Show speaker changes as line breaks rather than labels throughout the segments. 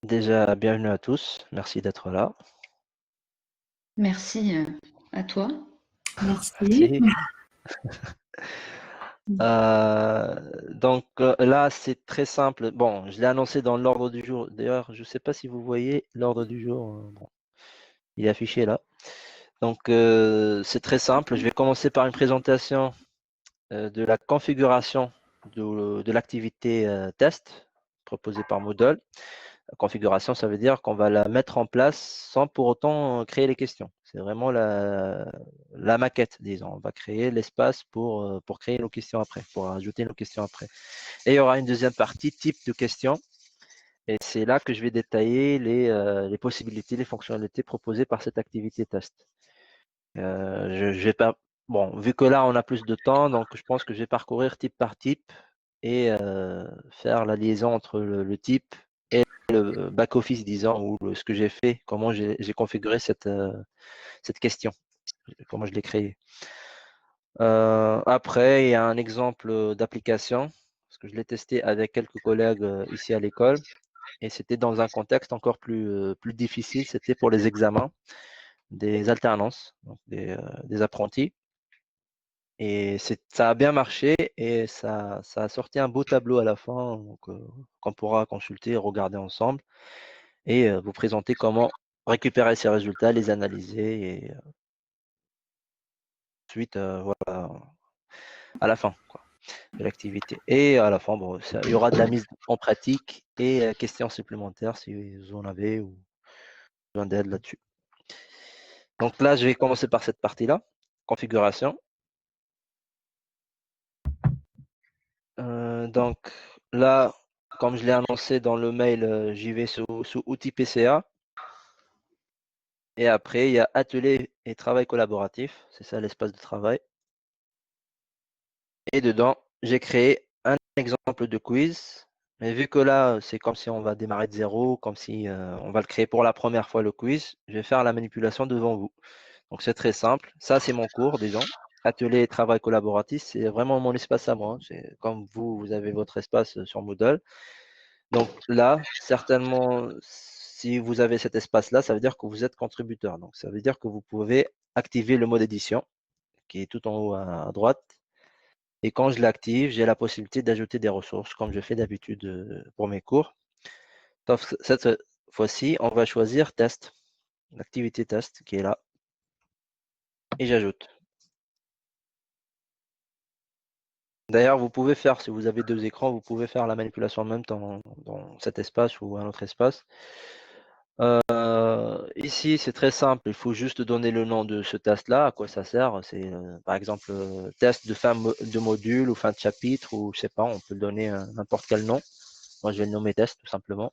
Déjà, bienvenue à tous. Merci d'être là.
Merci à toi.
Merci.
Merci. Là, c'est très simple. Bon, je l'ai annoncé dans l'ordre du jour. D'ailleurs, je ne sais pas si vous voyez l'ordre du jour. Bon, il est affiché là. C'est très simple. Je vais commencer par une présentation de la configuration de l'activité test proposée par Moodle. La configuration, ça veut dire qu'on va la mettre en place sans pour autant créer les questions. C'est vraiment la maquette, disons. On va créer l'espace pour créer nos questions après, pour ajouter nos questions après. Et il y aura une deuxième partie, type de questions. Et c'est là que je vais détailler les possibilités, les fonctionnalités proposées par cette activité test. Je vais pas, bon, vu que là, on a plus de temps, donc je pense que je vais parcourir type par type et faire la liaison entre le type et le back-office, disons, ou ce que j'ai fait, comment j'ai configuré cette question, comment je l'ai créée. Après, il y a un exemple d'application, parce que je l'ai testé avec quelques collègues ici à l'école, et c'était dans un contexte encore plus difficile, c'était pour les examens des alternances, donc des apprentis. Et ça a bien marché et ça a sorti un beau tableau à la fin qu'on pourra consulter et regarder ensemble et vous présenter comment récupérer ces résultats, les analyser et ensuite, voilà, à la fin quoi, de l'activité. Et à la fin, bon, il y aura de la mise en pratique et questions supplémentaires si vous en avez ou besoin d'aide là-dessus. Donc là, je vais commencer par cette partie-là, configuration. Donc là, comme je l'ai annoncé dans le mail, j'y vais sous outils PCA. Et après, il y a atelier et travail collaboratif. C'est ça l'espace de travail. Et dedans, j'ai créé un exemple de quiz. Mais vu que là, c'est comme si on va démarrer de zéro, comme si on va le créer pour la première fois le quiz, je vais faire la manipulation devant vous. Donc c'est très simple. Ça, c'est mon cours, disons. Atelier et travail collaboratif, c'est vraiment mon espace à moi. C'est comme vous, vous avez votre espace sur Moodle. Donc là, certainement, si vous avez cet espace-là, ça veut dire que vous êtes contributeur. Donc ça veut dire que vous pouvez activer le mode édition qui est tout en haut à droite. Et quand je l'active, j'ai la possibilité d'ajouter des ressources comme je fais d'habitude pour mes cours. Sauf cette fois-ci, on va choisir test, l'activité test qui est là. Et j'ajoute. D'ailleurs, vous pouvez faire, si vous avez deux écrans, vous pouvez faire la manipulation en même temps dans cet espace ou un autre espace. Ici, c'est très simple. Il faut juste donner le nom de ce test-là. À quoi ça sert? C'est par exemple test de fin de module ou fin de chapitre ou je sais pas. On peut donner n'importe quel nom. Moi, je vais le nommer test tout simplement.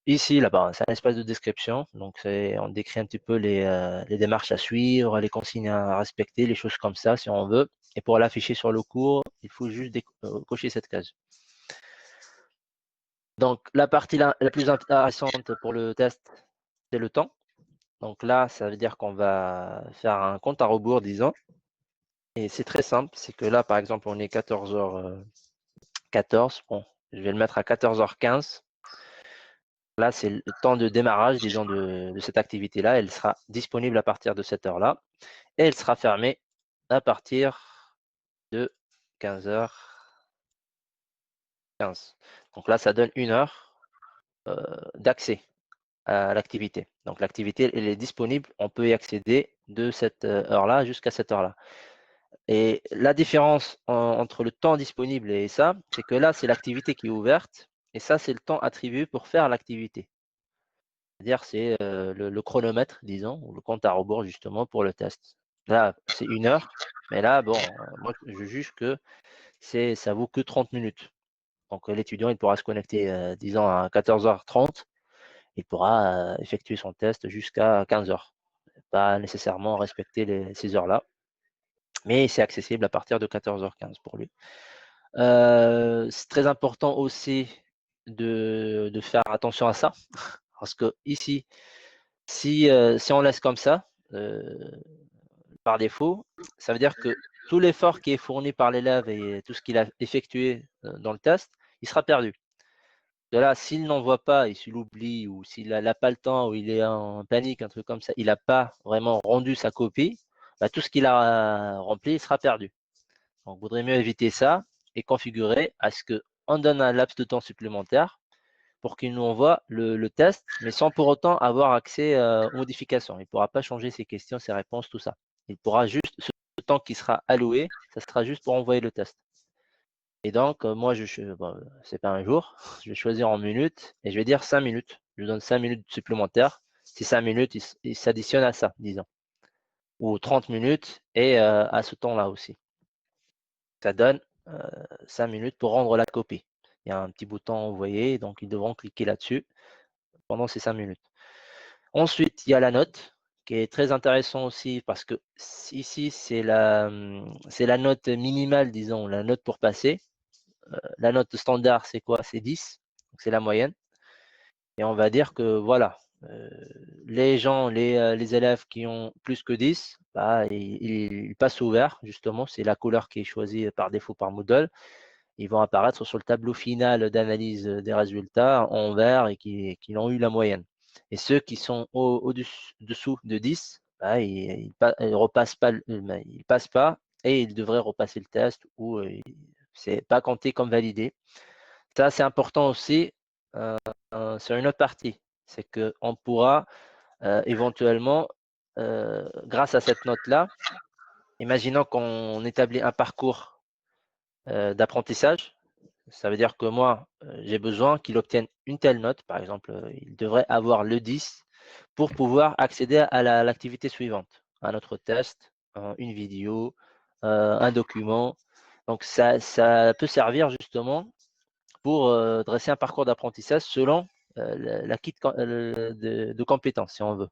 Ici, là-bas, c'est un espace de description. Donc, on décrit un petit peu les démarches à suivre, les consignes à respecter, les choses comme ça, si on veut. Et pour l'afficher sur le cours, il faut juste cocher cette case. Donc, la partie la plus intéressante pour le test, c'est le temps. Donc là, ça veut dire qu'on va faire un compte à rebours, disons. Et c'est très simple. C'est que là, par exemple, on est 14h14. Bon, je vais le mettre à 14h15. Là, c'est le temps de démarrage, disons, de cette activité-là. Elle sera disponible à partir de cette heure-là. Et elle sera fermée à partir de 15h15. Donc là, ça donne une heure d'accès à l'activité. Donc l'activité, elle est disponible. On peut y accéder de cette heure-là jusqu'à cette heure-là. Et la différence entre le temps disponible et ça, c'est que là, c'est l'activité qui est ouverte. Et ça, c'est le temps attribué pour faire l'activité. C'est-à-dire, c'est le chronomètre, disons, ou le compte à rebours, justement, pour le test. Là, c'est une heure. Mais là, bon, moi, je juge que ça vaut que 30 minutes. Donc, l'étudiant, il pourra se connecter, disons, à 14h30. Il pourra effectuer son test jusqu'à 15h. Pas nécessairement respecter ces heures-là. Mais c'est accessible à partir de 14h15 pour lui. C'est très important aussi de faire attention à ça. Parce que ici, si on laisse comme ça, par défaut, ça veut dire que tout l'effort qui est fourni par l'élève et tout ce qu'il a effectué dans le test, il sera perdu. De là, s'il n'en voit pas et s'il oublie ou s'il n'a pas le temps ou il est en panique, un truc comme ça, il n'a pas vraiment rendu sa copie, bah, tout ce qu'il a rempli il sera perdu. Donc, il vaudrait mieux éviter ça et configurer à ce qu'on donne un laps de temps supplémentaire pour qu'il nous envoie le test, mais sans pour autant avoir accès aux modifications. Il ne pourra pas changer ses questions, ses réponses, tout ça. Il pourra juste, ce temps qui sera alloué, ça sera juste pour envoyer le test. Et donc, moi, bon, c'est pas un jour, je vais choisir en minutes et je vais dire 5 minutes. Je lui donne 5 minutes supplémentaires. Si 5 minutes, il s'additionne à ça, disons. Ou 30 minutes et à ce temps-là aussi. Ça donne 5 minutes pour rendre la copie. Il y a un petit bouton envoyer, donc ils devront cliquer là-dessus pendant ces 5 minutes. Ensuite, il y a la note qui est très intéressant aussi parce que ici, c'est la note minimale, disons, la note pour passer. La note standard, c'est quoi? C'est 10, donc c'est la moyenne. Et on va dire que voilà, les gens, les élèves qui ont plus que 10, bah, ils passent au vert, justement, c'est la couleur qui est choisie par défaut par Moodle. Ils vont apparaître sur le tableau final d'analyse des résultats en vert et qui ont eu la moyenne. Et ceux qui sont au-dessous de 10, bah, ils repassent pas, ils passent pas et ils devraient repasser le test ou c'est pas compté comme validé. Ça, c'est important aussi sur une autre partie. C'est qu'on pourra éventuellement, grâce à cette note-là, imaginons qu'on établit un parcours d'apprentissage. Ça veut dire que moi, j'ai besoin qu'il obtienne une telle note. Par exemple, il devrait avoir le 10 pour pouvoir accéder à l'activité suivante. Un autre test, une vidéo, un document. Donc, ça peut servir justement pour dresser un parcours d'apprentissage selon la kit de compétences, si on veut.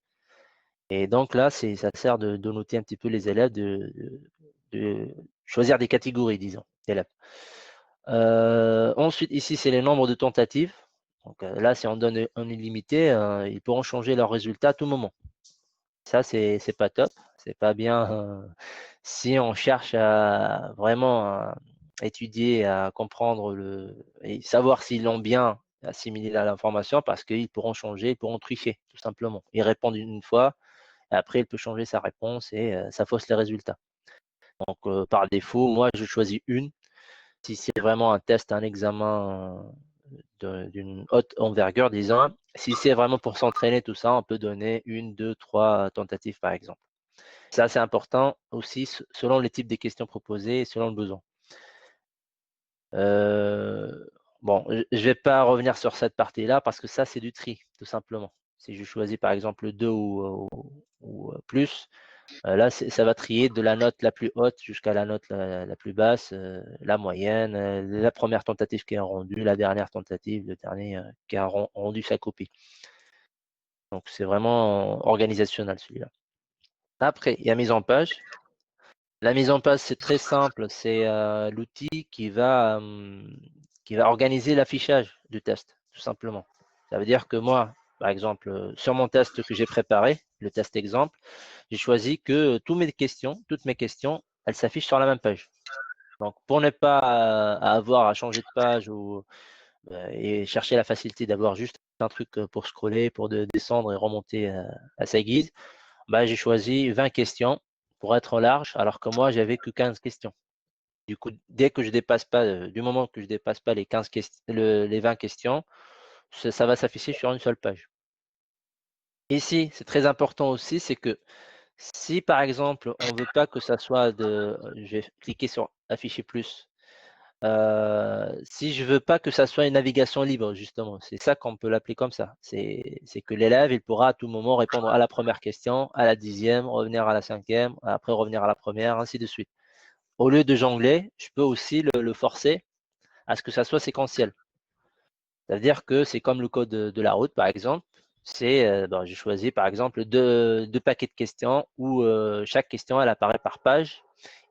Et donc là, ça sert de noter un petit peu les élèves, de choisir des catégories, disons, d'élèves. Ensuite, ici, c'est les nombres de tentatives. Donc là, si on donne un illimité, ils pourront changer leurs résultats à tout moment. Ça, c'est pas top. C'est pas bien si on cherche à vraiment étudier, à comprendre et savoir s'ils l'ont bien assimilé à l'information parce qu'ils pourront changer, ils pourront tricher, tout simplement. Ils répondent une fois, et après, il peut changer sa réponse et ça fausse les résultats. Donc, par défaut, moi, je choisis une. Si c'est vraiment un test, un examen d'une haute envergure, disons, si c'est vraiment pour s'entraîner, tout ça, on peut donner une, deux, trois tentatives, par exemple. Ça, c'est important aussi selon les types de questions proposées et selon le besoin. Bon, je ne vais pas revenir sur cette partie-là parce que ça, c'est du tri, tout simplement. Si je choisis par exemple 2 ou plus, là, ça va trier de la note la plus haute jusqu'à la note la plus basse, la moyenne, la première tentative qui est rendue, la dernière tentative, le dernier qui a rendu sa copie. Donc, c'est vraiment organisationnel celui-là. Après, il y a mise en page. La mise en page, c'est très simple. C'est l'outil qui va organiser l'affichage du test, tout simplement. Ça veut dire que moi, par exemple, sur mon test que j'ai préparé, le test exemple, j'ai choisi que toutes mes questions, elles s'affichent sur la même page. Donc, pour ne pas avoir à changer de page et chercher la facilité d'avoir juste un truc pour scroller, pour descendre et remonter à sa guise, bah, j'ai choisi 20 questions pour être large, alors que moi, j'avais que 15 questions. Du coup, dès que je dépasse pas, du moment que je dépasse pas les 15 les 20 questions, ça va s'afficher sur une seule page. Ici, c'est très important aussi, c'est que si par exemple, on veut pas que ça soit je vais cliquer sur afficher plus. Si je veux pas que ça soit une navigation libre, justement, c'est ça qu'on peut l'appeler comme ça. C'est que l'élève, il pourra à tout moment répondre à la première question, à la 10e, revenir à la 5e, après revenir à la première, ainsi de suite. Au lieu de jongler, je peux aussi le forcer à ce que ça soit séquentiel. Ça veut dire que c'est comme le code de la route, par exemple. J'ai choisi par exemple deux paquets de questions où chaque question elle apparaît par page.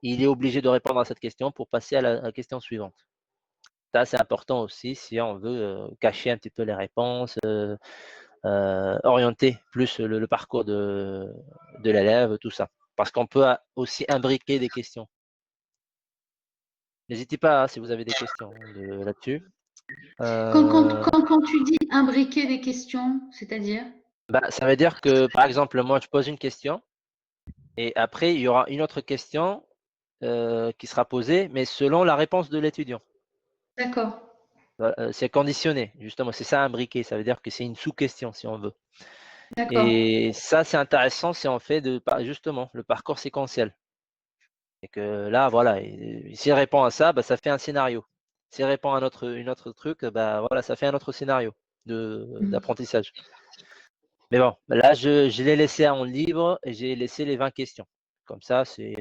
Il est obligé de répondre à cette question pour passer à la question suivante. Ça, c'est important aussi si on veut cacher un petit peu les réponses, orienter plus le parcours de l'élève, tout ça. Parce qu'on peut aussi imbriquer des questions. N'hésitez pas si vous avez des questions là-dessus.
Quand tu dis imbriquer des questions, c'est-à-dire?
Bah, ça veut dire que, par exemple, moi, je pose une question et après, il y aura une autre question qui sera posée, mais selon la réponse de l'étudiant.
D'accord.
C'est conditionné, justement. C'est ça, imbriqué. Ça veut dire que c'est une sous-question, si on veut.
D'accord.
Et ça, c'est intéressant si on fait justement le parcours séquentiel. Et que là, voilà, s'il répond à ça, bah, ça fait un scénario. S'il répond à une autre truc, bah, voilà, ça fait un autre scénario
Mm.
d'apprentissage. Mais bon, là, je l'ai laissé en libre et j'ai laissé les 20 questions. Comme ça, c'est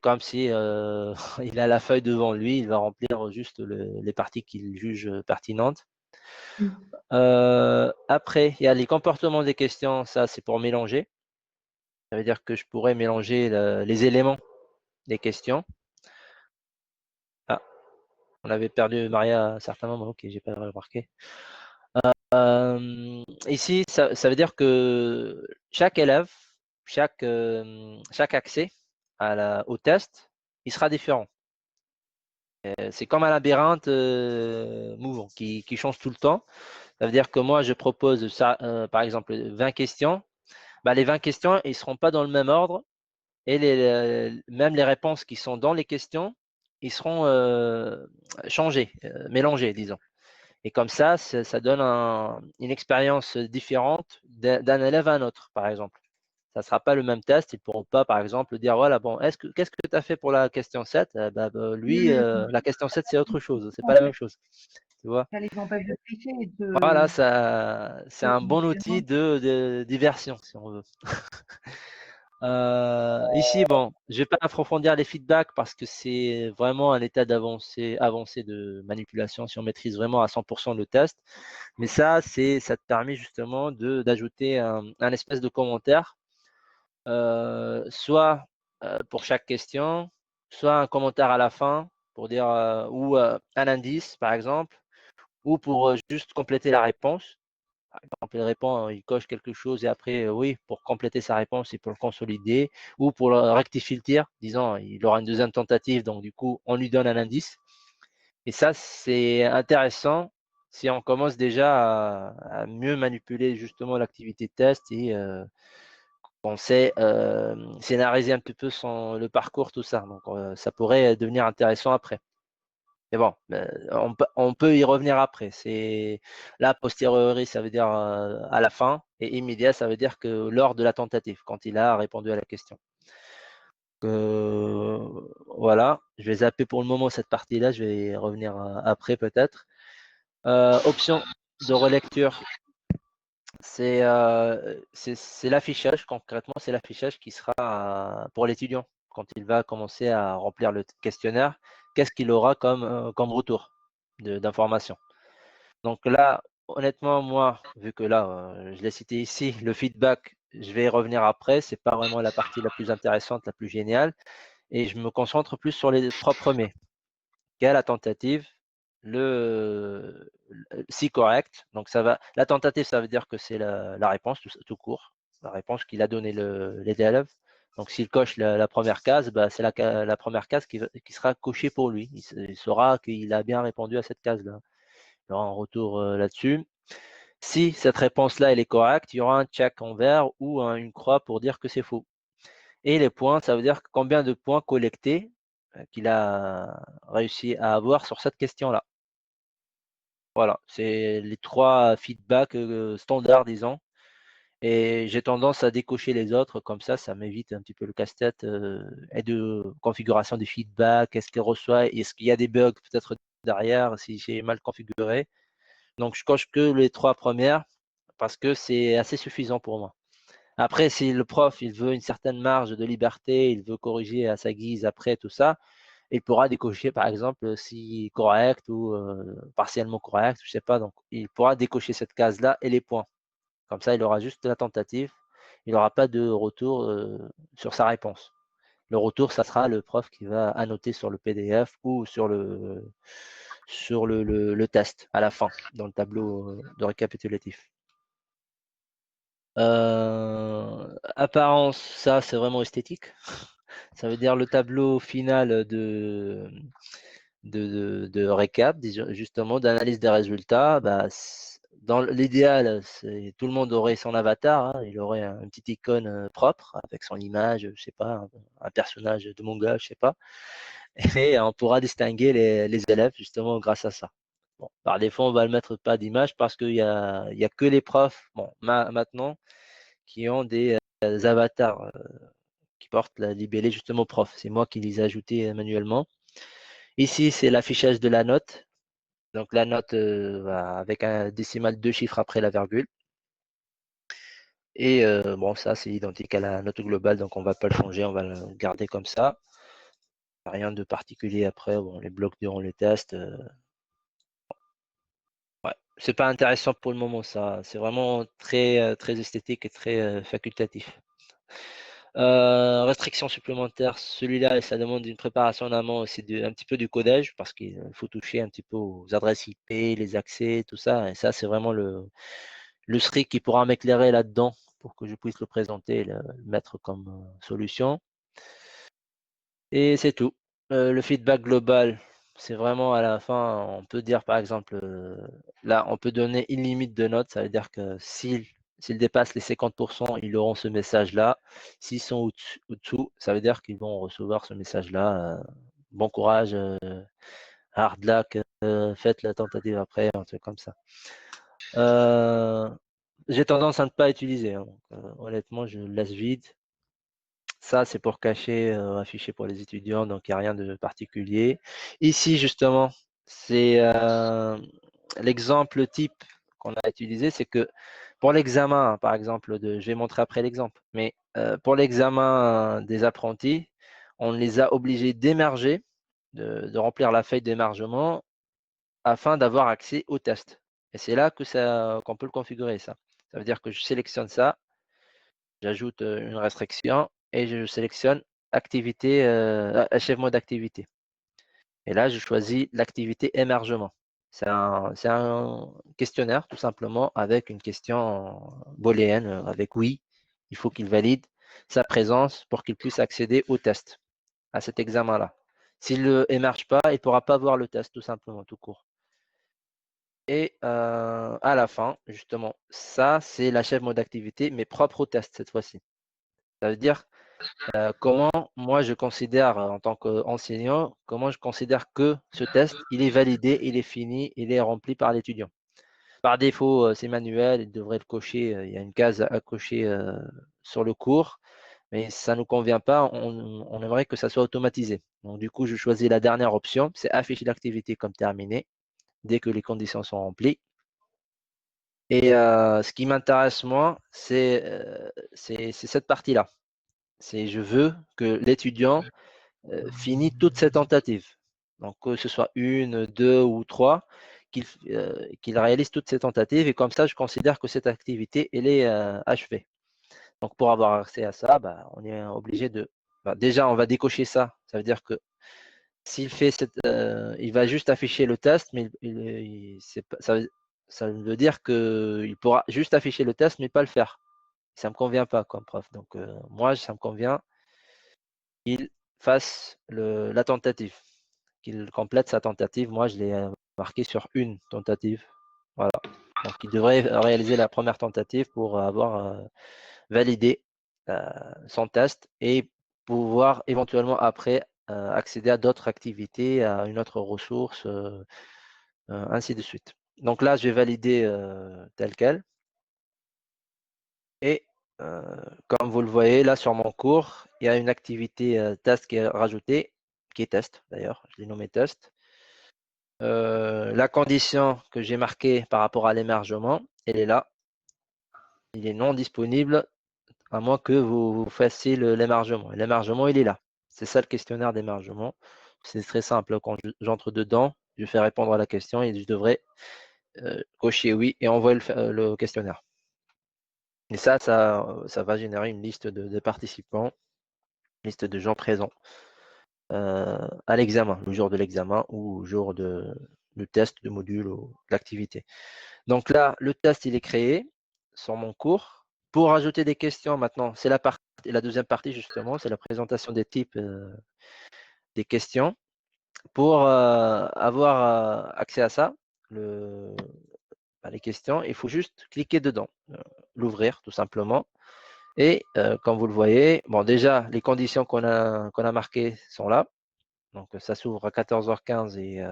comme si il a la feuille devant lui, il va remplir juste les parties qu'il juge pertinentes.
Mm.
Après, il y a les comportements des questions, ça c'est pour mélanger. Ça veut dire que je pourrais mélanger les éléments des questions. Ah, on avait perdu Maria à un certain moment, ok, j'ai pas remarqué. Ici, ça veut dire que chaque élève, chaque accès au test, il sera différent. C'est comme un labyrinthe mouvant qui change tout le temps. Ça veut dire que moi, je propose ça, par exemple 20 questions. Bah, les 20 questions, ils ne seront pas dans le même ordre. Et même les réponses qui sont dans les questions, ils seront changées, mélangées, disons. Et comme ça donne une expérience différente d'un élève à un autre, par exemple. Ça ne sera pas le même test. Ils ne pourront pas, par exemple, dire, voilà, bon, qu'est-ce que tu as fait pour la question 7? Lui, la question 7, c'est autre chose. C'est pas la même chose. Tu vois?
Ça les empêche de tricher et
Voilà,
de
c'est un bon outil de diversion, si on veut. Ici, bon, je vais pas approfondir les feedbacks parce que c'est vraiment un état avancé de manipulation si on maîtrise vraiment à 100% le test. Mais ça te permet justement d'ajouter un espèce de commentaire, soit pour chaque question, soit un commentaire à la fin pour dire ou un indice par exemple, ou pour juste compléter la réponse. Par exemple, il répond, il coche quelque chose et après, oui, pour compléter sa réponse et pour le consolider ou pour le rectifier le tir, disons, il aura une deuxième tentative, donc du coup, on lui donne un indice. Et ça, c'est intéressant si on commence déjà à mieux manipuler justement l'activité test et on sait scénariser un petit peu le parcours, tout ça. Donc, ça pourrait devenir intéressant après. Mais bon, on peut y revenir après. C'est là, posteriori, ça veut dire à la fin, et immédiat, ça veut dire que lors de la tentative, quand il a répondu à la question. Voilà, je vais zapper pour le moment cette partie-là, je vais y revenir après peut-être. Option de relecture, c'est l'affichage, concrètement, c'est l'affichage qui sera pour l'étudiant quand il va commencer à remplir le questionnaire. Qu'est-ce qu'il aura comme retour d'information? Donc là, honnêtement, moi, vu que là, je l'ai cité ici, le feedback, je vais y revenir après. C'est pas vraiment la partie la plus intéressante, la plus géniale. Et je me concentre plus sur les trois premiers. Quelle est la tentative? Si correct. Donc ça va. La tentative, ça veut dire que c'est la réponse tout court. La réponse qu'il a donnée l'élève. Donc s'il coche la première case, bah, c'est la première case qui sera cochée pour lui. Il saura qu'il a bien répondu à cette case-là. Il y aura un retour là-dessus. Si cette réponse-là elle est correcte, il y aura un check en vert ou une croix pour dire que c'est faux. Et les points, ça veut dire combien de points collectés qu'il a réussi à avoir sur cette question-là. Voilà, c'est les trois feedbacks standards, disons. Et j'ai tendance à décocher les autres, comme ça m'évite un petit peu le casse-tête et de configuration des feedbacks. Est-ce qu'il reçoit, est-ce qu'il y a des bugs peut-être derrière si j'ai mal configuré. Donc je coche que les trois premières parce que c'est assez suffisant pour moi. Après, si le prof il veut une certaine marge de liberté, il veut corriger à sa guise après tout ça, il pourra décocher par exemple si correct ou partiellement correct, je sais pas. Donc il pourra décocher cette case-là et les points. Comme ça, il aura juste la tentative. Il n'aura pas de retour sur sa réponse. Le retour, ça sera le prof qui va annoter sur le PDF ou sur le test à la fin, dans le tableau de récapitulatif. Apparence, ça c'est vraiment esthétique. Ça veut dire le tableau final de récap, justement, d'analyse des résultats. Bah, dans l'idéal, tout le monde aurait son avatar, hein, il aurait une petite icône propre avec son image, je sais pas, un personnage de manga, je sais pas. Et on pourra distinguer les élèves justement grâce à ça. Bon, par défaut, on va le mettre pas d'image parce il y a que les profs, bon, maintenant, qui ont des avatars qui portent la libellé justement prof. C'est moi qui les ai ajoutés manuellement. Ici, c'est l'affichage de la note. Donc la note avec un décimal 2 chiffres après la virgule. Et bon, ça, c'est identique à la note globale, donc on ne va pas le changer, on va le garder comme ça. Rien de particulier après, bon, les blocs durant les tests. Ouais, c'est pas intéressant pour le moment, ça. C'est vraiment très esthétique et très facultatif. Restriction supplémentaire, celui-là, ça demande une préparation en amont aussi un petit peu du codage parce qu'il faut toucher un petit peu aux adresses IP, les accès, tout ça. Et ça, c'est vraiment le SRIC qui pourra m'éclairer là-dedans pour que je puisse le présenter et le mettre comme solution. Et c'est tout. Le feedback global, c'est vraiment à la fin, on peut dire par exemple, là, on peut donner une limite de notes. Ça veut dire que s'ils dépassent les 50%, ils auront ce message-là. S'ils sont au-dessous, ça veut dire qu'ils vont recevoir ce message-là. Bon courage, hard luck, faites la tentative après, un truc comme ça. J'ai tendance à ne pas utiliser, hein. Donc, honnêtement, je le laisse vide. Ça, c'est pour cacher, afficher pour les étudiants, donc il n'y a rien de particulier. Ici, justement, c'est l'exemple type qu'on a utilisé, c'est que pour l'examen, par exemple, je vais montrer après l'exemple, mais pour l'examen des apprentis, on les a obligés d'émerger, de remplir la feuille d'émargement afin d'avoir accès au test. Et c'est là qu'on peut le configurer, ça. Ça veut dire que je sélectionne ça, j'ajoute une restriction et je sélectionne activité, achèvement d'activité. Et là, je choisis l'activité émergement. C'est un questionnaire tout simplement avec une question booléenne avec oui. Il faut qu'il valide sa présence pour qu'il puisse accéder au test, à cet examen-là. S'il ne émerge pas, il ne pourra pas voir le test tout simplement, tout court. Et à la fin, justement, ça, c'est l'achèvement d'activité, mais propre au test cette fois-ci. Ça veut dire comment moi je considère en tant qu'enseignant, comment je considère que ce test, il est validé, il est fini, il est rempli par l'étudiant. Par défaut, c'est manuel, il devrait le cocher, il y a une case à cocher sur le cours, mais ça ne nous convient pas, on aimerait que ça soit automatisé. Donc du coup, je choisis la dernière option, c'est afficher l'activité comme terminée dès que les conditions sont remplies. Et ce qui m'intéresse moi, c'est cette partie-là. C'est je veux que l'étudiant finit toutes ses tentatives. Donc que ce soit une, deux ou trois, qu'il réalise toutes ses tentatives et comme ça, je considère que cette activité, elle est achevée. Donc pour avoir accès à ça, bah, on est obligé de... bah, déjà, on va décocher ça. Ça veut dire que s'il fait il va juste afficher le test, mais c'est pas- ça veut dire qu'il pourra juste afficher le test, mais pas le faire. Ça me convient pas comme prof. Donc moi, ça me convient qu'il fasse la tentative, qu'il complète sa tentative. Moi, je l'ai marqué sur une tentative. Voilà. Donc, il devrait réaliser la première tentative pour avoir validé son test et pouvoir éventuellement après accéder à d'autres activités, à une autre ressource, ainsi de suite. Donc là, je vais valider tel quel. Et comme vous le voyez là sur mon cours, il y a une activité test qui est rajoutée, qui est test d'ailleurs, je l'ai nommé test. La condition que j'ai marquée par rapport à l'émargement, elle est là. Il est non disponible à moins que vous fassiez l'émargement. L'émargement, il est là. C'est ça le questionnaire d'émargement. C'est très simple. Quand j'entre dedans, je fais répondre à la question et je devrais cocher oui et envoyer le questionnaire. Et ça va générer une liste de participants, liste de gens présents à l'examen, le jour de l'examen ou le jour du test, de module ou d'activité. Donc là, le test, il est créé sur mon cours. Pour ajouter des questions maintenant, c'est la deuxième partie justement, c'est la présentation des types des questions. Pour avoir accès à ça, les questions, il faut juste cliquer dedans, l'ouvrir tout simplement. Et comme vous le voyez, bon déjà les conditions qu'on a marquées sont là. Donc ça s'ouvre à 14h15 et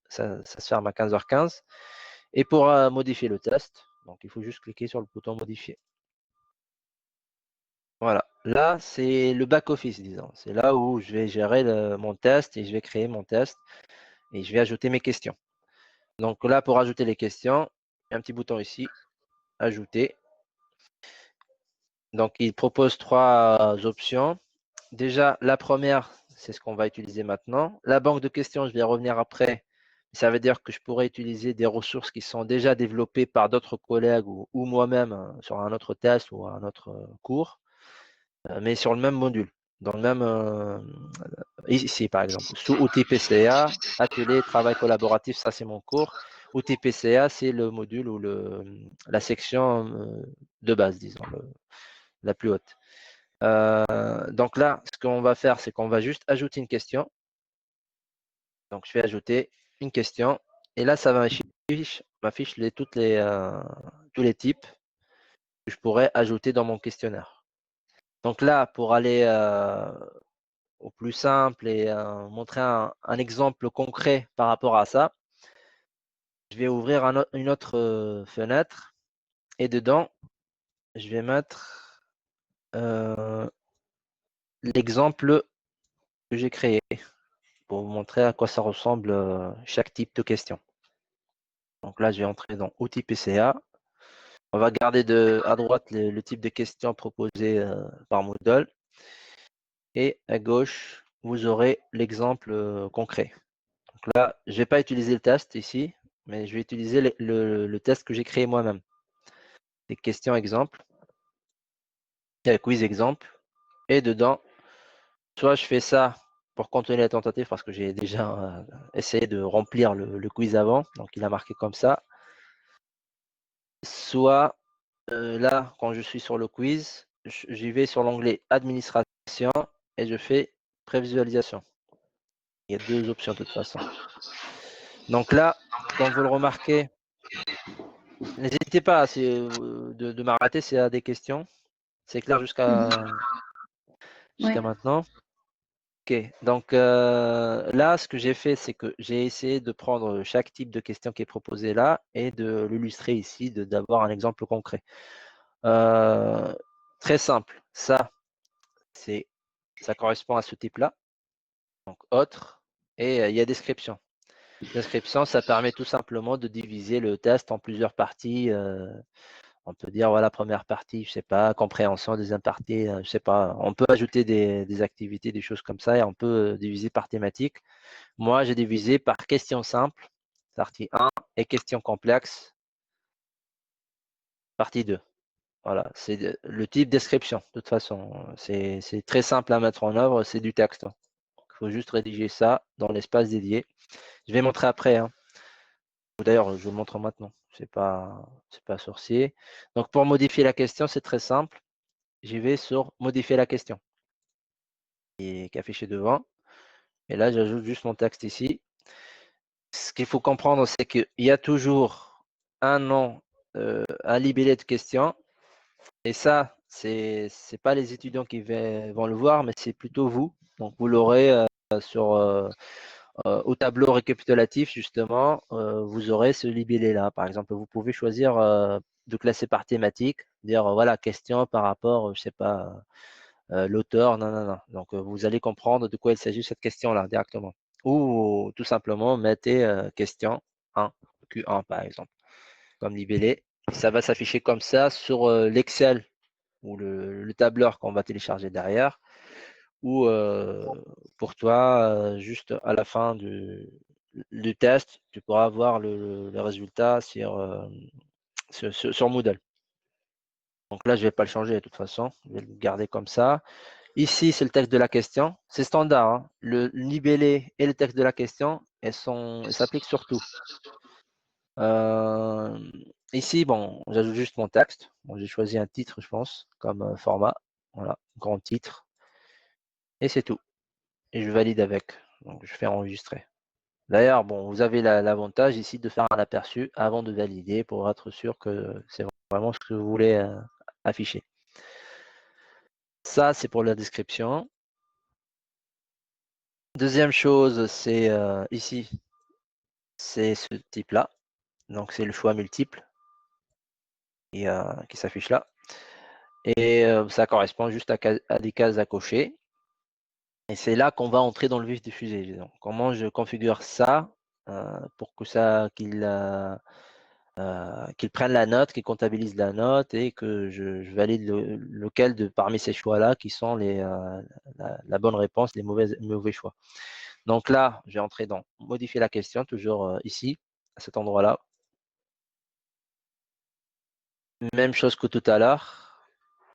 ça se ferme à 15h15. Et pour modifier le test, donc il faut juste cliquer sur le bouton modifier. Voilà, là c'est le back-office, disons. C'est là où je vais gérer mon test et je vais créer mon test et je vais ajouter mes questions. Donc là, pour ajouter les questions, il y a un petit bouton ici, ajouter. Donc il propose trois options. Déjà, la première, c'est ce qu'on va utiliser maintenant. La banque de questions, je vais y revenir après. Ça veut dire que je pourrais utiliser des ressources qui sont déjà développées par d'autres collègues ou moi-même sur un autre test ou un autre cours, mais sur le même module. Dans le même, ici, par exemple, sous outils PCA, atelier travail collaboratif, ça c'est mon cours. Outils PCA, c'est le module ou la section de base, disons, la plus haute. Donc là, ce qu'on va faire, c'est qu'on va juste ajouter une question. Donc, je vais ajouter une question. Et là, ça m'affiche tous les types que je pourrais ajouter dans mon questionnaire. Donc là, pour aller au plus simple et montrer un exemple concret par rapport à ça, je vais ouvrir une autre fenêtre. Et dedans, je vais mettre l'exemple que j'ai créé pour vous montrer à quoi ça ressemble chaque type de question. Donc là, je vais entrer dans outils PCA. On va garder à droite le type de questions proposées par Moodle. Et à gauche, vous aurez l'exemple concret. Donc là, je ne vais pas utiliser le test ici, mais je vais utiliser le test que j'ai créé moi-même. Des questions exemples, quiz exemple. Et dedans, soit je fais ça pour contenir la tentative parce que j'ai déjà essayé de remplir le quiz avant. Donc il a marqué comme ça. Soit là, quand je suis sur le quiz, j'y vais sur l'onglet administration et je fais prévisualisation. Il y a deux options de toute façon. Donc là, comme vous le remarquez, n'hésitez pas de m'arrêter s'il y a des questions. C'est clair jusqu'à
Ouais.
maintenant. Ok, donc là, ce que j'ai fait, c'est que j'ai essayé de prendre chaque type de question qui est proposé là et de l'illustrer ici, d'avoir un exemple concret. Très simple, ça correspond à ce type-là. Donc autre, et il y a description. Description, ça permet tout simplement de diviser le test en plusieurs parties. On peut dire, voilà, première partie, je sais pas, compréhension, deuxième partie, je sais pas. On peut ajouter des activités, des choses comme ça, et on peut diviser par thématique. Moi, j'ai divisé par question simple, partie 1, et question complexe, partie 2. Voilà, c'est le type description. De toute façon, c'est très simple à mettre en œuvre, c'est du texte. Il faut juste rédiger ça dans l'espace dédié. Je vais montrer après. Hein. D'ailleurs, je vous le montre maintenant. C'est pas sorcier. Donc, pour modifier la question, c'est très simple. J'y vais sur modifier la question qui est affiché devant. Et là, j'ajoute juste mon texte ici. Ce qu'il faut comprendre, c'est qu'il y a toujours un nom, un libellé de question. Et ça, c'est pas les étudiants qui vont le voir, mais c'est plutôt vous. Donc, vous l'aurez au tableau récapitulatif, justement, vous aurez ce libellé-là. Par exemple, vous pouvez choisir de classer par thématique, dire, voilà, question par rapport, je sais pas, l'auteur, non, non, non. Donc, vous allez comprendre de quoi il s'agit cette question-là directement. Ou tout simplement, mettez question 1, Q1 par exemple, comme libellé. Ça va s'afficher comme ça sur l'Excel ou le tableur qu'on va télécharger derrière. Ou pour toi, juste à la fin du test, tu pourras avoir le résultat sur Moodle. Donc là, je ne vais pas le changer de toute façon. Je vais le garder comme ça. Ici, c'est le texte de la question. C'est standard. Hein. Le libellé et le texte de la question, elles s'appliquent sur tout. Ici, bon, j'ajoute juste mon texte. Bon, j'ai choisi un titre, je pense, comme format. Voilà, grand titre. Et c'est tout. Et je valide avec. Donc, je fais enregistrer. D'ailleurs, bon, vous avez l'avantage ici de faire un aperçu avant de valider pour être sûr que c'est vraiment ce que vous voulez afficher. Ça, c'est pour la description. Deuxième chose, c'est ici, c'est ce type-là. Donc, c'est le choix multiple qui s'affiche là. Et ça correspond juste à des cases à cocher. Et c'est là qu'on va entrer dans le vif du sujet. Donc, comment je configure ça pour que ça qu'il prenne la note, qu'il comptabilise la note et que je valide lequel parmi ces choix-là qui sont la bonne réponse, les mauvais choix. Donc là, je vais entrer dans modifier la question, toujours ici, à cet endroit-là. Même chose que tout à l'heure.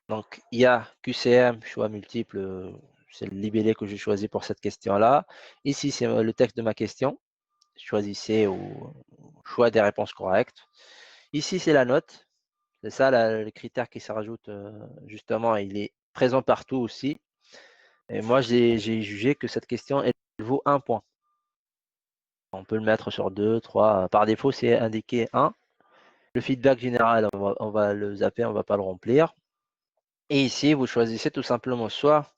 Donc, il y a QCM, choix multiple, c'est le libellé que j'ai choisi pour cette question-là. Ici, c'est le texte de ma question. Choisissez au choix des réponses correctes. Ici, c'est la note. C'est ça le critère qui se rajoute justement. Il est présent partout aussi. Et moi, j'ai jugé que cette question, elle vaut 1 point. On peut le mettre sur 2, 3. Par défaut, c'est indiqué 1. Le feedback général, on va le zapper, on ne va pas le remplir. Et ici, vous choisissez tout simplement soit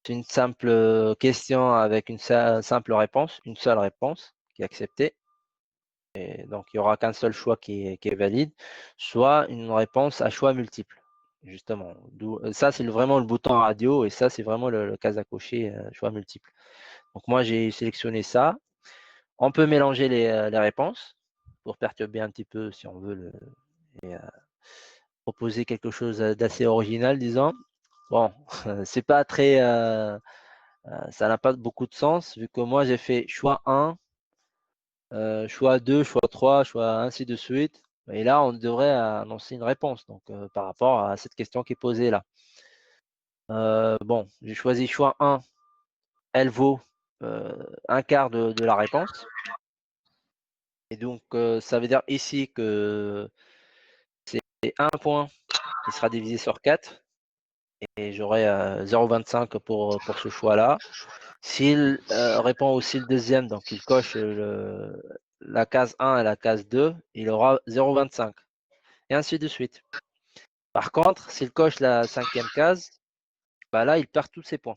une simple question avec une simple réponse, une seule réponse qui est acceptée. Et donc, il n'y aura qu'un seul choix qui est valide, soit une réponse à choix multiple. Justement, ça c'est vraiment le bouton radio et ça c'est vraiment le case à cocher choix multiple. Donc moi j'ai sélectionné ça. On peut mélanger les réponses pour perturber un petit peu si on veut et, proposer quelque chose d'assez original, disons. Bon, c'est pas très, ça n'a pas beaucoup de sens vu que moi j'ai fait choix 1, choix 2, choix 3, choix ainsi de suite. Et là, on devrait annoncer une réponse donc, par rapport à cette question qui est posée là. Bon, j'ai choisi choix 1, elle vaut un quart de la réponse. Et donc, ça veut dire ici que c'est 1 point qui sera divisé sur 4 et j'aurai 0,25 pour ce choix-là. S'il répond aussi le deuxième, donc il coche la case 1 et la case 2, il aura 0,25 et ainsi de suite. Par contre, s'il coche la 5e case, bah là, il perd tous ses points.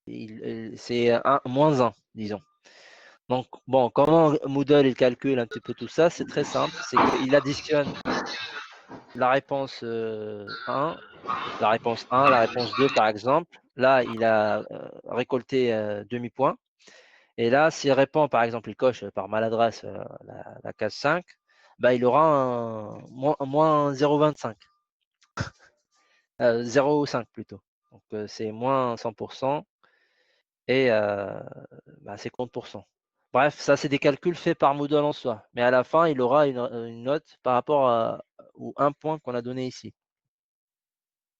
C'est moins 1, disons. Donc, bon, comment Moodle il calcule un petit peu tout ça? C'est très simple, c'est qu'il additionne la réponse 1, la réponse 1, la réponse 2 par exemple. Là, il a récolté demi-point. Et là, s'il répond, par exemple, il coche par maladresse la case 5, bah, il aura moins 0,25. 0,5 plutôt. Donc, c'est moins 100% et bah, c'est 50%. Bref, ça, c'est des calculs faits par Moodle en soi. Mais à la fin, il aura une note par rapport au 1 point qu'on a donné ici.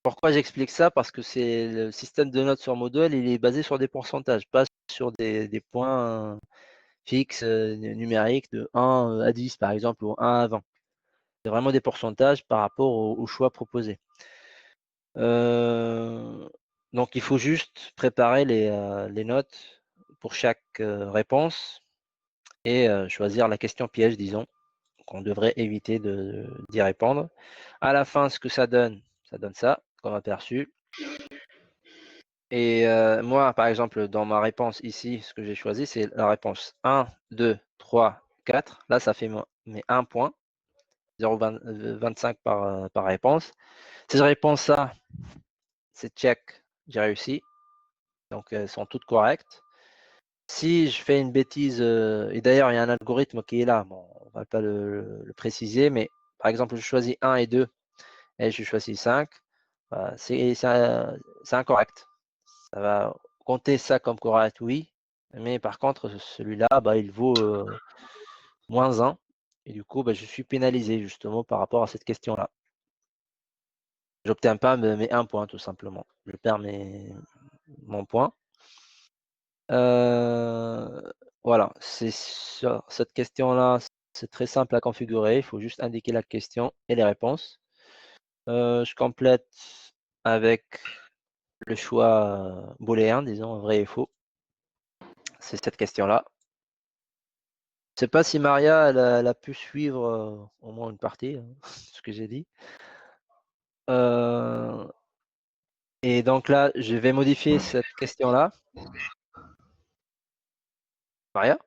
Pourquoi j'explique ça? Parce que c'est le système de notes sur Moodle, il est basé sur des pourcentages, pas sur des points fixes numériques de 1 à 10 par exemple, ou 1 à 20. C'est vraiment des pourcentages par rapport au choix proposé. Donc il faut juste préparer les notes pour chaque réponse et choisir la question piège, disons, qu'on devrait éviter d'y répondre. À la fin, ce que ça donne ça, comme aperçu. Et moi, par exemple, dans ma réponse ici, ce que j'ai choisi, c'est la réponse 1, 2, 3, 4. Là, ça fait mes 1 point, 0,25 par réponse. Si je réponds ça, c'est check, j'ai réussi. Donc, elles sont toutes correctes. Si je fais une bêtise, et d'ailleurs, il y a un algorithme qui est là, bon, on ne va pas le préciser, mais par exemple, je choisis 1 et 2 et je choisis 5, bah, c'est incorrect. Ça va compter ça comme correct, oui, mais par contre, celui-là, bah, il vaut moins 1 et du coup, bah, je suis pénalisé justement par rapport à cette question-là. J'obtiens pas mes 1 point tout simplement. Je perds mon point. Voilà, c'est sur cette question-là, c'est très simple à configurer. Il faut juste indiquer la question et les réponses. Je complète avec le choix booléen, disons vrai et faux. C'est cette question-là. sais pas si Maria elle a pu suivre au moins une partie, hein, ce que j'ai dit. Et donc là, je vais modifier cette question-là. Maria?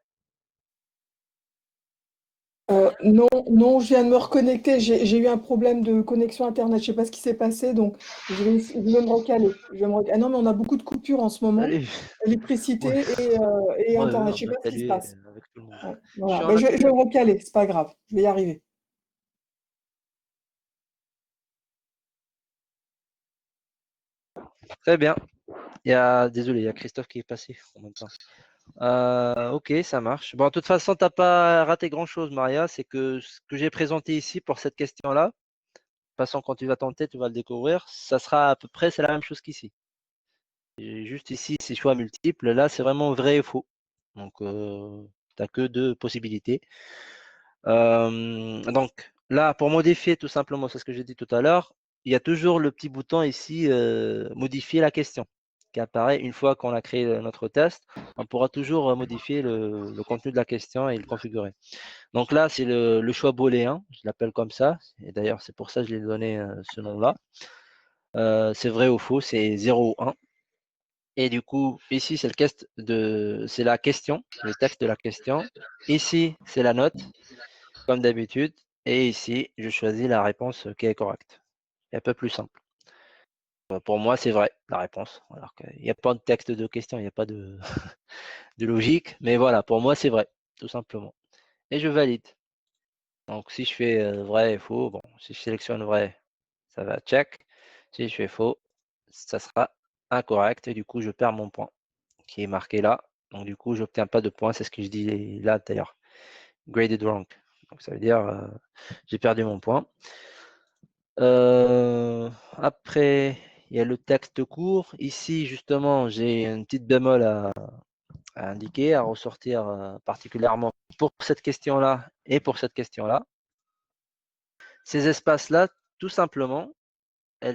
Non, non, je viens de me reconnecter. J'ai eu un problème de connexion Internet. Je ne sais pas ce qui s'est passé, donc je vais me recaler. Ah non, mais on a beaucoup de coupures en ce moment.
Salut. Ouais,
Électricité et
ouais,
Internet.
en
Je ne sais pas ce qui se
atelier
passe.
avec tout le monde.
Ouais,
Je suis
voilà.
en
Mais je
atelier.
vais me recaler, c'est pas grave. Je vais y arriver.
Très bien. Désolé, il y a Christophe qui est passé en même temps. Ok, ça marche. Bon, de toute façon, tu n'as pas raté grand-chose, Maria. C'est que ce que j'ai présenté ici pour cette question-là, de toute façon, quand tu vas tenter, tu vas le découvrir. Ça sera à peu près, c'est la même chose qu'ici. Juste ici, ces choix multiples. Là, c'est vraiment vrai et faux. Donc, tu n'as que deux possibilités. Donc, là, pour modifier tout simplement, c'est ce que j'ai dit tout à l'heure, il y a toujours le petit bouton ici, modifier la question, qui apparaît une fois qu'on a créé notre test. On pourra toujours modifier le contenu de la question et le configurer. Donc là, c'est le choix booléen, je l'appelle comme ça. Et d'ailleurs, c'est pour ça que je l'ai donné ce nom-là. C'est vrai ou faux, c'est 0 ou 1. Et du coup, ici, c'est la question, le texte de la question. Ici, c'est la note, comme d'habitude. Et ici, je choisis la réponse qui est correcte. C'est un peu plus simple. Pour moi, c'est vrai, la réponse. Alors qu'il n'y a pas de texte de question, il n'y a pas de, de logique. Mais voilà, pour moi, c'est vrai, tout simplement. Et je valide. Donc, si je fais vrai et faux, bon, si je sélectionne vrai, ça va check. Si je fais faux, ça sera incorrect. Et du coup, je perds mon point qui est marqué là. Donc, du coup, je n'obtiens pas de points. C'est ce que je dis là d'ailleurs. Graded wrong. Donc, ça veut dire j'ai perdu mon point. Après, il y a le texte court. Ici, justement, j'ai une petite bémol à indiquer, à ressortir particulièrement pour cette question-là et pour cette question-là. Ces espaces-là, tout simplement, ils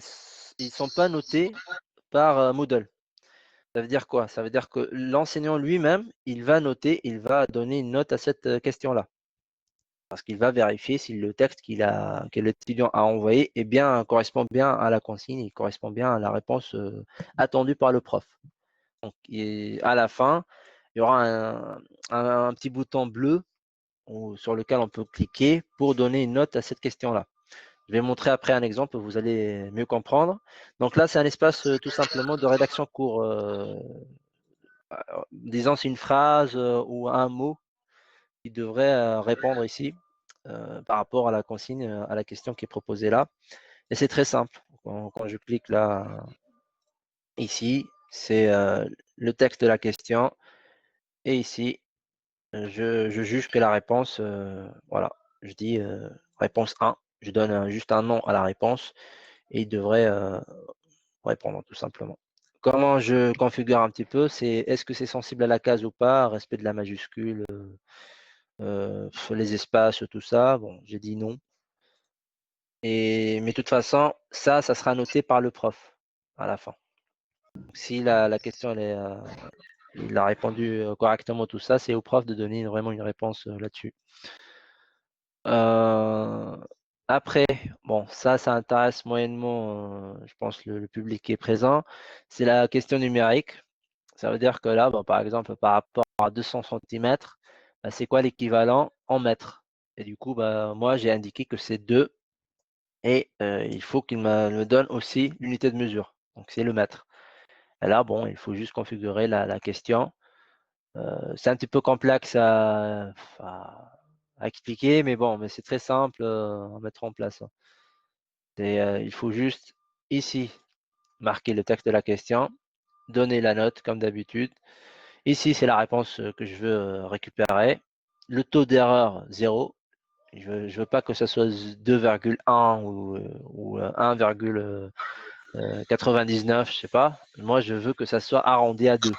ne sont pas notés par Moodle. Ça veut dire quoi? Ça veut dire que l'enseignant lui-même, il va noter, il va donner une note à cette question-là. Parce qu'il va vérifier si le texte que l'étudiant a envoyé correspond bien à la consigne, il correspond bien à la réponse attendue par le prof. Donc, à la fin, il y aura un petit bouton bleu sur lequel on peut cliquer pour donner une note à cette question-là. Je vais montrer après un exemple, vous allez mieux comprendre. Donc là, c'est un espace tout simplement de rédaction court. Disons, c'est une phrase ou un mot qui devrait répondre ici par rapport à la consigne, à la question qui est proposée là. Et c'est très simple. Quand je clique là, ici, c'est le texte de la question. Et ici, je juge que la réponse, voilà, je dis réponse 1. Je donne juste un nom à la réponse et il devrait répondre tout simplement. Comment je configure un petit peu, c'est est-ce que c'est sensible à la case ou pas, respect de la majuscule, les espaces, tout ça. Bon, j'ai dit non. Mais de toute façon, ça sera noté par le prof à la fin. Donc, si la question il a répondu correctement tout ça, c'est au prof de donner vraiment une réponse là-dessus. Après, bon, ça intéresse moyennement, je pense, le public qui est présent. C'est la question numérique. Ça veut dire que là, bon, par exemple, par rapport à 200 cm, c'est quoi l'équivalent en mètres? Et du coup, moi, j'ai indiqué que c'est 2 et il faut qu'il me donne aussi l'unité de mesure. Donc, c'est le mètre. Et là, bon, il faut juste configurer la question. C'est un petit peu complexe à expliquer, mais bon, mais c'est très simple à mettre en place, hein. Il faut juste ici marquer le texte de la question, donner la note comme d'habitude. Ici, c'est la réponse que je veux récupérer. Le taux d'erreur 0. Je ne veux pas que ce soit 2,1 ou 1,99, je sais pas. Moi, je veux que ça soit arrondi à 2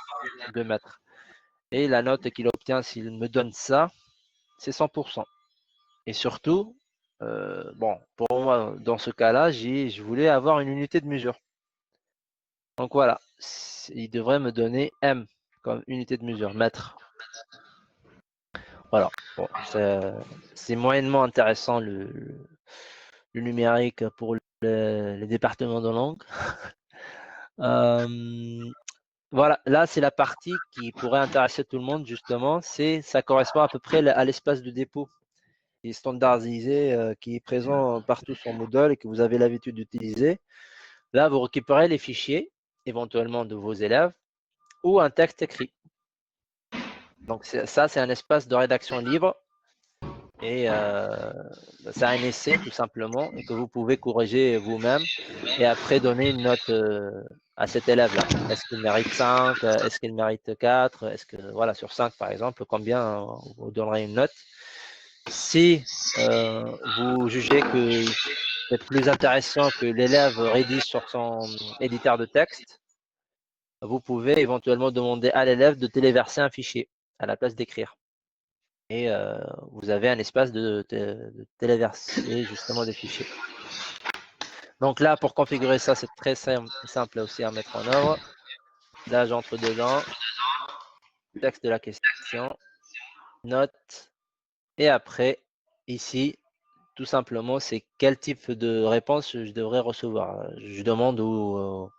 mètres. Et la note qu'il obtient s'il me donne ça, c'est 100%. Et surtout, bon, pour moi, dans ce cas-là, je voulais avoir une unité de mesure. Donc voilà, il devrait me donner M comme unité de mesure, mètre. Voilà. Bon, c'est moyennement intéressant le numérique pour les départements de langue. Voilà, là c'est la partie qui pourrait intéresser tout le monde justement. Ça correspond à peu près à l'espace de dépôt qui est standardisé, qui est présent partout sur Moodle et que vous avez l'habitude d'utiliser. Là, vous récupérez les fichiers éventuellement de vos élèves ou un texte écrit. Donc ça, c'est un espace de rédaction libre et c'est un essai tout simplement et que vous pouvez corriger vous-même et après donner une note à cet élève-là. Est-ce qu'il mérite 5? Est-ce qu'il mérite 4? Est-ce que, voilà, sur 5 par exemple, combien vous donnerez une note? Si vous jugez que c'est plus intéressant que l'élève rédige sur son éditeur de texte, vous pouvez éventuellement demander à l'élève de téléverser un fichier à la place d'écrire. Et vous avez un espace de téléverser justement des fichiers. Donc là, pour configurer ça, c'est très simple aussi à mettre en œuvre. Là, j'entre dedans, texte de la question, note, et après, ici, tout simplement, c'est quel type de réponse je devrais recevoir. Je demande aux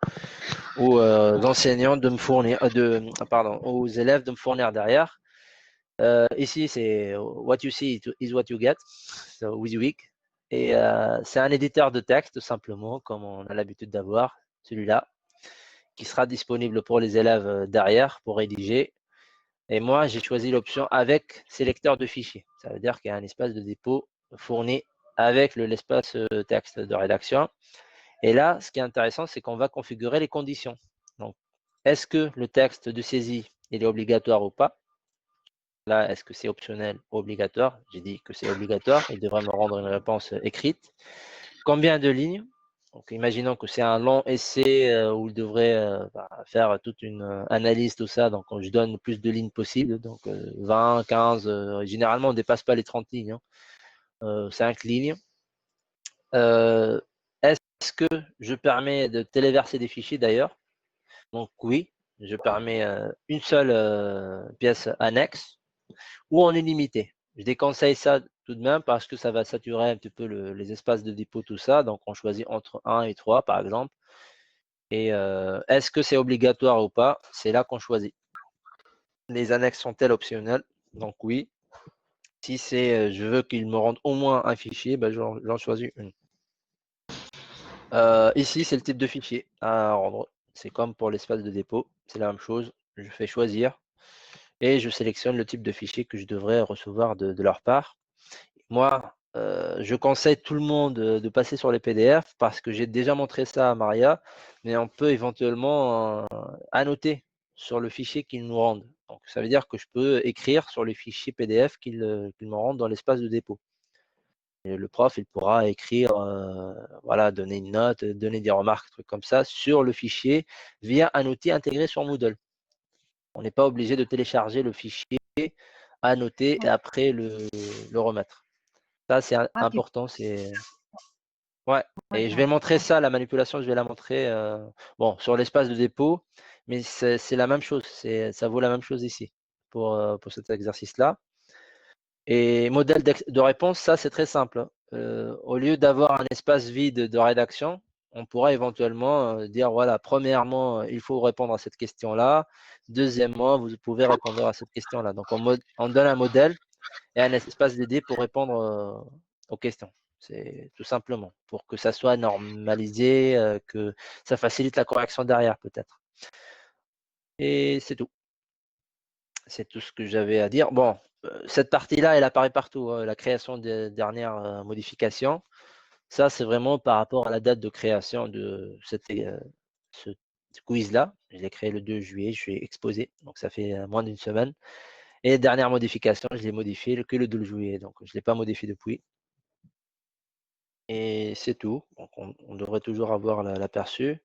enseignants de me fournir, aux élèves de me fournir derrière. Ici, c'est what you see is what you get, so WYSIWYG. Et c'est un éditeur de texte, tout simplement, comme on a l'habitude d'avoir, celui-là, qui sera disponible pour les élèves derrière pour rédiger. Et moi, j'ai choisi l'option avec sélecteur de fichiers. Ça veut dire qu'il y a un espace de dépôt fourni avec l'espace texte de rédaction. Et là, ce qui est intéressant, c'est qu'on va configurer les conditions. Donc, est-ce que le texte de saisie il est obligatoire ou pas? Là, est-ce que c'est optionnel ou obligatoire? J'ai dit que c'est obligatoire. Il devrait me rendre une réponse écrite. Combien de lignes? Donc, imaginons que c'est un long essai où il devrait faire toute une analyse, tout ça. Donc, je donne le plus de lignes possible. Donc, 20, 15. Généralement, on ne dépasse pas les 30 lignes. 5 lignes. Est-ce que je permets de téléverser des fichiers d'ailleurs? Donc, oui, je permets une seule pièce annexe ou en illimité. Je déconseille ça tout de même parce que ça va saturer un petit peu les espaces de dépôt, tout ça. Donc, on choisit entre 1 et 3, par exemple. Et est-ce que c'est obligatoire ou pas? C'est là qu'on choisit. Les annexes sont-elles optionnelles? Donc, oui. Si c'est je veux qu'il me rende au moins un fichier, ben, j'en choisis une. Ici, c'est le type de fichier à rendre. C'est comme pour l'espace de dépôt. C'est la même chose. Je fais choisir et je sélectionne le type de fichier que je devrais recevoir de leur part. Moi, je conseille tout le monde de passer sur les PDF parce que j'ai déjà montré ça à Maria, mais on peut éventuellement annoter sur le fichier qu'ils nous rendent. Donc, ça veut dire que je peux écrire sur les fichiers PDF qu'ils me rendent dans l'espace de dépôt. Et le prof, il pourra écrire, voilà, donner une note, donner des remarques, trucs comme ça, sur le fichier via un outil intégré sur Moodle. On n'est pas obligé de télécharger le fichier, annoter et après le remettre. Ça, c'est important. Ouais. Et je vais montrer ça, la manipulation, je vais la montrer bon, sur l'espace de dépôt, mais c'est la même chose. Ça vaut la même chose ici pour cet exercice-là. Et modèle de réponse, ça, c'est très simple. Au lieu d'avoir un espace vide de rédaction, on pourra éventuellement dire, voilà, premièrement, il faut répondre à cette question-là. Deuxièmement, vous pouvez répondre à cette question-là. Donc, on donne un modèle et un espace dédié pour répondre aux questions. C'est tout simplement pour que ça soit normalisé, que ça facilite la correction derrière peut-être. Et c'est tout. C'est tout ce que j'avais à dire. Bon, cette partie-là, elle apparaît partout, la création des dernières modifications. Ça, c'est vraiment par rapport à la date de création de ce quiz-là. Je l'ai créé le 2 juillet, je suis exposé, donc ça fait moins d'une semaine. Et dernière modification, je l'ai modifié que le 2 juillet, donc je ne l'ai pas modifié depuis. Et c'est tout. Donc on devrait toujours avoir l'aperçu.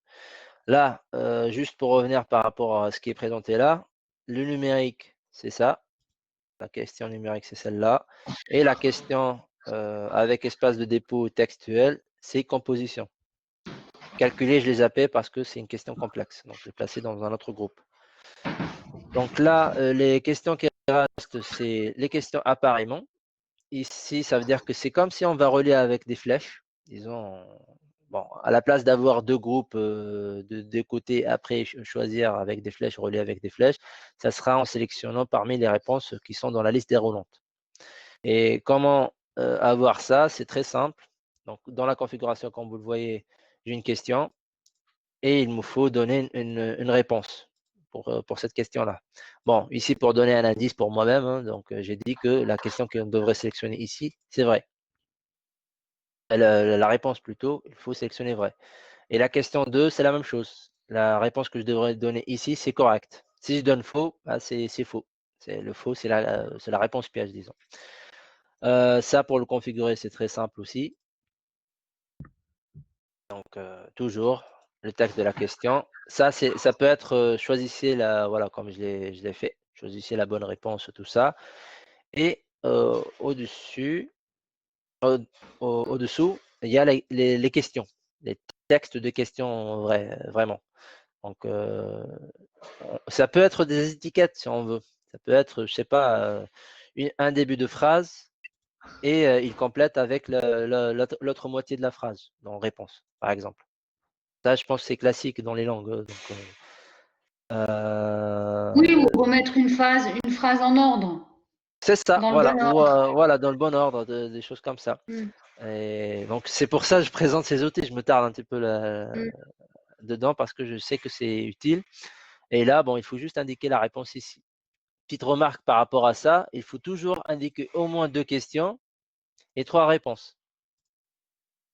Là, juste pour revenir par rapport à ce qui est présenté là, le numérique, c'est ça. La question numérique, c'est celle-là. Et la question avec espace de dépôt textuel, c'est composition. Calculer, je les zappé parce que c'est une question complexe. Donc, je l'ai placé dans un autre groupe. Donc là, les questions qui reste, c'est les questions appareillement. Ici, ça veut dire que c'est comme si on va relier avec des flèches. Disons, bon, à la place d'avoir deux groupes de deux côtés, après choisir avec des flèches, relier avec des flèches, ça sera en sélectionnant parmi les réponses qui sont dans la liste déroulante. Et comment avoir ça? C'est très simple. Donc, dans la configuration, comme vous le voyez, j'ai une question et il me faut donner une réponse pour cette question-là. Bon, ici, pour donner un indice pour moi-même, hein, donc j'ai dit que la question qu'on devrait sélectionner ici, c'est vrai. La réponse plutôt, il faut sélectionner vrai. Et la question 2, c'est la même chose. La réponse que je devrais donner ici, c'est correct. Si je donne faux, bah, c'est faux. Le faux, c'est la réponse piège, disons. Ça, pour le configurer, c'est très simple aussi. Donc, toujours le texte de la question. Ça peut être, choisissez voilà, comme je l'ai fait. Choisissez la bonne réponse, tout ça. Et au-dessus, au-dessous, il y a les questions, les textes de questions vraiment. Donc, ça peut être des étiquettes si on veut. Ça peut être, je sais pas, un début de phrase et il complète avec l'autre moitié de la phrase dans réponse, par exemple. Ça, je pense que c'est classique dans les langues. Donc,
Oui, ou remettre une phrase en ordre,
c'est ça,
dans le
voilà,
bon
ou
ordre.
voilà, dans le bon ordre, des choses comme ça.
Mm,
Et donc, c'est pour ça que je présente ces outils. Je me tarde un petit peu
mm.
dedans parce que je sais que c'est utile. Et là, bon, il faut juste indiquer la réponse ici. Petite remarque par rapport à ça, il faut toujours indiquer au moins 2 questions et 3 réponses.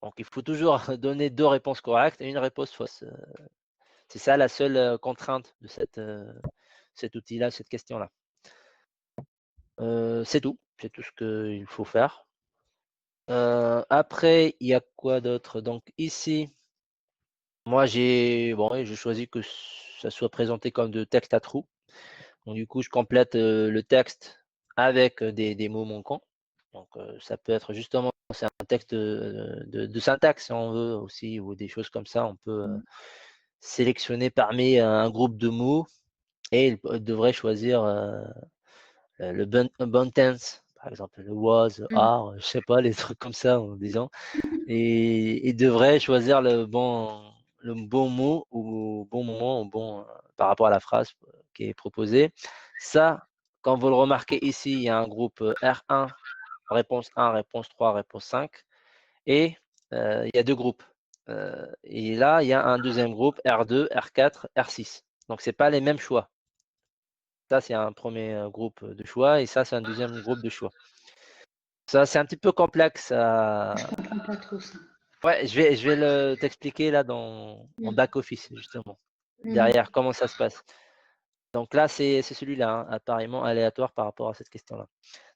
Donc, il faut toujours donner 2 réponses correctes et une réponse fausse. C'est ça la seule contrainte de cet outil-là, cette question-là. C'est tout ce qu'il faut faire. Après, il y a quoi d'autre? Donc ici, moi j'ai choisi que ça soit présenté comme de texte à trous. Donc du coup, je complète le texte avec des mots manquants. Donc ça peut être justement, c'est un texte de syntaxe si on veut aussi, ou des choses comme ça. On peut sélectionner parmi un groupe de mots et il devrait choisir le bon tense, par exemple le was, are, je sais pas, les trucs comme ça en disant. Et il devrait choisir le bon mot ou bon moment par rapport à la phrase qui est proposée. Ça, quand vous le remarquez ici, il y a un groupe R1, réponse 1, réponse 3, réponse 5. Et il y a deux groupes. Et là, il y a un deuxième groupe, R2, R4, R6. Donc, ce n'est pas les mêmes choix. Ça, c'est un premier groupe de choix et ça, c'est un deuxième groupe de choix. Ça, c'est un petit peu complexe à,
Je comprends pas trop ça.
ouais, je vais t'expliquer là en back office justement.
Mhm.
Derrière, comment ça se passe. Donc là, c'est celui-là, hein, apparemment aléatoire par rapport à cette question-là.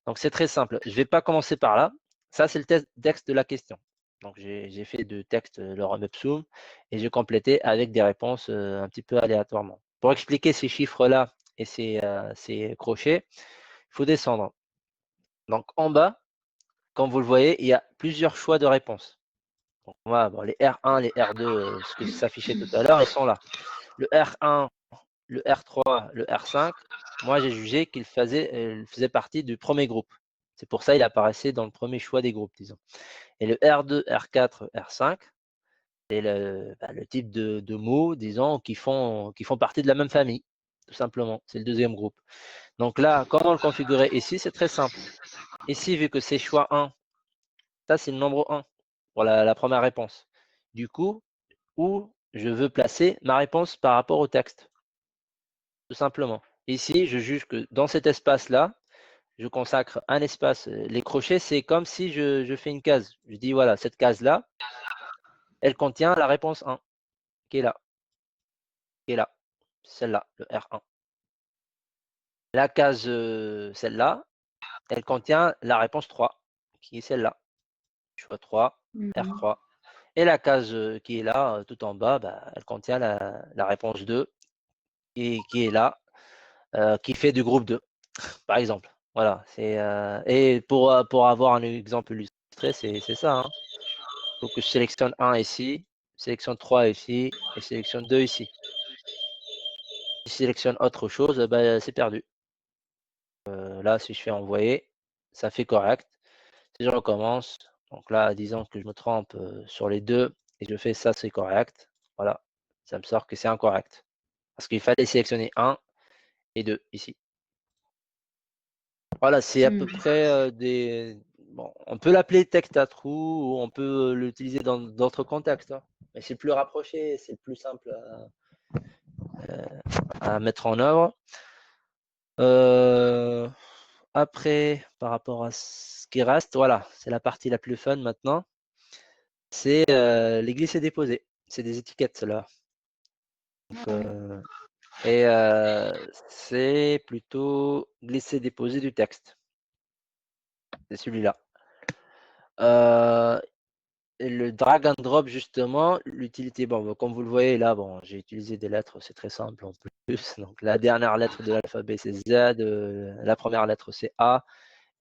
Donc c'est très simple. Je ne vais pas commencer par là. Ça, c'est le texte de la question. Donc j'ai fait de texte le remupsum et j'ai complété avec des réponses un petit peu aléatoirement. Pour expliquer ces chiffres-là et ces crochets, il faut descendre. Donc en bas, comme vous le voyez, il y a plusieurs choix de réponses. Donc, les R1, les R2, ce que s'affichait tout à l'heure, ils sont là. Le R1, le R3, le R5, moi j'ai jugé qu'il faisait partie du premier groupe. C'est pour ça qu'il apparaissait dans le premier choix des groupes, disons. Et le R2, R4, R5, c'est le type de mots, disons, qui font partie de la même famille, tout simplement. C'est le deuxième groupe. Donc là, comment le configurer ici? C'est très simple. Ici, vu que c'est choix 1, ça c'est le nombre 1 pour la première réponse. Du coup, où je veux placer ma réponse par rapport au texte, tout simplement. Ici, je juge que dans cet espace-là, je consacre un espace. Les crochets, c'est comme si je fais une case. Je dis, voilà, cette case-là, elle contient la réponse 1, qui est là, celle-là, le R1. La case, celle-là, elle contient la réponse 3, qui est celle-là. Choix 3, R3. Et la case qui est là, tout en bas, elle contient la réponse 2, et qui est là, qui fait du groupe 2, par exemple. Voilà. Et pour avoir un exemple illustré, c'est ça. Hein. Il faut que je sélectionne 1 ici, sélectionne 3 ici, et sélectionne 2 ici. Si je sélectionne autre chose, c'est perdu. là, si je fais envoyer, ça fait correct. Si je recommence, donc là, disons que je me trompe sur les deux et je fais ça, c'est correct. Voilà, ça me sort que c'est incorrect. Parce qu'il fallait sélectionner 1 et 2 ici. Voilà, c'est à peu près des. Bon, on peut l'appeler texte à trous ou on peut l'utiliser dans d'autres contextes, hein. Mais c'est plus rapproché, c'est plus simple à mettre en œuvre. Après, par rapport à ce qui reste, voilà, c'est la partie la plus fun maintenant. C'est les glisser déposer. C'est des étiquettes, cela. Et c'est plutôt glisser déposer du texte. C'est celui-là. Et le drag and drop, justement, l'utilité, bon, comme vous le voyez là, bon, j'ai utilisé des lettres, c'est très simple en plus. Donc la dernière lettre de l'alphabet, c'est Z, la première lettre, c'est A,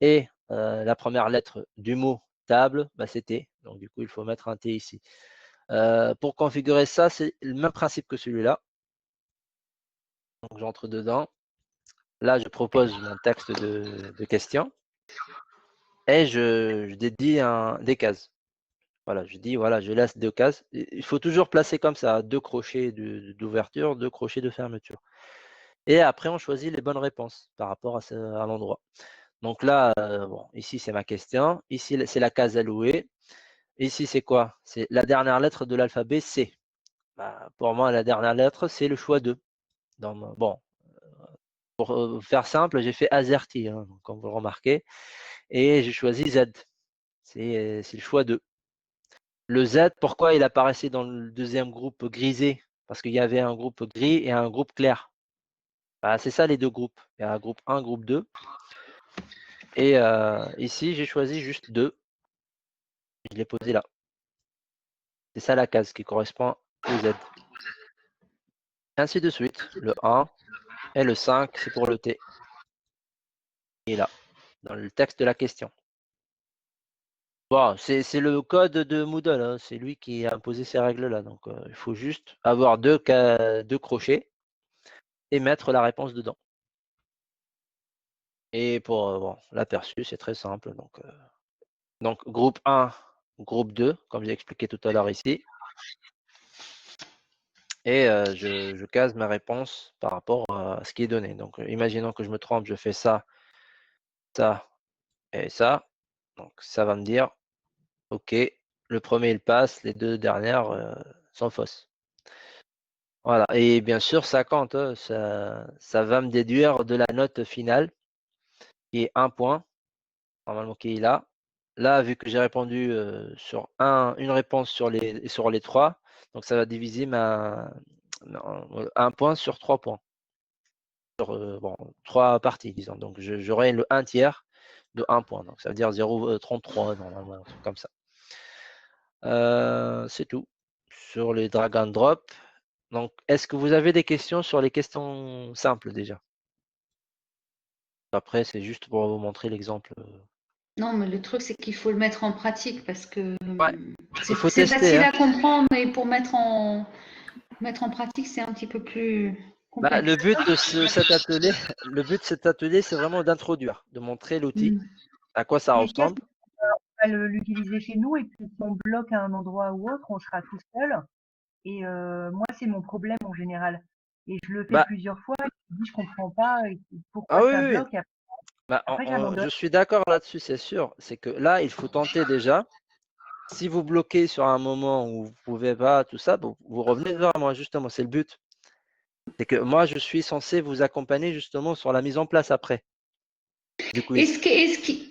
et la première lettre du mot table, bah, c'est T. Donc du coup, il faut mettre un T ici. Pour configurer ça, c'est le même principe que celui-là. Donc j'entre dedans. Là, je propose mon texte de question et je dédie des cases. Voilà, je dis, voilà, je laisse 2 cases. Il faut toujours placer comme ça, 2 crochets d'ouverture, 2 crochets de fermeture. Et après, on choisit les bonnes réponses par rapport à l'endroit. Donc là, bon, ici, c'est ma question. Ici, c'est la case allouée. Ici, c'est quoi? C'est la dernière lettre de l'alphabet C. Bah, pour moi, la dernière lettre, c'est le choix 2. Bon, pour faire simple, j'ai fait AZERTY, hein, comme vous le remarquez. Et j'ai choisi Z. C'est le choix 2. Le Z, pourquoi il apparaissait dans le deuxième groupe grisé? Parce qu'il y avait un groupe gris et un groupe clair. Bah, c'est ça les deux groupes. Il y a un groupe 1, groupe 2. Et ici, j'ai choisi juste 2. Je l'ai posé là. C'est ça la case qui correspond au Z. Ainsi de suite. Le 1 et le 5, c'est pour le T. Et là, dans le texte de la question. Bon, c'est le code de Moodle, hein. C'est lui qui a imposé ces règles-là. Donc, il faut juste avoir deux crochets et mettre la réponse dedans. Et pour bon, l'aperçu, c'est très simple. Donc, groupe 1, groupe 2, comme j'ai expliqué tout à l'heure ici. Et je case ma réponse par rapport à ce qui est donné. Donc, imaginons que je me trompe, je fais ça, ça et ça. Donc, ça va me dire, OK, le premier, il passe, les 2 dernières sont fausses. Voilà, et bien sûr, ça compte, hein, ça va me déduire de la note finale, qui est 1 point, normalement qui est là. Là, vu que j'ai répondu sur une réponse sur les 3, donc ça va diviser 1 point sur 3 points. Sur bon, 3 parties, disons. Donc j'aurai le 1 tiers de 1 point. Donc ça veut dire 0,33 normalement, un truc comme ça. C'est tout sur les drag and drop. Donc, est-ce que vous avez des questions sur les questions simples déjà? Après, c'est juste pour vous montrer l'exemple.
Non, mais le truc, c'est qu'il faut le mettre en pratique parce que
Ouais, il faut
c'est
tester,
facile
hein.
à comprendre, mais pour mettre en pratique, c'est un petit peu plus
Bah,
complexe.
le but de cet atelier, c'est vraiment d'introduire, de montrer l'outil, à quoi ça
Les pièces,
ressemble.
on va l'utiliser chez nous et puis si on bloque à un endroit ou autre, on sera tout seul. Et moi, c'est mon problème en général. Et je le fais
Bah,
plusieurs fois. Et je me dis, je comprends pas pourquoi
ah oui,
ça
oui, oui.
bloque. Et
Bah,
après, j'abandonne.
je suis d'accord là-dessus, c'est sûr. C'est que là, il faut tenter déjà. Si vous bloquez sur un moment où vous pouvez pas, tout ça, vous revenez vers moi, justement, c'est le but. C'est que moi, je suis censé vous accompagner justement sur la mise en place après du quiz.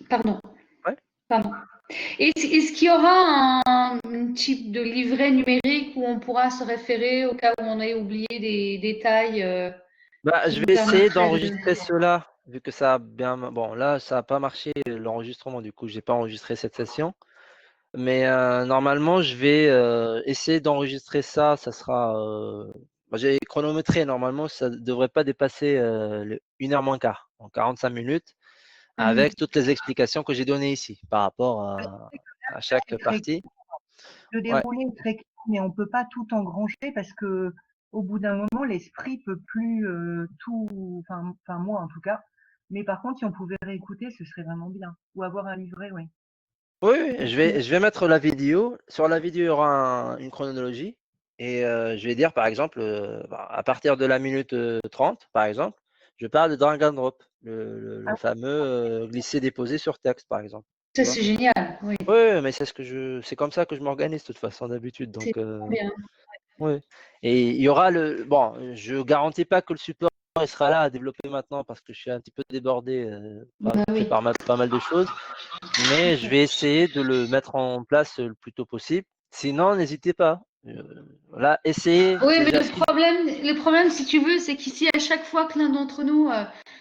Pardon.
Ouais.
Pardon. Est-ce qu'il y aura un type de livret numérique où on pourra se référer au cas où on ait oublié des détails
Bah,
qui
je
nous
vais essayer
permettraient de…
d'enregistrer cela, vu que ça a bien. Bon, là, ça n'a pas marché l'enregistrement, du coup, j'ai pas enregistré cette session. Mais normalement, je vais essayer d'enregistrer ça. Ça sera. J'ai chronométré. Normalement, ça ne devrait pas dépasser 1h moins quart, en 45 minutes, avec toutes les explications que j'ai données ici par rapport à chaque partie.
Le
Ouais.
déroulé est très clair, mais on peut pas tout engranger parce que au bout d'un moment, l'esprit peut plus tout. Enfin, moi en tout cas, Mais par contre, si on pouvait réécouter, ce serait vraiment bien. Ou avoir un livret, oui.
Oui, oui, je vais mettre la vidéo. Sur la vidéo, il y aura une chronologie. Et je vais dire, par exemple, à partir de la minute 30, par exemple, je parle de drag and drop, le fameux glisser-déposer sur texte, par exemple. Tu
Ça,
vois?
c'est génial. Oui,
Oui, mais c'est comme ça que je m'organise de toute façon d'habitude.
c'est
Donc,
bien.
oui. Et il y aura bon, je garantis pas que le support il sera là à développer maintenant parce que je suis un petit peu débordé,
Bah
fait
oui.
pas mal de choses. Mais je vais essayer de le mettre en place le plus tôt possible. Sinon, n'hésitez pas. Là, essayez
Oui, mais
déjà.
le problème, si tu veux, c'est qu'ici, à chaque fois que l'un d'entre nous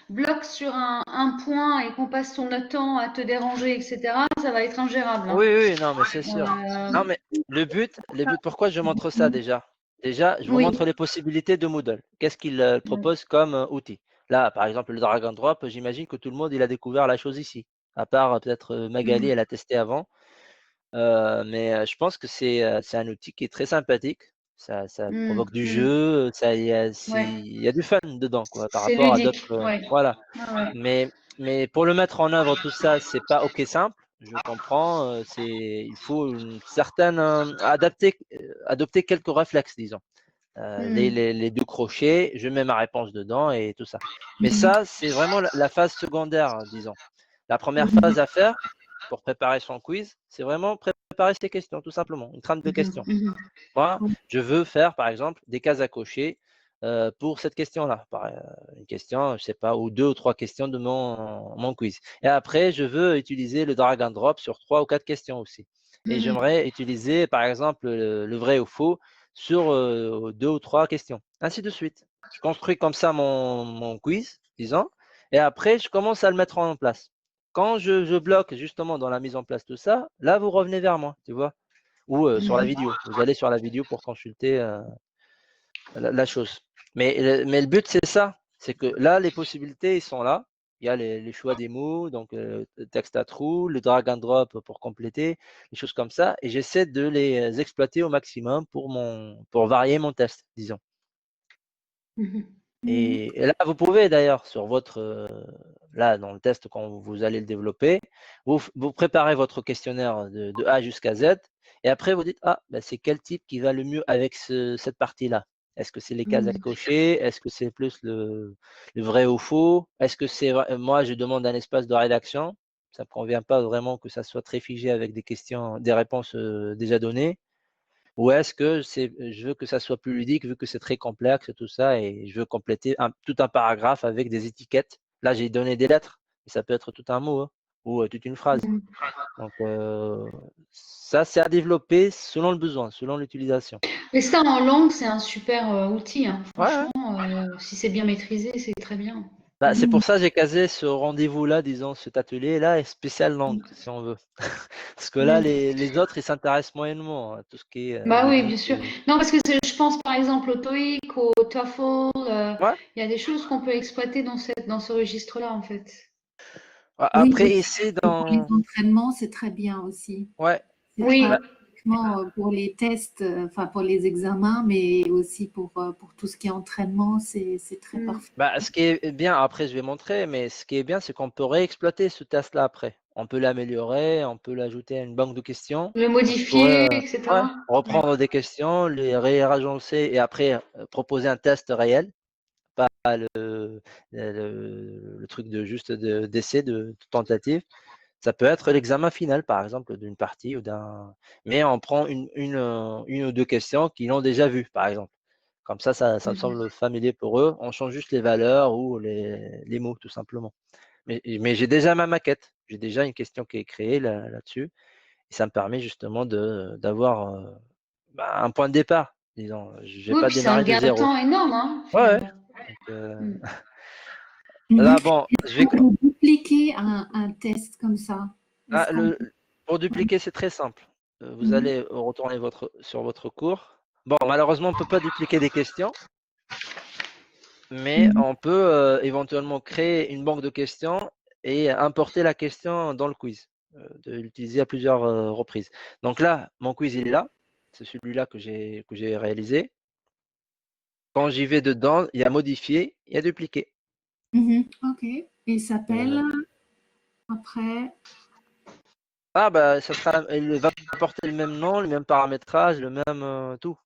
bloque sur un point et qu'on passe son temps à te déranger, etc., ça va être ingérable. Hein.
Oui, oui, non, mais c'est sûr.
Euh,
Non, mais le but, pourquoi je montre ça déjà? Déjà, je vous
oui.
montre les possibilités de Moodle. Qu'est-ce qu'il propose comme outil? Là, par exemple, le drag and drop, j'imagine que tout le monde, il a découvert la chose ici. À part peut-être Magali, elle a testé avant. Mais je pense que c'est un outil qui est très sympathique. Ça provoque du jeu,
Ouais.
il y a du fun dedans, quoi, par
C'est
rapport à
ludique.
d'autres.
Ouais.
Voilà.
Ouais, ouais.
Mais pour le mettre en œuvre, tout ça, c'est pas OK simple. Je comprends. Il faut une certaine adopter quelques réflexes, disons. Les deux crochets, je mets ma réponse dedans et tout ça. Mais ça, c'est vraiment la phase secondaire, disons. La première phase à faire pour préparer son quiz, c'est vraiment préparer ses questions, tout simplement, une trame de questions. Moi, je veux faire, par exemple, des cases à cocher pour cette question-là. Une question, je sais pas, ou deux ou trois questions de mon quiz. Et après, je veux utiliser le drag and drop sur trois ou quatre questions aussi. Et j'aimerais utiliser, par exemple, le vrai ou faux sur deux ou trois questions. Ainsi de suite. Je construis comme ça mon quiz, disons, et après, je commence à le mettre en place. Quand je bloque justement dans la mise en place de ça, là, vous revenez vers moi, tu vois, ou sur la vidéo. Vous allez sur la vidéo pour consulter la chose. Mais le but, c'est ça. C'est que là, les possibilités, ils sont là. Il y a les choix des mots, donc texte à trous, le drag and drop pour compléter, des choses comme ça. Et j'essaie de les exploiter au maximum pour varier mon test, disons. Et là, vous pouvez d'ailleurs, sur là, dans le test, quand vous allez le développer, vous préparez votre questionnaire de A jusqu'à Z, et après, vous dites, ah, ben, c'est quel type qui va le mieux avec cette partie-là? Est-ce que c'est les cases à cocher? Est-ce que c'est plus le vrai ou faux? Est-ce que moi, je demande un espace de rédaction? Ça ne me convient pas vraiment que ça soit très figé avec des réponses déjà données. Ou est-ce que je veux que ça soit plus ludique vu que c'est très complexe et tout ça et je veux compléter tout un paragraphe avec des étiquettes. Là, j'ai donné des lettres, mais ça peut être tout un mot hein, ou toute une phrase. Donc, ça, c'est à développer selon le besoin, selon l'utilisation.
Et ça, en langue, c'est un super outil. Hein.
Ouais, ouais.
Franchement, si c'est bien maîtrisé, c'est très bien.
Bah, c'est pour ça que j'ai casé ce rendez-vous-là, disons, cet atelier-là, est spécial langue, si on veut. Parce que là, les autres, ils s'intéressent moyennement à tout ce qui est
Bah oui, bien
ludique.
sûr. Non, parce que je pense par exemple au TOEIC, au TOEFL,
Ouais.
il y a des choses qu'on peut exploiter dans ce registre-là, en fait.
Oui,
Après, ici,
pour les entraînements, c'est très bien aussi.
Ouais.
C'est
Oui.
pas uniquement pour les tests, enfin pour les examens, mais aussi pour tout ce qui est entraînement, c'est très parfait.
Bah, ce qui est bien, après je vais montrer, mais ce qui est bien, c'est qu'on peut réexploiter ce test-là après. On peut l'améliorer, on peut l'ajouter à une banque de questions.
Le
Donc, je pourrais
modifier, etc.
reprendre des questions, les réagencer et après proposer un test réel, pas le truc de juste d'essai, de tentative. Ça peut être l'examen final, par exemple, d'une partie ou d'un. Mais on prend une ou deux questions qu'ils l'ont déjà vues, par exemple. Comme ça me semble familier pour eux. On change juste les valeurs ou les mots, tout simplement. Mais j'ai déjà ma maquette. J'ai déjà une question qui est créée là-dessus. Et ça me permet justement d'avoir un point de départ, disons. Je vais
Oui,
pas
puis c'est un
démarrer de
gain de
zéro.
temps énorme, hein,
Ouais.
finalement.
Donc, là, bon, je vais.
Pour dupliquer un test comme ça, est-ce qu'on peut-
Pour dupliquer, c'est très simple. Vous allez retourner sur votre cours. Bon, malheureusement, on ne peut pas dupliquer des questions, mais on peut éventuellement créer une banque de questions et importer la question dans le quiz, de l'utiliser à plusieurs reprises. Donc là, mon quiz, il est là. C'est celui-là que j'ai réalisé. Quand j'y vais dedans, il y a modifier, il y a dupliquer.
Ok. Et il s'appelle après.
Ah bah ça sera, il va apporter le même nom, le même paramétrage, le même tout.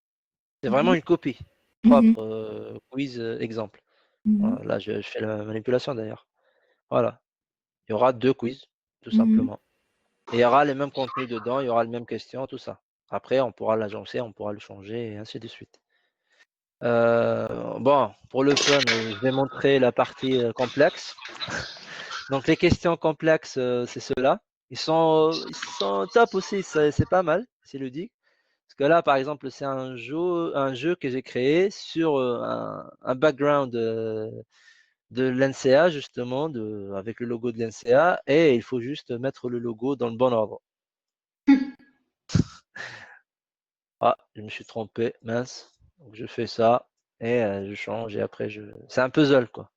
C'est vraiment une copie propre, quiz exemple. Voilà, là je fais la manipulation d'ailleurs. Voilà. Il y aura 2 quiz, tout simplement. Et il y aura les mêmes contenus dedans, il y aura les mêmes questions, tout ça. Après, on pourra l'agencer, on pourra le changer et ainsi de suite. Bon, pour le fun, je vais montrer la partie complexe. Donc les questions complexes, c'est ceux-là. Ils sont top aussi, c'est pas mal, c'est ludique. Parce que là, par exemple, c'est un jeu que j'ai créé sur un background de l'NCA, justement, avec le logo de l'NCA, et il faut juste mettre le logo dans le bon ordre. Ah, je me suis trompé, mince. Donc je fais ça, et je change, et après, c'est un puzzle, quoi.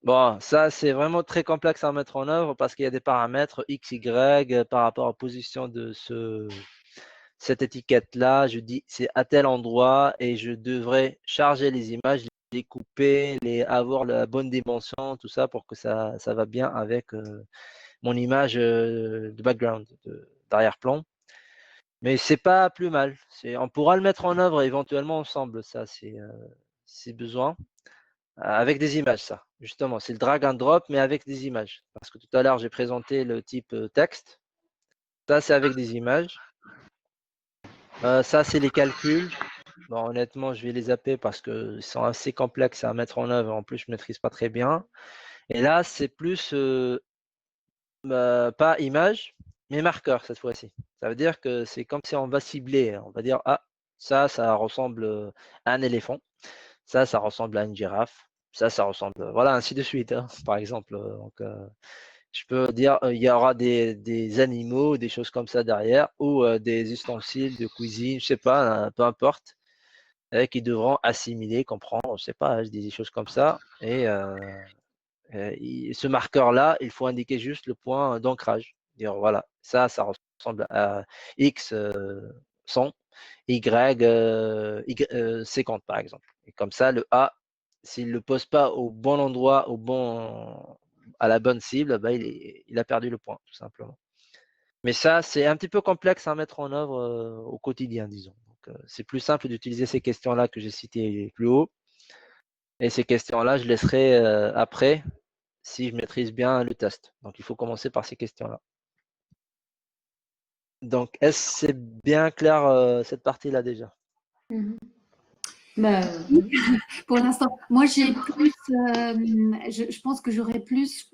Bon, ça, c'est vraiment très complexe à mettre en œuvre parce qu'il y a des paramètres X, Y par rapport à la position de cette étiquette-là. Je dis c'est à tel endroit et je devrais charger les images, les couper, avoir la bonne dimension, tout ça pour que ça va bien avec mon image de background, d'arrière-plan. Mais c'est pas plus mal. On pourra le mettre en œuvre éventuellement ensemble, ça, c'est besoin. Avec des images, ça, justement. C'est le drag and drop, mais avec des images. Parce que tout à l'heure, j'ai présenté le type texte. Ça, c'est avec des images. Ça, c'est les calculs. Bon, honnêtement, je vais les zapper parce qu'ils sont assez complexes à mettre en œuvre. En plus, je ne maîtrise pas très bien. Et là, c'est plus pas image, mais marqueur cette fois-ci. Ça veut dire que c'est comme si on va cibler. On va dire, ah, ça ressemble à un éléphant. Ça ressemble à une girafe. Ça ressemble, voilà, ainsi de suite, hein, par exemple. Donc, je peux dire, il y aura des animaux, des choses comme ça derrière, ou des ustensiles de cuisine, je sais pas, peu importe, qui devront assimiler, comprendre, je sais pas, je dis des choses comme ça. Et ce marqueur-là, il faut indiquer juste le point d'ancrage. Dire, voilà, ça ressemble à X 100, Y 50 par exemple. Et comme ça, le A, s'il ne le pose pas au bon endroit, à la bonne cible, bah, il a perdu le point, tout simplement. Mais ça, c'est un petit peu complexe à mettre en œuvre au quotidien, disons. Donc, c'est plus simple d'utiliser ces questions-là que j'ai citées plus haut. Et ces questions-là, je laisserai après si je maîtrise bien le test. Donc, il faut commencer par ces questions-là. Donc, est-ce que c'est bien clair cette partie-là déjà?
Bah,
Pour l'instant, moi j'ai plus, je pense que j'aurais plus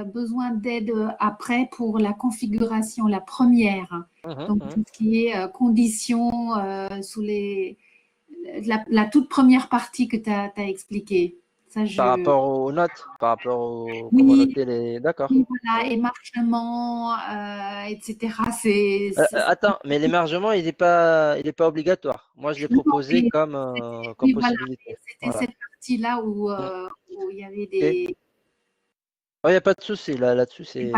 besoin d'aide après pour la configuration, la première. Donc tout ce qui est conditions sous la toute première partie que tu as expliqué. Ça,
Par rapport aux notes, par rapport aux
Oui.
comment noter les. D'accord.
Oui, voilà, émargement, etc.
Attends, mais l'émargement, il n'est pas obligatoire. Moi, je l'ai proposé
mais
comme
oui, voilà,
possibilité.
c'était
Voilà.
cette partie-là où il y avait des
Il n'y a pas de souci là-dessus. C'est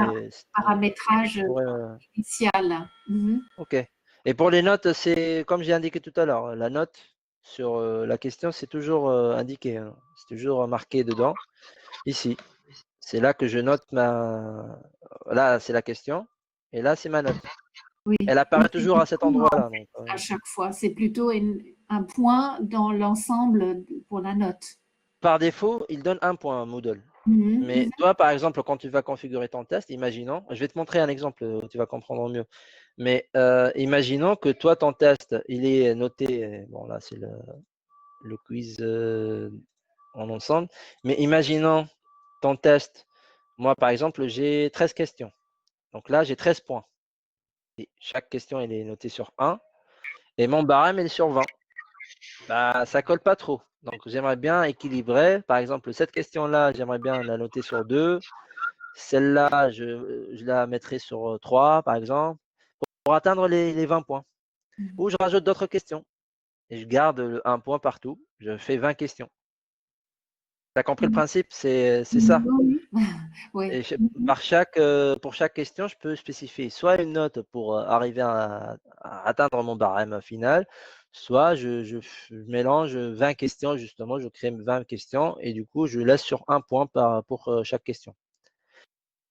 paramétrages initial.
Ok. Et pour les notes, c'est comme j'ai indiqué tout à l'heure, la note sur la question, c'est toujours indiqué, hein. C'est toujours marqué dedans. Ici, c'est là que je note Là, c'est la question. Et là, c'est ma note.
Oui.
Elle apparaît toujours à cet endroit-là. Donc,
à chaque fois, c'est plutôt un point dans l'ensemble pour la note.
Par défaut, il donne un point Moodle. Mais toi, par exemple, quand tu vas configurer ton test, imaginons, je vais te montrer un exemple où tu vas comprendre mieux. Mais imaginons que toi, ton test, il est noté, bon là, c'est le quiz en ensemble. Mais imaginons ton test, moi, par exemple, j'ai 13 questions. Donc là, j'ai 13 points. Et chaque question, elle est notée sur 1. Et mon barème, il est sur 20. Bah, ça colle pas trop. Donc, j'aimerais bien équilibrer. Par exemple, cette question-là, j'aimerais bien la noter sur 2. Celle-là, je la mettrai sur 3, par exemple, pour atteindre les 20 points. Ou je rajoute d'autres questions. Et je garde un point partout. Je fais 20 questions. Tu as compris le principe? C'est ça.
Oui.
Et pour chaque question, je peux spécifier soit une note pour arriver à atteindre mon barème final, soit je mélange 20 questions, justement, je crée 20 questions et du coup, je laisse sur un point pour chaque question.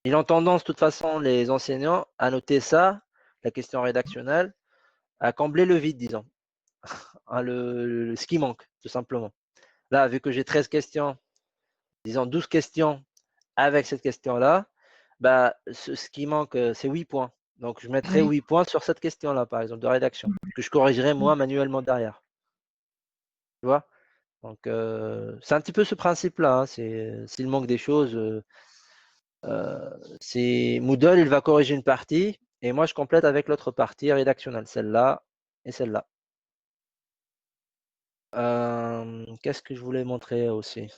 Ils ont tendance, de toute façon, les enseignants, à noter ça, la question rédactionnelle, à combler le vide, disons, hein, ce qui manque, tout simplement. Là, vu que j'ai 13 questions, disons 12 questions avec cette question-là, bah, ce qui manque, c'est 8 points. Donc, je mettrai 8 points sur cette question-là, par exemple, de rédaction, que je corrigerai moi manuellement derrière. Tu vois? Donc, c'est un petit peu ce principe-là, hein. S'il manque des choses, c'est Moodle, il va corriger une partie et moi, je complète avec l'autre partie rédactionnelle, celle-là et celle-là. Qu'est-ce que je voulais montrer aussi?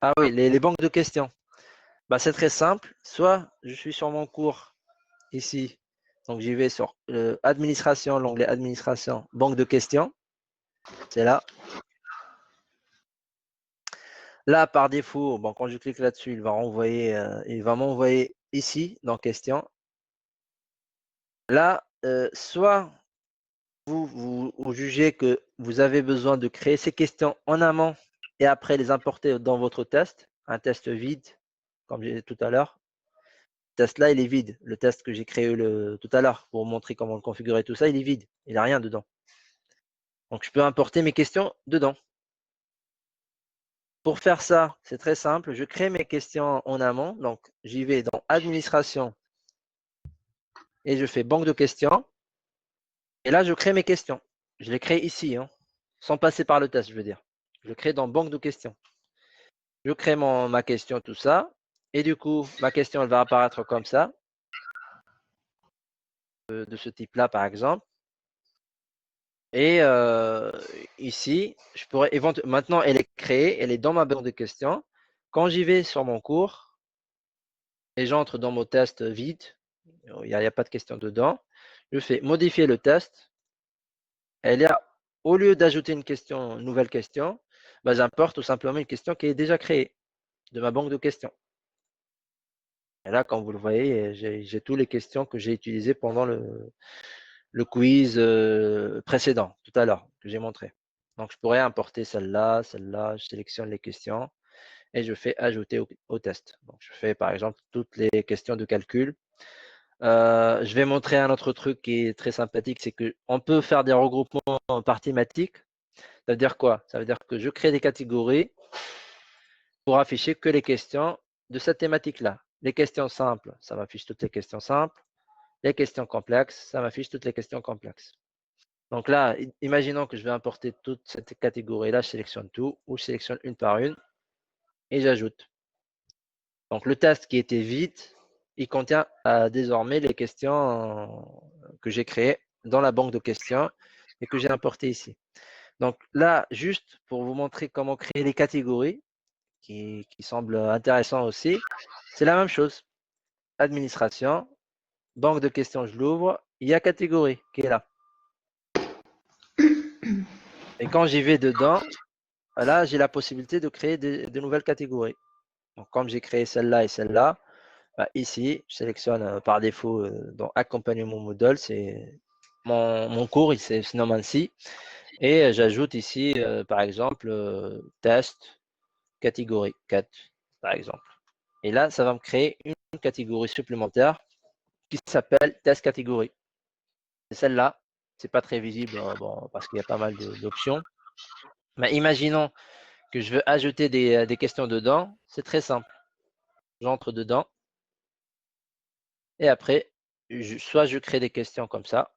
Ah oui, les banques de questions. Bah, c'est très simple. Soit je suis sur mon cours ici, donc j'y vais sur administration, l'onglet administration, banque de questions. C'est là. Là, par défaut, bon, quand je clique là-dessus, il va m'envoyer ici dans questions. Là, soit vous jugez que vous avez besoin de créer ces questions en amont et après les importer dans votre test, un test vide, comme j'ai dit tout à l'heure. Ce test-là, il est vide. Le test que j'ai créé tout à l'heure pour vous montrer comment le configurer, tout ça, il est vide. Il n'y a rien dedans. Donc, je peux importer mes questions dedans. Pour faire ça, c'est très simple. Je crée mes questions en amont. Donc, j'y vais dans Administration et je fais Banque de questions. Et là, je crée mes questions. Je les crée ici, hein, sans passer par le test, je veux dire. Je crée dans Banque de questions. Je crée ma question, tout ça. Et du coup, ma question, elle va apparaître comme ça. De ce type-là, par exemple. Et ici, je pourrais maintenant, elle est créée, elle est dans ma banque de questions. Quand j'y vais sur mon cours et j'entre dans mon test vide, il n'y a pas de question dedans, je fais modifier le test. Elle est au lieu d'ajouter une nouvelle question, bah, j'importe tout simplement une question qui est déjà créée de ma banque de questions. Et là, comme vous le voyez, j'ai toutes les questions que j'ai utilisées pendant le quiz précédent, tout à l'heure, que j'ai montré. Donc, je pourrais importer celle-là, celle-là, je sélectionne les questions et je fais ajouter au test. Donc, je fais par exemple toutes les questions de calcul. Je vais montrer un autre truc qui est très sympathique, c'est qu'on peut faire des regroupements par thématique. Ça veut dire quoi? Ça veut dire que je crée des catégories pour afficher que les questions de cette thématique-là. Les questions simples, ça m'affiche toutes les questions simples. Les questions complexes, ça m'affiche toutes les questions complexes. Donc là, imaginons que je vais importer toute cette catégorie-là, je sélectionne tout, ou je sélectionne une par une, et j'ajoute. Donc le test qui était vide, il contient désormais les questions que j'ai créées dans la banque de questions et que j'ai importées ici. Donc là, juste pour vous montrer comment créer les catégories, qui semble intéressant aussi, c'est la même chose. Administration, banque de questions, je l'ouvre, il y a catégorie qui est là. Et quand j'y vais dedans, là, j'ai la possibilité de créer de nouvelles catégories. Donc, comme j'ai créé celle-là et celle-là, bah, ici, je sélectionne par défaut dans Accompagnement Moodle, c'est mon cours, il se nomme ainsi. Et j'ajoute ici, par exemple, test, catégorie 4, par exemple. Et là, ça va me créer une catégorie supplémentaire qui s'appelle test catégorie. C'est celle-là. C'est pas très visible bon, parce qu'il y a pas mal d'options. Mais imaginons que je veux ajouter des questions dedans. C'est très simple. J'entre dedans. Et après, soit je crée des questions comme ça,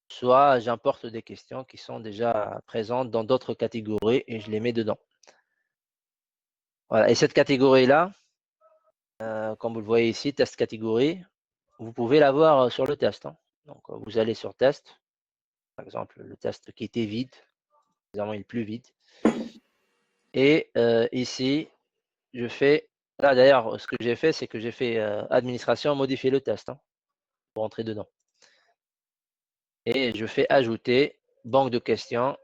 soit j'importe des questions qui sont déjà présentes dans d'autres catégories et je les mets dedans. Voilà. Et cette catégorie-là, comme vous le voyez ici, test catégorie, vous pouvez l'avoir sur le test, hein. Donc, vous allez sur test, par exemple, le test qui était vide, évidemment, il est plus vide. Et ici, je fais, là d'ailleurs, ce que j'ai fait, c'est que j'ai fait administration, modifier le test, hein, pour entrer dedans. Et je fais ajouter banque de questions.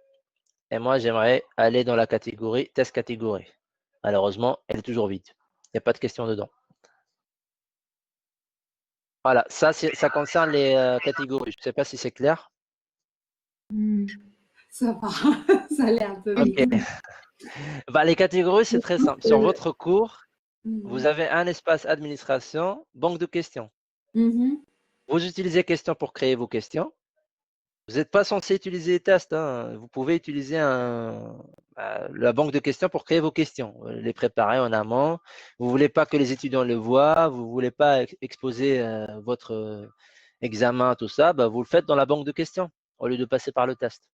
Et moi, j'aimerais aller dans la catégorie test catégorie. Malheureusement, elle est toujours vide. Il n'y a pas de questions dedans. Voilà, ça concerne les catégories. Je ne sais pas si c'est clair.
Ça va, ça a l'air de
Ok. Bah, les catégories, c'est très simple. Sur votre cours, vous
Mhm.
avez un espace administration, banque de questions.
Mhm.
Vous utilisez questions pour créer vos questions. Vous n'êtes pas censé utiliser les tests, hein. Vous pouvez utiliser la banque de questions pour créer vos questions, les préparer en amont. Vous voulez pas que les étudiants le voient, vous voulez pas exposer votre examen, tout ça, bah, vous le faites dans la banque de questions au lieu de passer par le test.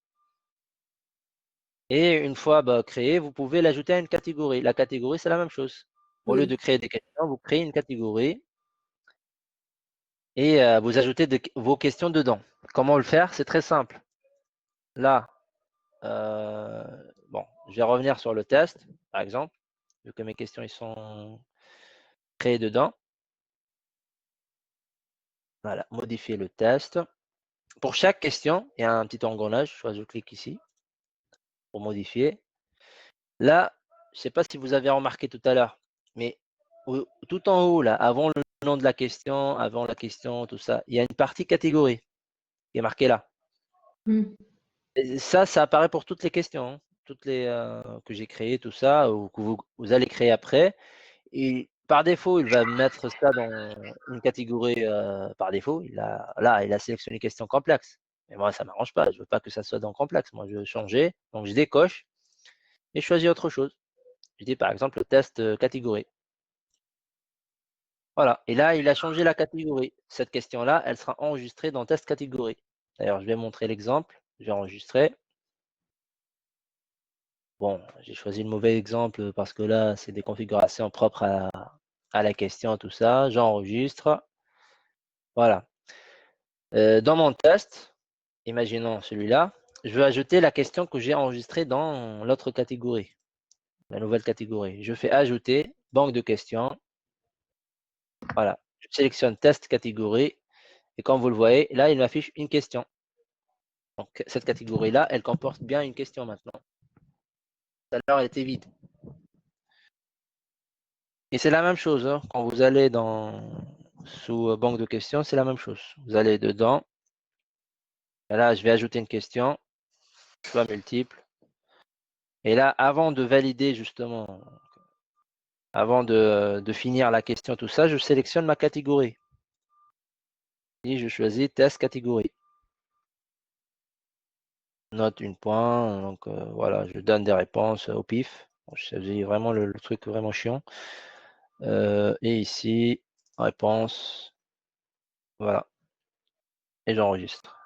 Et une fois créé, vous pouvez l'ajouter à une catégorie. La catégorie, c'est la même chose. Au lieu
Oui.
de créer des questions, vous créez une catégorie et vous ajoutez vos questions dedans. Comment le faire? C'est très simple. Là, bon, je vais revenir sur le test, par exemple, vu que mes questions ils sont créées dedans. Voilà, modifier le test. Pour chaque question, il y a un petit engrenage, soit je clique ici pour modifier. Là, je ne sais pas si vous avez remarqué tout à l'heure, mais tout en haut, là, avant le nom de la question, avant la question, tout ça, il y a une partie catégorie qui est marquée là. Et ça apparaît pour toutes les questions, hein, toutes les que j'ai créées, tout ça, ou que vous allez créer après. Et par défaut, il va mettre ça dans une catégorie par défaut. Là, il a sélectionné questions complexes. Mais moi, ça ne m'arrange pas. Je ne veux pas que ça soit dans complexe. Moi, je veux changer. Donc, je décoche et je choisis autre chose. Je dis par exemple le test catégorie. Voilà. Et là, il a changé la catégorie. Cette question-là, elle sera enregistrée dans test catégorie. D'ailleurs, je vais montrer l'exemple. Je vais enregistrer. Bon, j'ai choisi le mauvais exemple parce que là, c'est des configurations propres à la question, tout ça. J'enregistre. Voilà. Dans mon test, imaginons celui-là, je vais ajouter la question que j'ai enregistrée dans l'autre catégorie, la nouvelle catégorie. Je fais ajouter, banque de questions. Voilà. Je sélectionne test catégorie. Et comme vous le voyez, là, il m'affiche une question. Donc, cette catégorie-là, elle comporte bien une question maintenant. Tout à l'heure, elle était vide. Et c'est la même chose, hein, quand vous allez sous banque de questions, c'est la même chose. Vous allez dedans. Et là, je vais ajouter une question, choix multiple. Et là, avant de valider justement, avant de finir la question, tout ça, je sélectionne ma catégorie. Et je choisis test catégorie. Note une point. Donc voilà, je donne des réponses au pif. Je choisis vraiment le truc vraiment chiant. Et ici, réponse. Voilà. Et j'enregistre.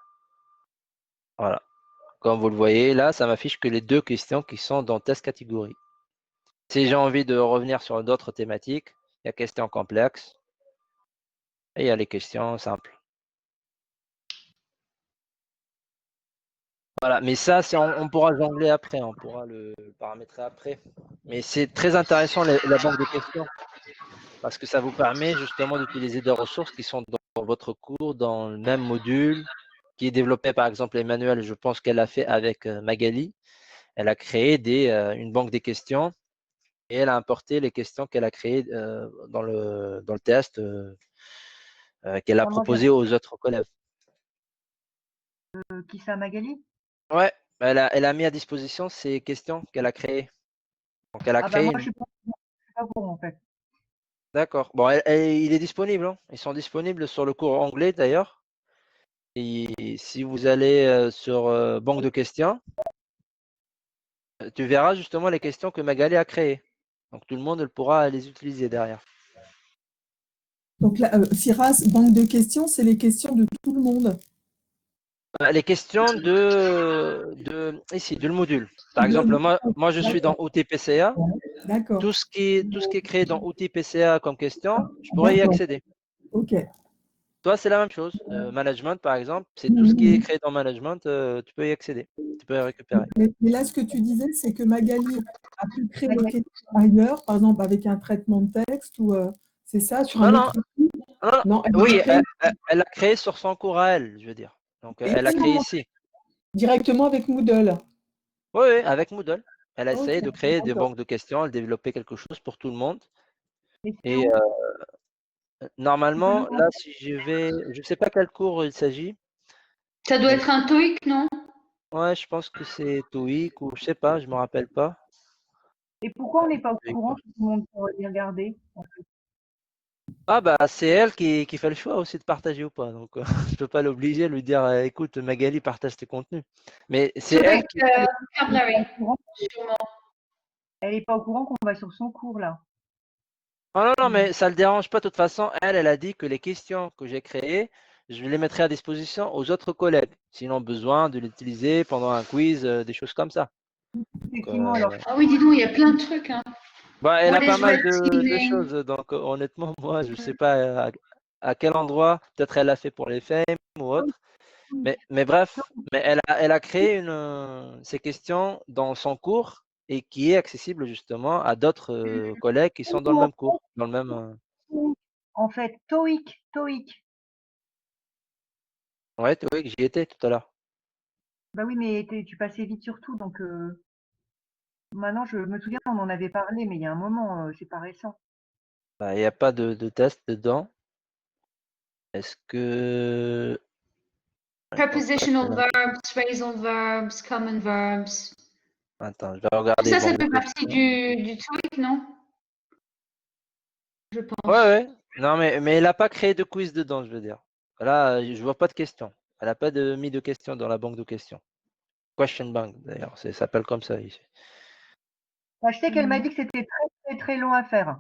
Voilà. Comme vous le voyez, là, ça m'affiche que les deux questions qui sont dans test catégorie. Si j'ai envie de revenir sur d'autres thématiques, il y a questions complexes et il y a les questions simples. Voilà, mais ça, on pourra jongler après, on pourra le paramétrer après. Mais c'est très intéressant la banque de questions parce que ça vous permet justement d'utiliser des ressources qui sont dans votre cours, dans le même module, qui est développé par exemple Emmanuel, je pense qu'elle a fait avec Magali. Elle a créé une banque des questions et elle a importé les questions qu'elle a créées dans le test qu'elle a
Ah, moi, j'ai
proposé aux autres collègues.
qui ça, Magali?
Ouais, elle a mis à disposition ces questions qu'elle a créées. Donc elle a
Ah bah
créé
moi,
une.
je suis pas bon en fait.
D'accord. Bon, il est disponible, hein. Ils sont disponibles sur le cours anglais d'ailleurs. Et si vous allez sur banque de questions, tu verras justement les questions que Magali a créées. Donc tout le monde pourra les utiliser derrière.
Donc là, Firas, banque de questions, c'est les questions de tout le monde.
Les questions ici, de le module. Par exemple, moi je suis dans OTPCA.
D'accord,
Tout ce qui est créé dans OTPCA comme question, je pourrais y
d'accord,
accéder.
ok.
Toi, c'est la même chose. Management, par exemple, c'est tout ce qui est créé dans management, tu peux y accéder. Tu peux y récupérer.
Mais là, ce que tu disais, c'est que Magali a pu créer des questions ailleurs, par exemple avec un traitement de texte, ou c'est ça, sur un
Non, non,
autre outil?
non,
Non, elle
oui,
a créé
elle l'a créé sur son cours à elle, je veux dire. Donc, elle l'a créé ici.
directement avec Moodle.
Oui, oui, avec Moodle. Elle a
Ok,
essayé de créer des
d'accord.
banques de questions, elle développait quelque chose pour tout le monde.
Et c'est
Et
où?
normalement, là, si je vais, je ne sais pas quel cours il s'agit,
Ça doit
mais
être un TOEIC, non?
Ouais, je pense que c'est TOEIC ou je sais pas, je me rappelle pas.
Et pourquoi on n'est pas au
TOEIC,
courant
ouais.
que tout le monde pourrait bien regarder en fait?
Ah bah c'est elle qui fait le choix aussi de partager ou pas. Donc je peux pas l'obliger, lui dire écoute Magali, partage tes contenus. Mais c'est elle
Avec
qui.
Elle est pas
vocabulary,
au courant,
sûrement.
elle est pas au courant qu'on va sur son cours là.
Oh non, non, mais ça le dérange pas. De toute façon, elle a dit que les questions que j'ai créées, je les mettrai à disposition aux autres collègues, s'ils ont besoin de l'utiliser pendant un quiz, des choses comme ça. Donc,
Effectivement, alors
Ah oui, dis donc, il y a plein de trucs. Hein.
bah, elle a
What
pas
is
mal
red
de
teaming?
choses. Donc, honnêtement, moi, je sais pas à quel endroit. Peut-être elle l'a fait pour les femmes ou autre. Mais bref, mais elle a créé ces questions dans son cours et qui est accessible justement à d'autres collègues qui sont dans le même cours, dans le même.
en fait, TOEIC.
Ouais, oui, j'y étais tout à l'heure.
Bah oui, mais tu passais vite sur tout, donc maintenant je me souviens, on en avait parlé, mais il y a un moment, c'est pas récent.
Bah, il n'y a pas de test dedans. Est-ce que. Je pense pas
Prepositional
qu'il y en
verbs, phrasal verbs, common verbs.
a. Attends, je vais
Tout
regarder
ça, ça
banque de
fait partie
questions.
du TOEIC, non? Je
Ouais,
pense.
ouais. Non, mais elle n'a pas créé de quiz dedans, je veux dire. Là, je vois pas de questions. Elle n'a pas mis de questions dans la banque de questions. Question bank, d'ailleurs, ça s'appelle comme ça ici.
Bah, je sais qu'elle m'a dit que c'était très long à faire.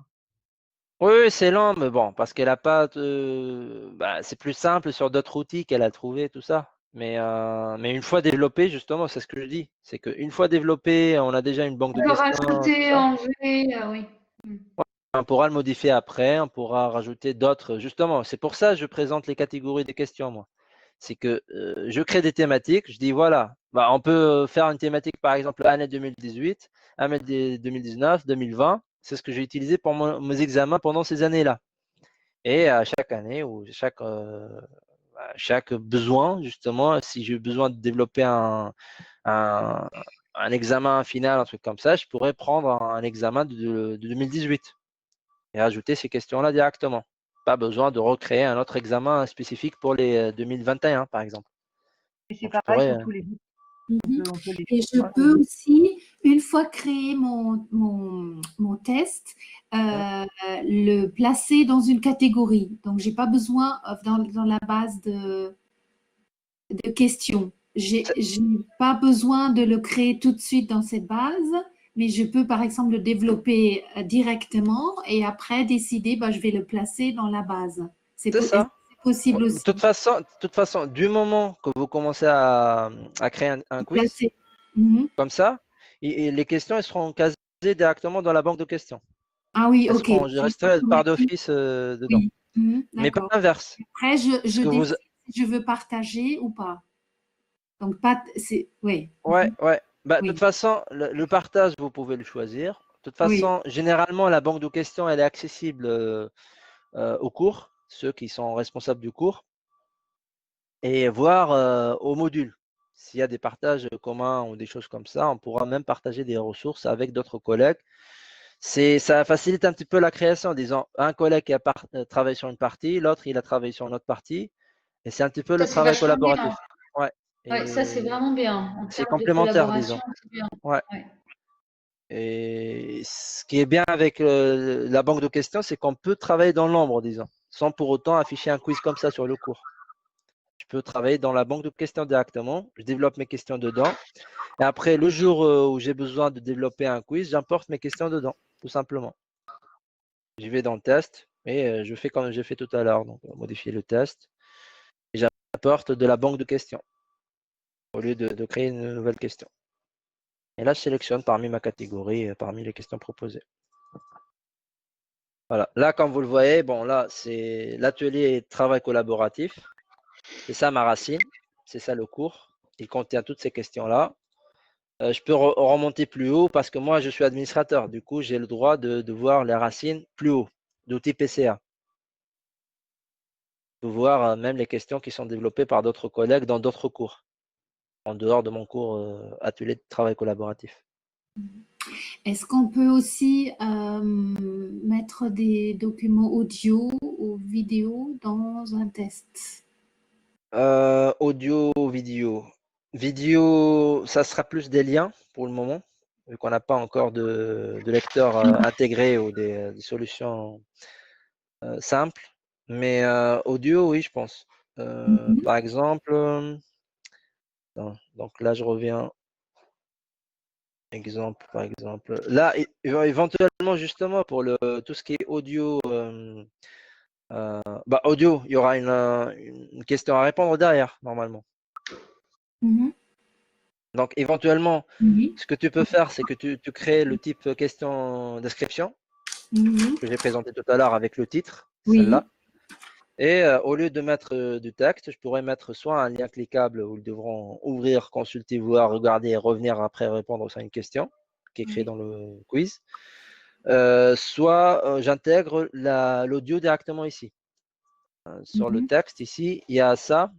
Oui, oui, c'est lent, mais bon, parce qu'elle a pas de. Bah, c'est plus simple sur d'autres outils qu'elle a trouvé, tout ça. Mais une fois développé, justement, c'est ce que je dis. C'est qu'une fois développé, on a déjà une banque de
On peut
questions, tout
rajouter,
ça.
enlever, ah oui.
On pourra le modifier après, on pourra rajouter d'autres. Justement, c'est pour ça que je présente les catégories des questions, moi. C'est que je crée des thématiques, je dis voilà, bah, on peut faire une thématique, par exemple, année 2018, année 2019, 2020. C'est ce que j'ai utilisé pour mes examens pendant ces années-là. Et à chaque année ou chaque besoin, justement, si j'ai besoin de développer un, un examen final, un truc comme ça, je pourrais prendre un examen de 2018 et ajouter ces questions-là directement. Pas besoin de recréer un autre examen spécifique pour les 2021, par exemple.
Et c'est
Donc, je
pareil
pourrais.
sur tous les outils, on peut les
Et je
ouais.
peux aussi, une fois créé mon test, le placer dans une catégorie. Donc, j'ai pas besoin dans la base de questions. J'ai pas besoin de le créer tout de suite dans cette base, mais je peux par exemple le développer directement et après décider, bah, je vais le placer dans la base.
C'est ça.
Possible
De
aussi.
toute façon, du moment que vous commencez à créer un quiz,
Placer. Mhm.
comme ça, et les questions elles seront casées directement dans la banque de questions.
Ah oui,
Elles
ok.
seront
C'est
restées par
automatique.
d'office dedans.
Oui. Mhm,
Mais pas
d'accord.
l'inverse.
Après, je
Parce que
décide si je veux partager ou pas. Donc, pas, c'est, oui.
Ouais,
Mhm.
ouais. Bah, de toute
Oui,
façon, le partage, vous pouvez le choisir. De toute
oui.
façon, généralement, la banque de questions, elle est accessible au cours, ceux qui sont responsables du cours, et voir au module. S'il y a des partages communs ou des choses comme ça, on pourra même partager des ressources avec d'autres collègues. Ça facilite un petit peu la création, disons, un collègue qui a travaillé sur une partie, l'autre, il a travaillé sur une autre partie, et c'est un petit peu le
Ça, c'est
travail
vachement bien.
collaboratif. Ouais.
Ouais, ça, c'est
Et
vraiment bien. En
c'est
termes de
complémentaire, disons.
collaboration, c'est bien.
Ouais.
Ouais.
Et ce qui est bien avec la banque de questions, c'est qu'on peut travailler dans l'ombre, disons, sans pour autant afficher un quiz comme ça sur le cours. Je peux travailler dans la banque de questions directement, je développe mes questions dedans, et après, le jour où j'ai besoin de développer un quiz, j'importe mes questions dedans, tout simplement. J'y vais dans le test, et je fais comme j'ai fait tout à l'heure, donc modifier le test, et j'apporte de la banque de questions, au lieu de créer une nouvelle question. Et là, je sélectionne parmi ma catégorie, parmi les questions proposées. Voilà. Là, comme vous le voyez, bon, là, c'est l'atelier travail collaboratif. C'est ça ma racine. C'est ça le cours. Il contient toutes ces questions-là. Je peux remonter plus haut parce que moi, je suis administrateur. Du coup, j'ai le droit de voir les racines plus haut, d'outils PCA. De voir même les questions qui sont développées par d'autres collègues dans d'autres cours, en dehors de mon cours atelier de travail collaboratif.
Est-ce qu'on peut aussi mettre des documents audio ou vidéo dans un test?
Audio, vidéo. Vidéo, ça sera plus des liens pour le moment, vu qu'on n'a pas encore de lecteur intégré ou des solutions simples. Mais audio, oui, je pense. Par exemple, donc là, je reviens. Exemple, par exemple. Là, éventuellement, justement, pour tout ce qui est audio, audio, il y aura une question à répondre derrière, normalement. Donc, éventuellement, ce que tu peux faire, c'est que tu crées le type question-description que j'ai présenté tout à l'heure avec le titre, celle-là. Et au lieu de mettre du texte, je pourrais mettre soit un lien cliquable où ils devront ouvrir, consulter, voir, regarder et revenir après répondre à une question qui est créée dans le quiz. Soit j'intègre l'audio directement ici. Sur le texte, ici, il y a ça.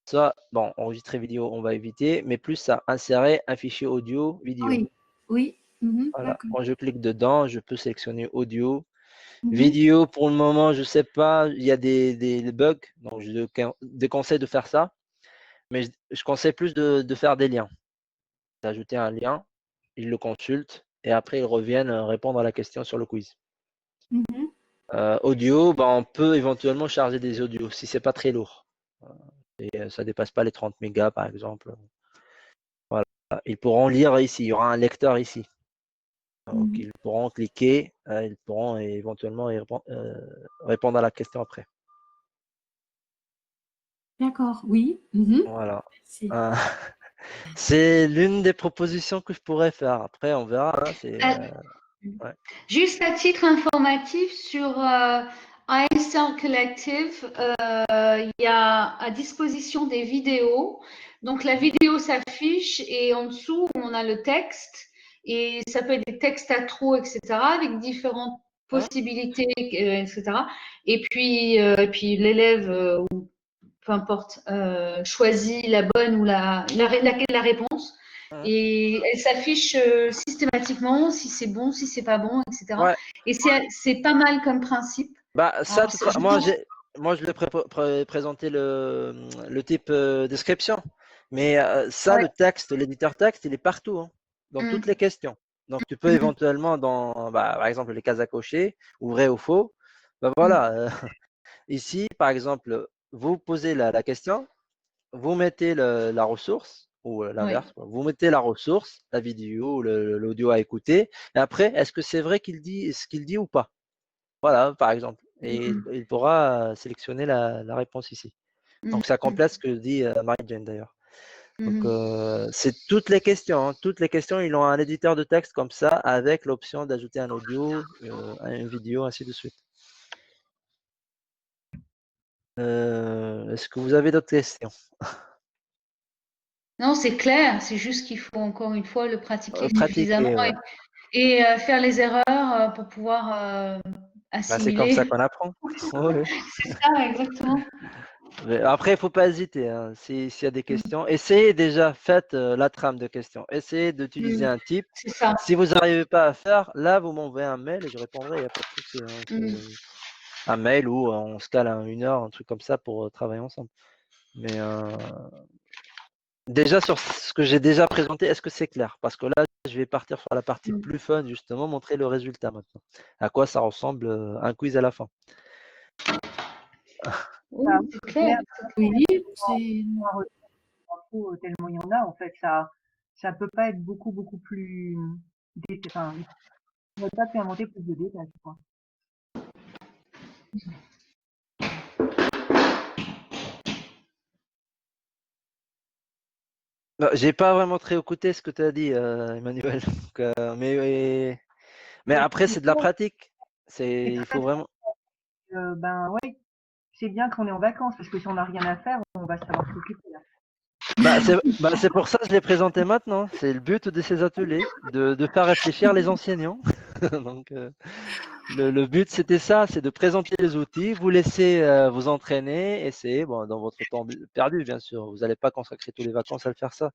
Soit, bon, enregistrer vidéo, on va éviter, mais plus ça, insérer un fichier audio, vidéo.
Oui.
Voilà. Quand je clique dedans, je peux sélectionner audio. Vidéo, pour le moment, je ne sais pas, il y a des bugs, donc je déconseille de faire ça. Mais je conseille plus de faire des liens. D'ajouter un lien, ils le consultent et après ils reviennent répondre à la question sur le quiz. Audio, on peut éventuellement charger des audios si c'est pas très lourd. Et ça dépasse pas les 30 mégas par exemple. Voilà. Ils pourront lire ici, il y aura un lecteur ici. Donc ils pourront cliquer, ils pourront éventuellement répondre à la question après.
D'accord, oui.
Voilà. C'est l'une des propositions que je pourrais faire. Après, on verra. Ouais.
Juste à titre informatif, sur iStar Collective, il y a à disposition des vidéos. Donc, la vidéo s'affiche et en dessous, on a le texte. Et ça peut être des textes à trous, etc., avec différentes possibilités, etc. Et puis l'élève, peu importe, choisit la bonne ou la réponse. Et elle s'affiche systématiquement si c'est bon, si c'est pas bon, etc.
Ouais.
Et c'est pas mal comme principe.
Ça, moi, je l'ai présenté le type description. Mais ça, le texte, l'éditeur texte, il est partout, hein, dans toutes les questions. Donc, tu peux éventuellement, par exemple, les cases à cocher, ou vrai ou faux. Voilà. Ici, par exemple, vous posez la question, vous mettez la ressource, ou l'inverse, vous mettez la ressource, la vidéo, l'audio à écouter, et après, est-ce que c'est vrai qu'il dit ce qu'il dit ou pas? Voilà, par exemple. Et il pourra sélectionner la réponse ici. Donc, ça complète ce que dit Marie-Jane d'ailleurs. Donc, c'est toutes les questions. Hein. Toutes les questions, ils ont un éditeur de texte comme ça, avec l'option d'ajouter un audio, une vidéo, ainsi de suite. Est-ce que vous avez d'autres questions?
Non, c'est clair. C'est juste qu'il faut encore une fois le pratiquer suffisamment
Ouais.
et faire les erreurs pour pouvoir assimiler.
C'est comme ça qu'on apprend.
C'est ça, exactement.
Mais après, il ne faut pas hésiter. Hein. S'il y a des questions, essayez déjà, faites la trame de questions. Essayez d'utiliser un type.
Ça.
Si vous n'arrivez pas à faire, là, vous m'envoyez un mail et je répondrai. Il n'y a pas de souci. Hein. Un mail ou on se cale à 1 heure, un truc comme ça pour travailler ensemble. Mais déjà, sur ce que j'ai déjà présenté, est-ce que c'est clair? Parce que là, je vais partir sur la partie plus fun, justement, montrer le résultat maintenant. À quoi ça ressemble un quiz à la fin.
C'est clair.
Oui,
tellement il y en a, en fait, ça peut pas être beaucoup plus enfin, on n'a pas pu inventer plus de détails, je crois.
J'ai pas vraiment très écouté ce que tu as dit, Emmanuel. Donc, mais après, c'est de la pratique. Il faut vraiment.
Ouais, c'est bien qu'on est en vacances parce que si on n'a rien à faire, on va savoir s'occuper.
C'est pour ça que je l'ai présenté maintenant. C'est le but de ces ateliers, de faire réfléchir les enseignants. Donc, le but, c'était ça, c'est de présenter les outils, vous laisser vous entraîner, essayer, dans votre temps perdu, bien sûr. Vous n'allez pas consacrer toutes les vacances à le faire ça.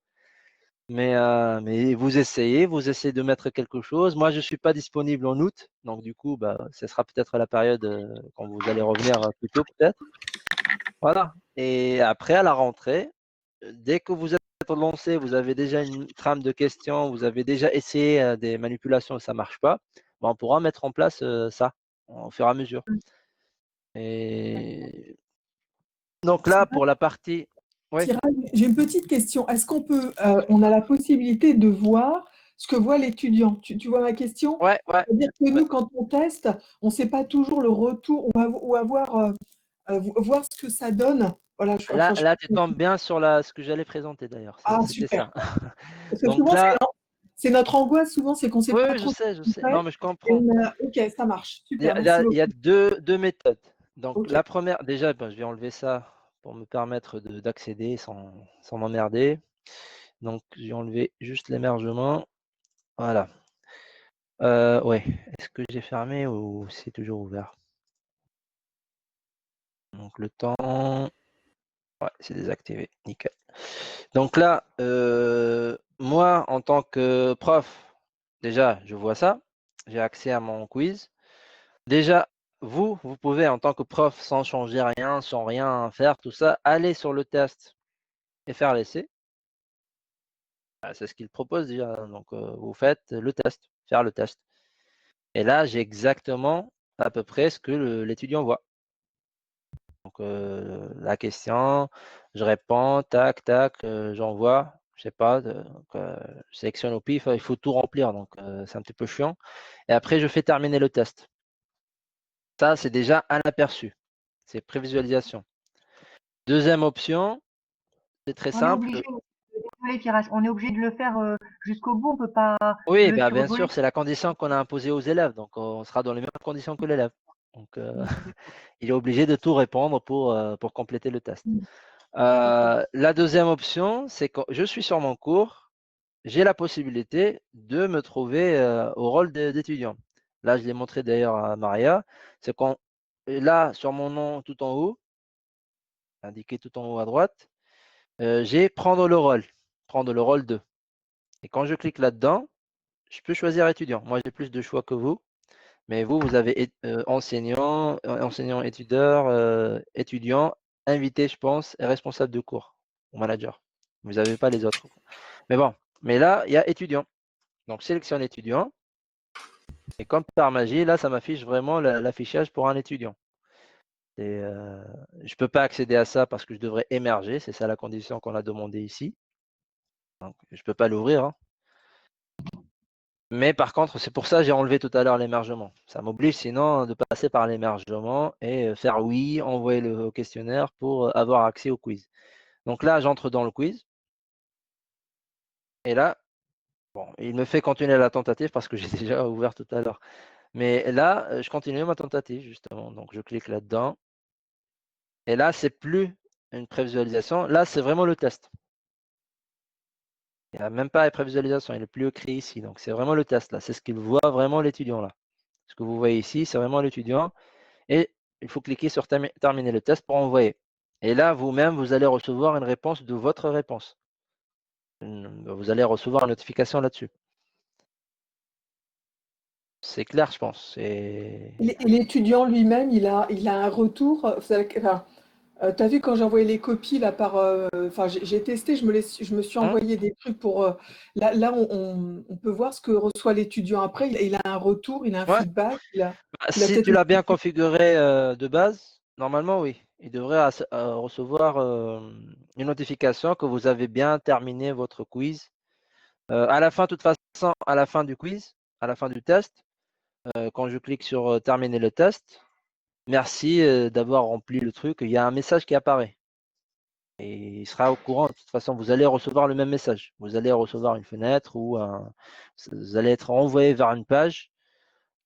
Mais vous essayez de mettre quelque chose. Moi, je ne suis pas disponible en août, donc du coup, ce sera peut-être la période quand vous allez revenir plus tôt, peut-être. Voilà. Et après, à la rentrée, dès que vous êtes lancé, vous avez déjà une trame de questions, vous avez déjà essayé des manipulations et ça ne marche pas, on pourra mettre en place ça au fur et à mesure. Et donc là, pour la partie… Oui.
J'ai une petite question. Est-ce qu'on peut, on a la possibilité de voir ce que voit l'étudiant? Tu vois ma question?
Ouais.
C'est-à-dire que nous, quand on teste, on ne sait pas toujours le retour ou avoir, voir ce que ça donne. Voilà,
Là, tu tombes bien sur ce que j'allais présenter d'ailleurs.
Ah,
C'était
super.
ça.
Parce que
Donc
souvent,
là,
c'est notre angoisse, souvent, c'est qu'on ne sait
oui,
pas
je
trop
sais.
ce qu'on fait.
Non, mais je
Et
comprends.
ok, ça marche.
Il y
Super, merci
a
beaucoup.
deux méthodes. Donc
Ok.
la première, déjà, je vais enlever ça pour me permettre d'accéder sans m'emmerder. Donc je vais enlever juste l'émergement. Voilà. Ouais. Est-ce que j'ai fermé ou c'est toujours ouvert? Donc le temps, ouais, c'est désactivé. Nickel. Donc là, moi, en tant que prof, déjà, je vois ça. J'ai accès à mon quiz. Déjà, vous pouvez, en tant que prof, sans changer rien, sans rien faire, tout ça, aller sur le test et faire l'essai. C'est ce qu'il propose déjà. Donc, vous faites le test, faire le test. Et là, j'ai exactement à peu près ce que l'étudiant voit. Donc, la question, je réponds, tac, tac, j'envoie, je sais pas, je sélectionne au pif, il faut tout remplir, donc c'est un petit peu chiant. Et après, je fais terminer le test. Ça, c'est déjà un aperçu. C'est prévisualisation. Deuxième option, c'est très
On est
simple.
obligé, désolé Firas, on est obligé de le faire jusqu'au bout, on peut pas
Oui,
le
bien
survoler.
sûr, c'est la condition qu'on a imposée aux élèves. Donc, on sera dans les mêmes conditions que l'élève. Donc, il est obligé de tout répondre pour compléter le test. La deuxième option, c'est que je suis sur mon cours, j'ai la possibilité de me trouver au rôle d'étudiant. Là, je l'ai montré d'ailleurs à Maria. C'est quand là, sur mon nom tout en haut, indiqué tout en haut à droite, j'ai prendre le rôle 2. Et quand je clique là-dedans, je peux choisir étudiant. Moi, j'ai plus de choix que vous, mais vous avez enseignant, étudiant, invité, je pense, et responsable de cours ou manager. Vous n'avez pas les autres. Mais bon, mais là, il y a étudiant. Donc, sélectionne étudiant. Et comme par magie, là, ça m'affiche vraiment l'affichage pour un étudiant. Et, je ne peux pas accéder à ça parce que je devrais émerger. C'est ça la condition qu'on a demandé ici. Donc, je ne peux pas l'ouvrir. Hein. Mais par contre, c'est pour ça que j'ai enlevé tout à l'heure l'émergement. Ça m'oblige sinon de passer par l'émergement et faire oui, envoyer le questionnaire pour avoir accès au quiz. Donc là, j'entre dans le quiz. Et là, bon, il me fait continuer la tentative parce que j'ai déjà ouvert tout à l'heure. Mais là, je continue ma tentative, justement. Donc, je clique là-dedans. Et là, c'est plus une prévisualisation. Là, c'est vraiment le test. Il n'y a même pas la prévisualisation. Il n'est plus écrit ici. Donc, c'est vraiment le test. Là, c'est ce qu'il voit vraiment l'étudiant. Là. Ce que vous voyez ici, c'est vraiment l'étudiant. Et il faut cliquer sur terminer le test pour envoyer. Et là, vous-même, vous allez recevoir une réponse de votre réponse. Vous allez recevoir une notification là-dessus. C'est clair, je pense.
Et l'étudiant lui-même, il a un retour. Enfin, tu as vu quand j'ai envoyé les copies là enfin j'ai testé, je me suis envoyé des trucs pour là on peut voir ce que reçoit l'étudiant après. Il a un retour, il a un
Ouais.
feedback.
Si tu l'as bien configuré de base, normalement oui, il devrait recevoir une notification que vous avez bien terminé votre quiz. À la fin, de toute façon, à la fin du quiz, à la fin du test, quand je clique sur terminer le test, merci d'avoir rempli le truc, il y a un message qui apparaît. Et il sera au courant. De toute façon, vous allez recevoir le même message. Vous allez recevoir une fenêtre ou vous allez être envoyé vers une page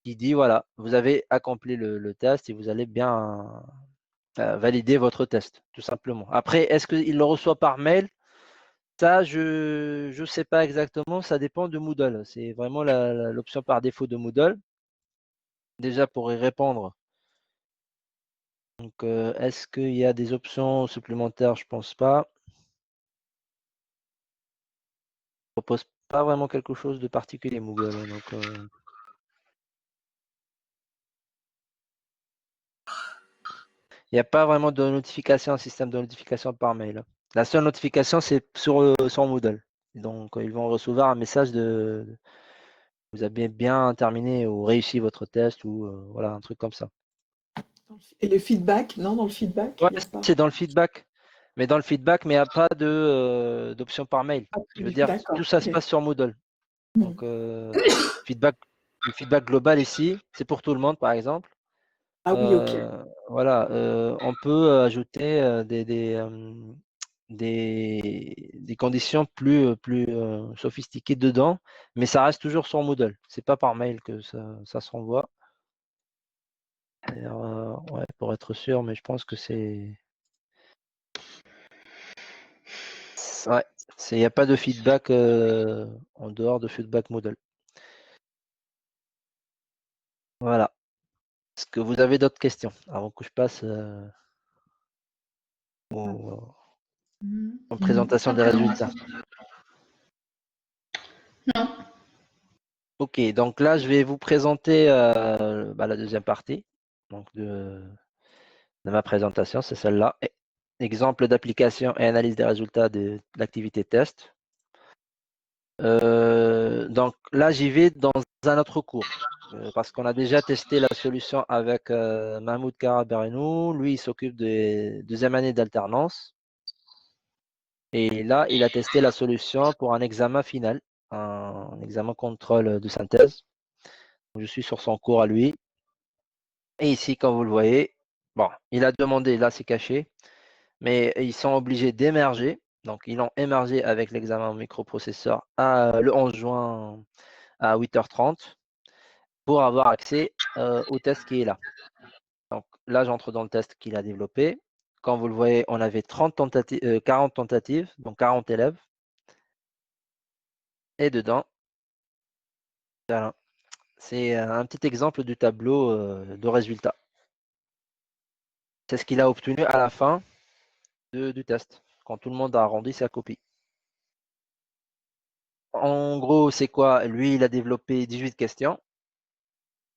qui dit voilà, vous avez accompli le test et vous allez bien valider votre test, tout simplement. Après, est-ce qu'il le reçoit par mail? Ça, je ne sais pas exactement. Ça dépend de Moodle. C'est vraiment l'option par défaut de Moodle. Déjà, pour y répondre. Donc, est-ce qu'il y a des options supplémentaires? Je pense pas. Il ne propose pas vraiment quelque chose de particulier, Moodle. Donc, Il n'y a pas vraiment de notification, un système de notification par mail. La seule notification, c'est sur Moodle. Donc, ils vont recevoir un message de vous avez bien terminé ou réussi votre test ou voilà, un truc comme ça.
Et le feedback, non, dans le feedback,
Ouais,
il y a pas.
c'est dans le feedback. Mais dans le feedback, mais il n'y a pas d'option par mail. Je veux dire,
D'accord,
tout ça se
ok.
passe sur Moodle.
Mm.
Donc, feedback, le feedback global ici, c'est pour tout le monde, par exemple.
Ah oui, ok.
Voilà, on peut ajouter des conditions plus sophistiquées dedans, mais ça reste toujours sur Moodle. C'est pas par mail que ça se renvoie. Ouais, pour être sûr, mais je pense que c'est. Ouais, il n'y a pas de feedback en dehors de feedback Moodle. Voilà. Est-ce que vous avez d'autres questions avant que je passe en présentation des résultats?
Non.
Ok, donc là, je vais vous présenter la deuxième partie donc de ma présentation, c'est celle-là. Exemple d'application et analyse des résultats de l'activité test. Donc là, j'y vais dans un autre cours parce qu'on a déjà testé la solution avec Mahmoud Karaberenou. Lui, il s'occupe des deuxième année d'alternance. Et là, il a testé la solution pour un examen final, un examen contrôle de synthèse. Je suis sur son cours à lui. Et ici, comme vous le voyez, bon, il a demandé, là c'est caché, mais ils sont obligés d'émerger. Donc, ils l'ont émergé avec l'examen microprocesseur le 11 juin à 8h30 pour avoir accès au test qui est là. Donc là, j'entre dans le test qu'il a développé. Comme vous le voyez, on avait 40 tentatives, donc 40 élèves. Et dedans, voilà, c'est un petit exemple du tableau de résultats. C'est ce qu'il a obtenu à la fin du test, quand tout le monde a rendu sa copie. En gros, c'est quoi? Lui, il a développé 18 questions.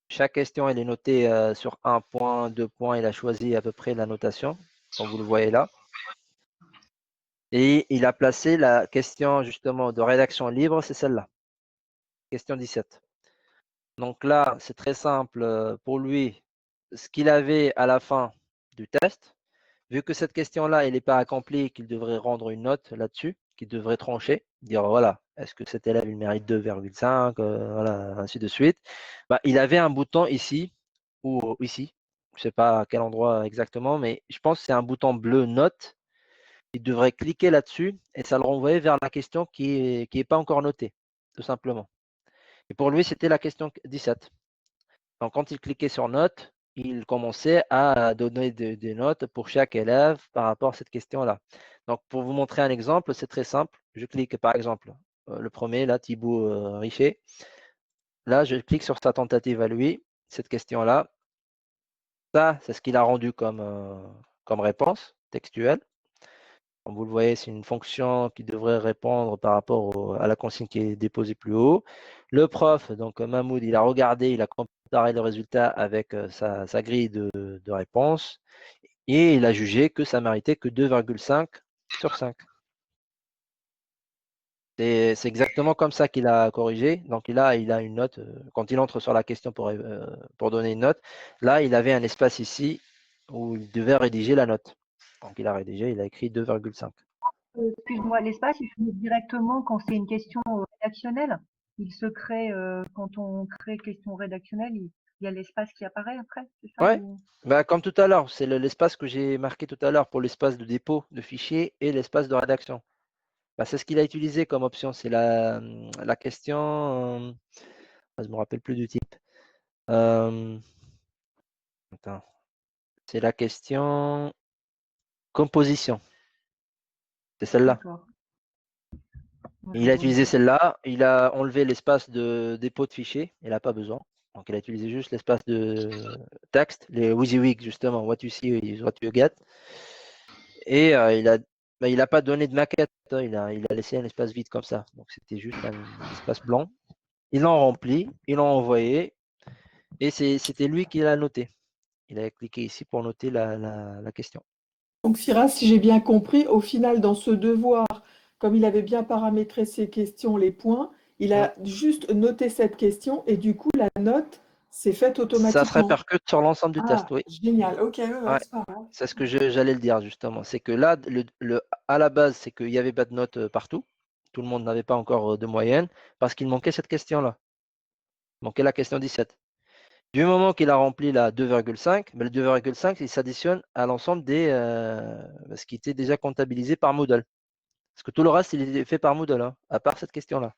Chaque question, elle est notée sur 1 point, 2 points. Il a choisi à peu près la notation, comme vous le voyez là. Et il a placé la question justement de rédaction libre, c'est celle-là. Question 17. Donc là, c'est très simple pour lui. Ce qu'il avait à la fin du test, vu que cette question-là, elle n'est pas accomplie, qu'il devrait rendre une note là-dessus, qu'il devrait trancher, dire voilà, est-ce que cet élève il mérite 2,5, voilà, ainsi de suite. Bah, il avait un bouton ici ou ici, je ne sais pas à quel endroit exactement, mais je pense que c'est un bouton bleu note. Il devrait cliquer là-dessus et ça le renvoie vers la question qui est pas encore notée, tout simplement. Et pour lui, c'était la question 17. Donc, quand il cliquait sur note, il commençait à donner des notes pour chaque élève par rapport à cette question-là. Donc, pour vous montrer un exemple, c'est très simple. Je clique par exemple le premier, là, Thibaut Richer. Là, je clique sur sa tentative à lui, cette question-là. Ça, c'est ce qu'il a rendu comme réponse textuelle. Comme vous le voyez, c'est une fonction qui devrait répondre par rapport à la consigne qui est déposée plus haut. Le prof, donc Mahmoud, il a regardé, il a comparé le résultat avec sa grille de réponse et il a jugé que ça méritait que 2,5 sur 5. C'est exactement comme ça qu'il a corrigé. Donc il a une note. Quand il entre sur la question pour donner une note, là, il avait un espace ici où il devait rédiger la note. Donc il a rédigé, il a écrit 2,5.
Excuse-moi, l'espace, il se met directement quand c'est une question rédactionnelle. Il se crée, quand on crée question rédactionnelle, il y a l'espace qui apparaît après, c'est ça?
Ouais, bah, comme tout à l'heure, c'est l'espace que j'ai marqué tout à l'heure pour l'espace de dépôt de fichiers et l'espace de rédaction. Bah, c'est ce qu'il a utilisé comme option. C'est la question. Je ne me rappelle plus du type. Attends. C'est la question composition. C'est celle-là.
D'accord.
Il a utilisé celle-là. Il a enlevé l'espace de dépôt de fichiers. Il n'a pas besoin. Donc, il a utilisé juste l'espace de texte, les WYSIWYG, justement, what you see is what you get. Et il a pas donné de maquette, hein, il a laissé un espace vide comme ça. Donc c'était juste un espace blanc. Ils l'ont rempli, ils l'ont envoyé, et c'était lui qui l'a noté. il a cliqué ici pour noter la question.
Donc Firas, si j'ai bien compris, au final, dans ce devoir, comme il avait bien paramétré ses questions, les points, il a juste noté cette question et du coup, la note s'est faite
Ça se
automatiquement.
répercute sur l'ensemble du test, oui.
Génial, ok, ouais,
Ouais.
c'est pas mal.
C'est ce que j'allais le dire justement. C'est que là, à la base, c'est qu'il n'y avait pas de notes partout. Tout le monde n'avait pas encore de moyenne parce qu'il manquait cette question-là. Il manquait la question 17. Du moment qu'il a rempli la 2,5, le 2,5, il s'additionne à l'ensemble des ce qui était déjà comptabilisé par Moodle. Parce que tout le reste, il est fait par Moodle, hein, à part cette question-là.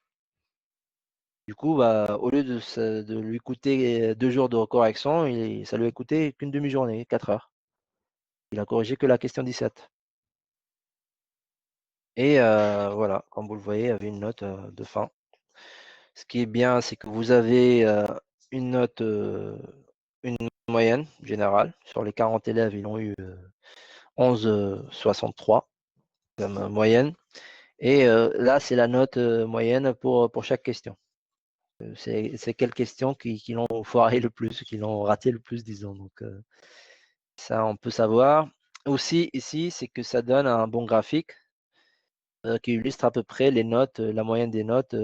Du coup, au lieu de lui coûter 2 jours de correction, ça lui a coûté qu'une demi-journée, 4 heures. Il a corrigé que la question 17. Et voilà, comme vous le voyez, il y avait une note de fin. Ce qui est bien, c'est que vous avez une note, une moyenne générale. Sur les 40 élèves, ils ont eu 11,63 comme moyenne. Et là, c'est la note moyenne pour chaque question. C'est quelles questions qui l'ont foiré le plus, qui l'ont raté le plus, disons. Donc, ça, on peut savoir. Aussi, ici, c'est que ça donne un bon graphique qui illustre à peu près les notes, la moyenne des notes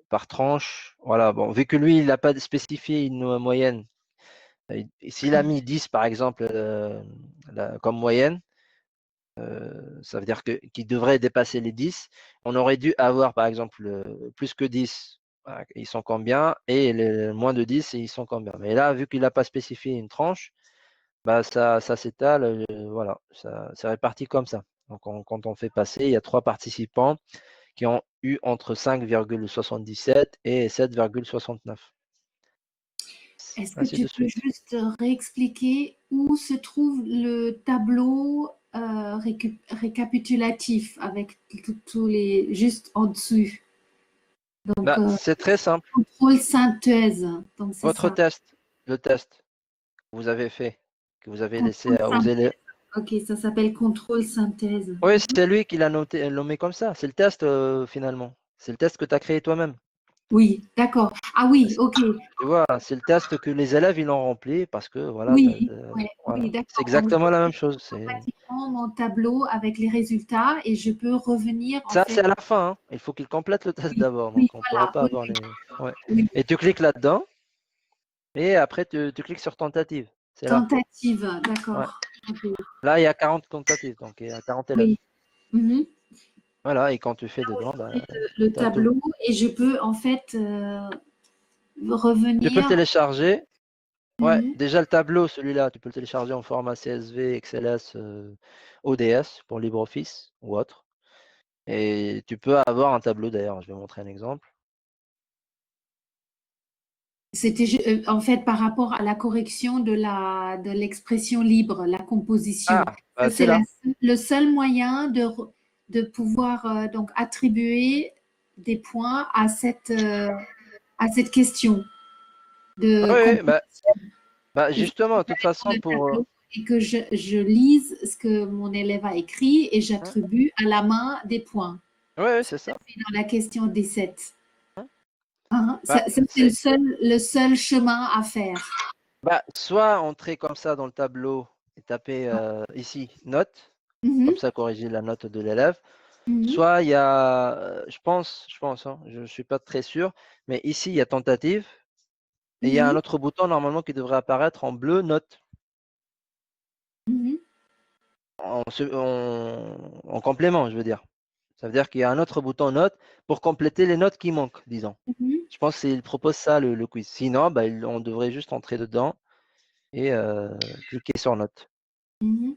par tranche. Voilà, bon, vu que lui, il n'a pas spécifié une moyenne, s'il a mis 10 par exemple comme moyenne, ça veut dire qu'il devrait dépasser les 10. On aurait dû avoir par exemple plus que 10, voilà, ils sont combien, et moins de 10, ils sont combien. Mais là, vu qu'il n'a pas spécifié une tranche, ça s'étale, voilà, c'est réparti comme ça. Donc quand on fait passer, il y a 3 participants qui ont eu entre 5,77 et 7,69.
Est-ce que
Ainsi
tu
de
peux
suite.
juste réexpliquer où se trouve le tableau récapitulatif avec tous les juste en dessous? Donc,
C'est très simple.
contrôle synthèse. Donc, c'est
Votre
ça.
test, le test que vous avez fait, que vous avez laissé
Contrôle
aux
synthèse.
élèves.
Ok, ça s'appelle contrôle synthèse.
Oui, c'est lui qui l'a nommé comme ça. C'est le test finalement. C'est le test que tu as créé toi-même.
Oui, d'accord. Ah oui, ok.
Tu vois, c'est le test que les élèves ils l'ont rempli parce que voilà,
Oui, ouais,
voilà.
oui, d'accord.
C'est
Donc,
exactement la même chose.
automatiquement mon tableau avec les résultats et je peux revenir en
Ça,
fait.
c'est à la fin, hein. Il faut qu'il complète le test
Oui,
d'abord.
oui,
Donc, on ne pourra
voilà.
pas
Oui,
avoir les. Ouais.
oui.
Et tu cliques là-dedans et après, tu cliques sur tentative. C'est là.
Tentative,
Ouais.
d'accord. Ok.
Là, il y a 40 tentatives, donc il y a 40 élèves.
Oui. Mhm.
Voilà, et quand tu fais dedans,
Le
tu as tout.
tableau et je peux en fait
Tu peux le
revenir.
télécharger. Ouais,
Mhm.
déjà le tableau, celui-là, tu peux le télécharger en format CSV, XLS, ODS pour LibreOffice ou autre. Et tu peux avoir un tableau d'ailleurs, je vais montrer un exemple.
C'était en fait par rapport à la correction de l'expression libre, la composition. Ça,
C'est
c'est
là.
le seul moyen de pouvoir donc attribuer des points à cette question de
Oui,
composition. Il faut
justement, de
que
toute
j'aille sur
façon,
le
pour.
tableau et que je lise ce que mon élève a écrit et
Hein,
j'attribue à la main des points.
ouais,
Ça
c'est ça.
se fait dans la question 17.
Hein.
Hein,
Bah,
ça, c'est le seul chemin à faire.
soit entrer comme ça dans le tableau et taper ici note, comme
Mhm,
ça corriger la note de l'élève.
mhm,
Soit il y a, je pense, hein, je ne suis pas très sûr, mais ici il y a tentative et il y a un
mhm,
autre bouton normalement qui devrait apparaître en bleu note
mhm,
en complément, je veux dire. Ça veut dire qu'il y a un autre bouton note pour compléter les notes qui manquent, disons.
mhm,
Je pense qu'il propose ça le quiz. Sinon, on devrait juste entrer dedans et cliquer sur note.
mhm.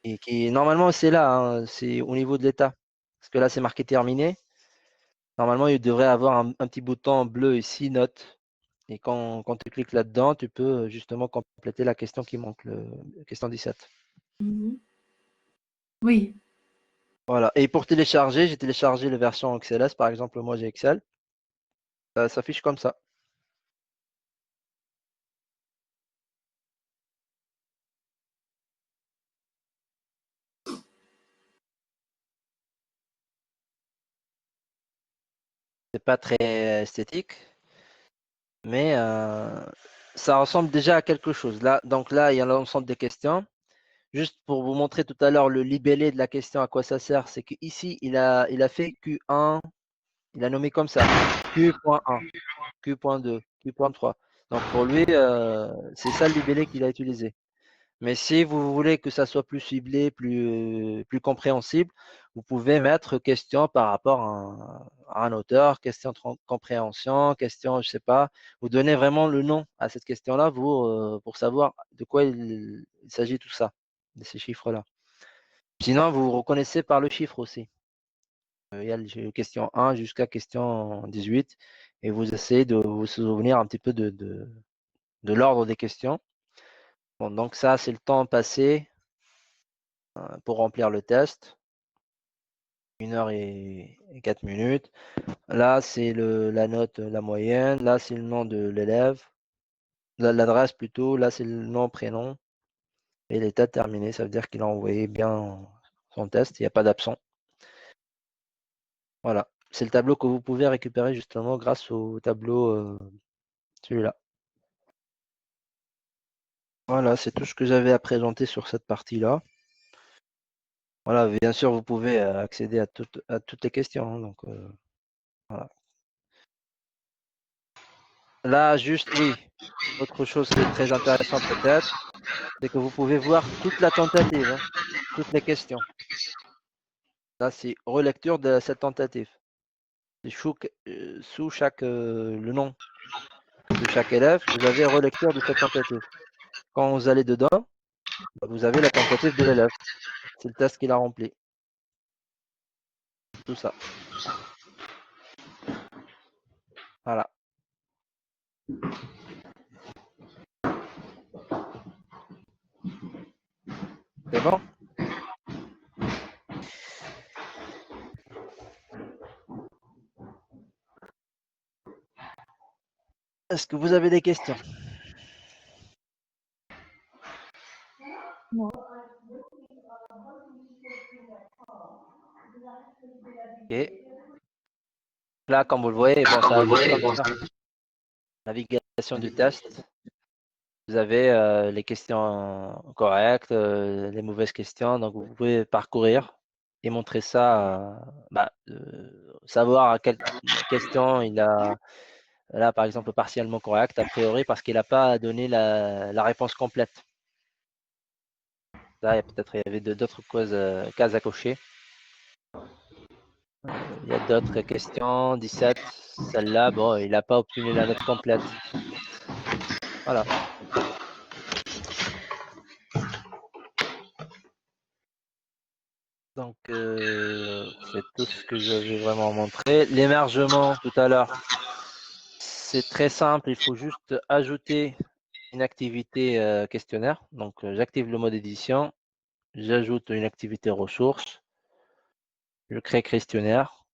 Et qui normalement c'est là, hein, c'est au niveau de l'état. Parce que là c'est marqué terminé. Normalement, il devrait avoir un petit bouton bleu ici, note. Et quand tu cliques là-dedans, tu peux justement compléter la question qui manque, la question 17.
Mhm. Oui.
Voilà. Et pour télécharger, j'ai téléchargé la version XLS. Par exemple, moi j'ai Excel. Ça s'affiche comme ça. C'est pas très esthétique, mais ça ressemble déjà à quelque chose. Là, donc là, il y a l'ensemble des questions. Juste pour vous montrer tout à l'heure le libellé de la question, à quoi ça sert, c'est qu'ici, il a fait Q1, il a nommé comme ça, Q.1, Q.2, Q.3. Donc pour lui, c'est ça le libellé qu'il a utilisé. Mais si vous voulez que ça soit plus ciblé, plus compréhensible, vous pouvez mettre question par rapport à un auteur, question de compréhension, question, je sais pas. Vous donnez vraiment le nom à cette question-là pour savoir de quoi il s'agit tout ça, de ces chiffres-là. Sinon, vous reconnaissez par le chiffre aussi. Il y a le question 1 jusqu'à question 18 et vous essayez de vous souvenir un petit peu de l'ordre des questions. Bon, donc ça, c'est le temps passé pour remplir le test. 1 heure et 4 minutes. Là, c'est la note, la moyenne. Là, c'est le nom de l'élève. L'adresse plutôt. Là, c'est le nom, prénom. Et l'état terminé. Ça veut dire qu'il a envoyé bien son test. Il n'y a pas d'absent. Voilà. C'est le tableau que vous pouvez récupérer justement grâce au tableau, celui-là. Voilà, c'est tout ce que j'avais à présenter sur cette partie-là. Voilà, bien sûr, vous pouvez accéder à toutes les questions. Hein, donc, voilà. Là, juste, oui. Autre chose qui est très intéressant peut-être, c'est que vous pouvez voir toute la tentative, hein, toutes les questions. Là, c'est relecture de cette tentative. Sous chaque le nom de chaque élève, vous avez relecture de cette tentative. Quand vous allez dedans, vous avez la tentative de l'élève. C'est le test qu'il a rempli. Tout ça. Voilà. C'est bon? Est-ce que vous avez des questions?
Non.
Ok. Là, comme vous le voyez, bon, ça affiche comme ça. Navigation du test. Vous avez les questions correctes, les mauvaises questions. Donc, vous pouvez parcourir et montrer ça, savoir à quelle question il a, là, par exemple, partiellement correct, a priori, parce qu'il n'a pas donné la réponse complète. Là, peut-être il y avait d'autres cases à cocher. Il y a d'autres questions, 17. Celle-là, bon, il n'a pas obtenu la note complète. Voilà. Donc, c'est tout ce que je vais vraiment montrer. L'émergement, tout à l'heure, c'est très simple. Il faut juste ajouter une activité questionnaire. Donc, j'active le mode édition. J'ajoute une activité ressources. Je crée questionnaire.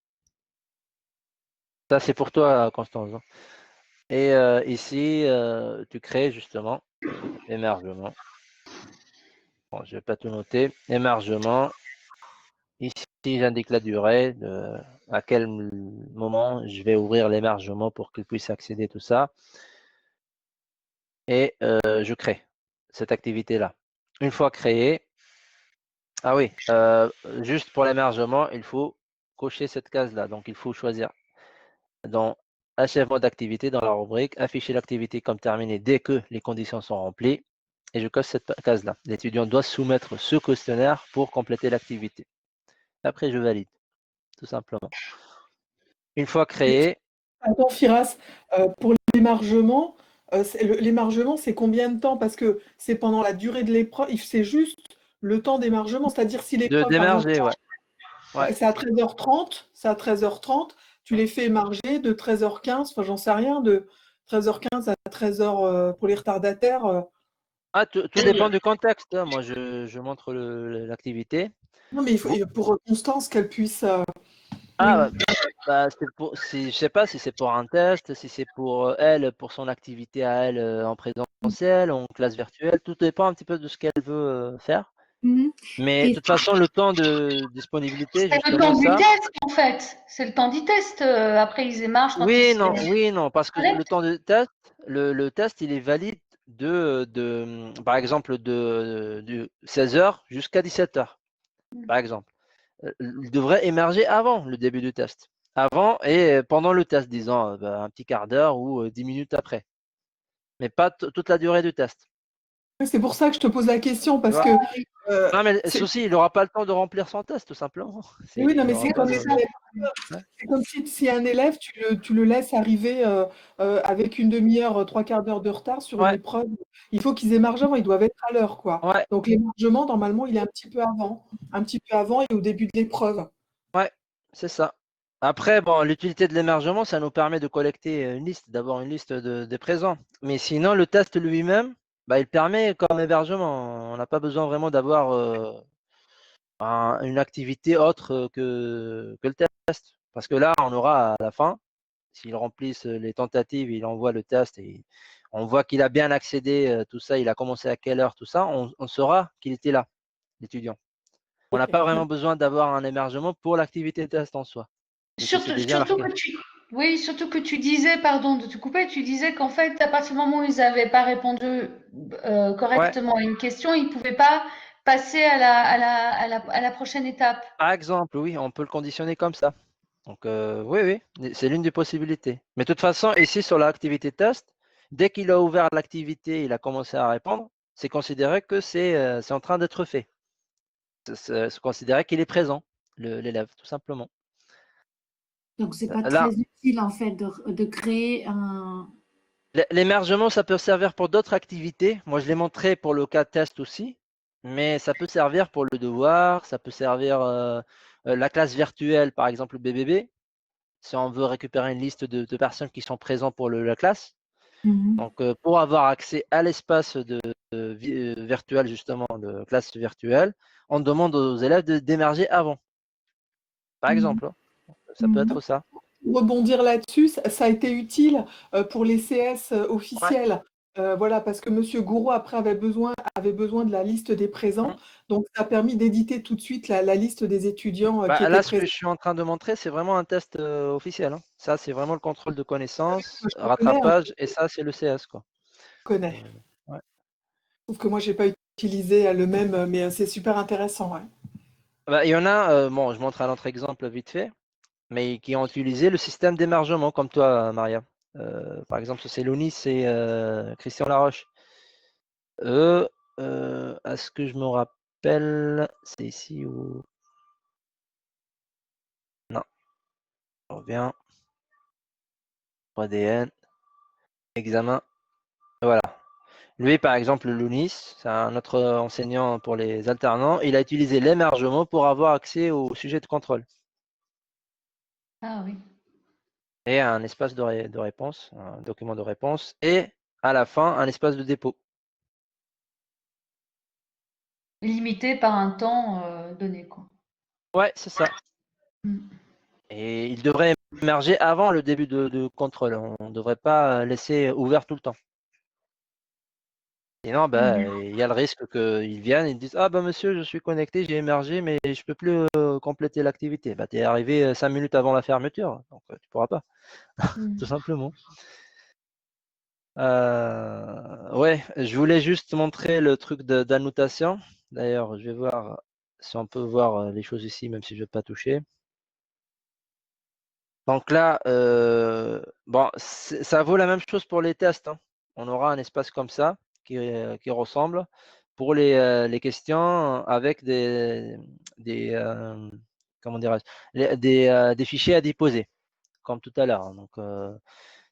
Ça, c'est pour toi, Constance. Et ici, tu crées justement émergement. Bon, je ne vais pas tout noter. Émergement. Ici, j'indique la durée, à quel moment je vais ouvrir l'émergement pour qu'il puisse accéder à tout ça. Et je crée cette activité-là. Une fois créée, ah oui, juste pour l'émergement, il faut cocher cette case-là. Donc, il faut choisir dans achèvement d'activité, dans la rubrique, afficher l'activité comme terminée dès que les conditions sont remplies. Et je coche cette case-là. L'étudiant doit soumettre ce questionnaire pour compléter l'activité. Après, je valide, tout simplement. Une fois créé.
Attends, Firas, pour l'émargement, c'est combien de temps? Parce que c'est pendant la durée de l'épreuve, c'est juste le temps d'émargement. C'est-à-dire si l'épreuve, par exemple,
D'émerger, ouais.
c'est à 13h30, tu les fais émarger de 13h15, enfin j'en sais rien, de 13h15 à 13h pour les retardataires.
Tout dépend du contexte. Hein. Moi, je montre l'activité.
Non, mais il faut, pour Constance, qu'elle puisse.
Je ne sais pas si c'est pour un test, si c'est pour elle, pour son activité à elle en présentiel, en classe virtuelle. Tout dépend un petit peu de ce qu'elle veut faire. Mais de toute façon, le temps de disponibilité,
C'est le temps
justement,
du
ça.
test, en fait. C'est le temps du test. Après, ils émargent quand
Oui,
ils
non, parce que le temps de test, le test, il est valide par exemple, de 16 heures jusqu'à 17 heures, par exemple. Il devrait émerger avant le début du test. Avant et pendant le test, disons, un petit quart d'heure ou 10 minutes après. Mais pas toute la durée du test.
C'est pour ça que je te pose la question, parce
Ouais.
que
Non, mais ceci, il n'aura pas le temps de remplir son test, tout simplement.
oui, non,
Il
mais
aura
c'est
pas
comme,
de... Ouais.
c'est comme si un élève, tu le laisses arriver avec une demi-heure, trois quarts d'heure de retard sur une
Ouais,
épreuve. Il faut qu'ils émargent avant, ils doivent être à l'heure, quoi.
ouais,
Donc l'émargement, normalement, il est un petit peu avant et au début de l'épreuve.
ouais, c'est ça. Après, bon, l'utilité de l'émergement, ça nous permet de collecter une liste, d'avoir une liste des présents. Mais sinon, le test lui-même, il permet comme hébergement. On n'a pas besoin vraiment d'avoir une activité autre que le test. Parce que là, on aura à la fin, s'ils remplissent les tentatives, il envoie le test et on voit qu'il a bien accédé, tout ça, il a commencé à quelle heure, tout ça, on saura qu'il était là, l'étudiant. On n'a
Ok.
pas vraiment besoin d'avoir un hébergement pour l'activité test en soi. Et que c'est déjà
Surtout
marqué.
que oui, surtout que tu disais, pardon de te couper, tu disais qu'en fait, à partir du moment où ils n'avaient pas répondu
Ouais,
correctement à une question, ils ne pouvaient pas passer à la prochaine étape.
par exemple, oui, on peut le conditionner comme ça. Donc, oui, c'est l'une des possibilités. Mais de toute façon, ici, sur l'activité test, dès qu'il a ouvert l'activité, il a commencé à répondre, c'est considéré que c'est en train d'être fait. C'est considéré qu'il est présent, l'élève, tout simplement.
Donc, c'est pas
Là,
très utile, en fait, de créer un…
l'émergement, ça peut servir pour d'autres activités. Moi, je l'ai montré pour le cas test aussi, mais ça peut servir pour le devoir, ça peut servir la classe virtuelle, par exemple le BBB, si on veut récupérer une liste de personnes qui sont présentes pour la classe. Donc, pour avoir accès à l'espace virtuel, justement, de classe virtuelle, on demande aux élèves d'émerger avant, par exemple. Ça peut être ça.
Rebondir là-dessus, ça a été utile pour les CS
Ouais.
officiels. Voilà, parce que Monsieur Gouraud, après, avait besoin de la liste des présents. Donc, ça a permis d'éditer tout de suite la liste des étudiants qui étaient
Là, ce que
présents.
je suis en train de montrer, c'est vraiment un test officiel, hein. Ça, c'est vraiment le contrôle de connaissances,
Je connais, hein,
rattrapage, et ça, c'est le CS, quoi.
je connais.
Ouais.
Sauf que moi, j'ai pas utilisé le même, mais c'est super intéressant. Ouais.
Il y en a, bon, je montre un autre exemple vite fait, mais qui ont utilisé le système d'émargement, comme toi, Maria. Par exemple, c'est Lonis et Christian Laroche. Eux, à ce que je me rappelle, c'est ici ou... Non, on revient. 3DN, examen. Voilà. Lui, par exemple, Lounis, c'est un autre enseignant pour les alternants, il a utilisé l'émergement pour avoir accès au sujet de contrôle
Ah oui.
et un espace de réponse, un document de réponse, et à la fin, un espace de dépôt.
Limité par un temps donné, quoi.
Ouais, c'est ça. Et il devrait émerger avant le début de contrôle. On ne devrait pas laisser ouvert tout le temps. Sinon, il y a le risque qu'ils viennent et ils disent: ah monsieur, je suis connecté, j'ai émergé, mais je ne peux plus compléter l'activité. Tu es arrivé 5 minutes avant la fermeture, donc tu ne pourras pas, tout simplement. Ouais, je voulais juste montrer le truc d'annotation. D'ailleurs, je vais voir si on peut voir les choses ici, même si je ne vais pas toucher. Donc là, bon, ça vaut la même chose pour les tests, hein. On aura un espace comme ça qui ressemble pour les questions avec comment dirais-je, des fichiers à déposer, comme tout à l'heure, hein. Donc,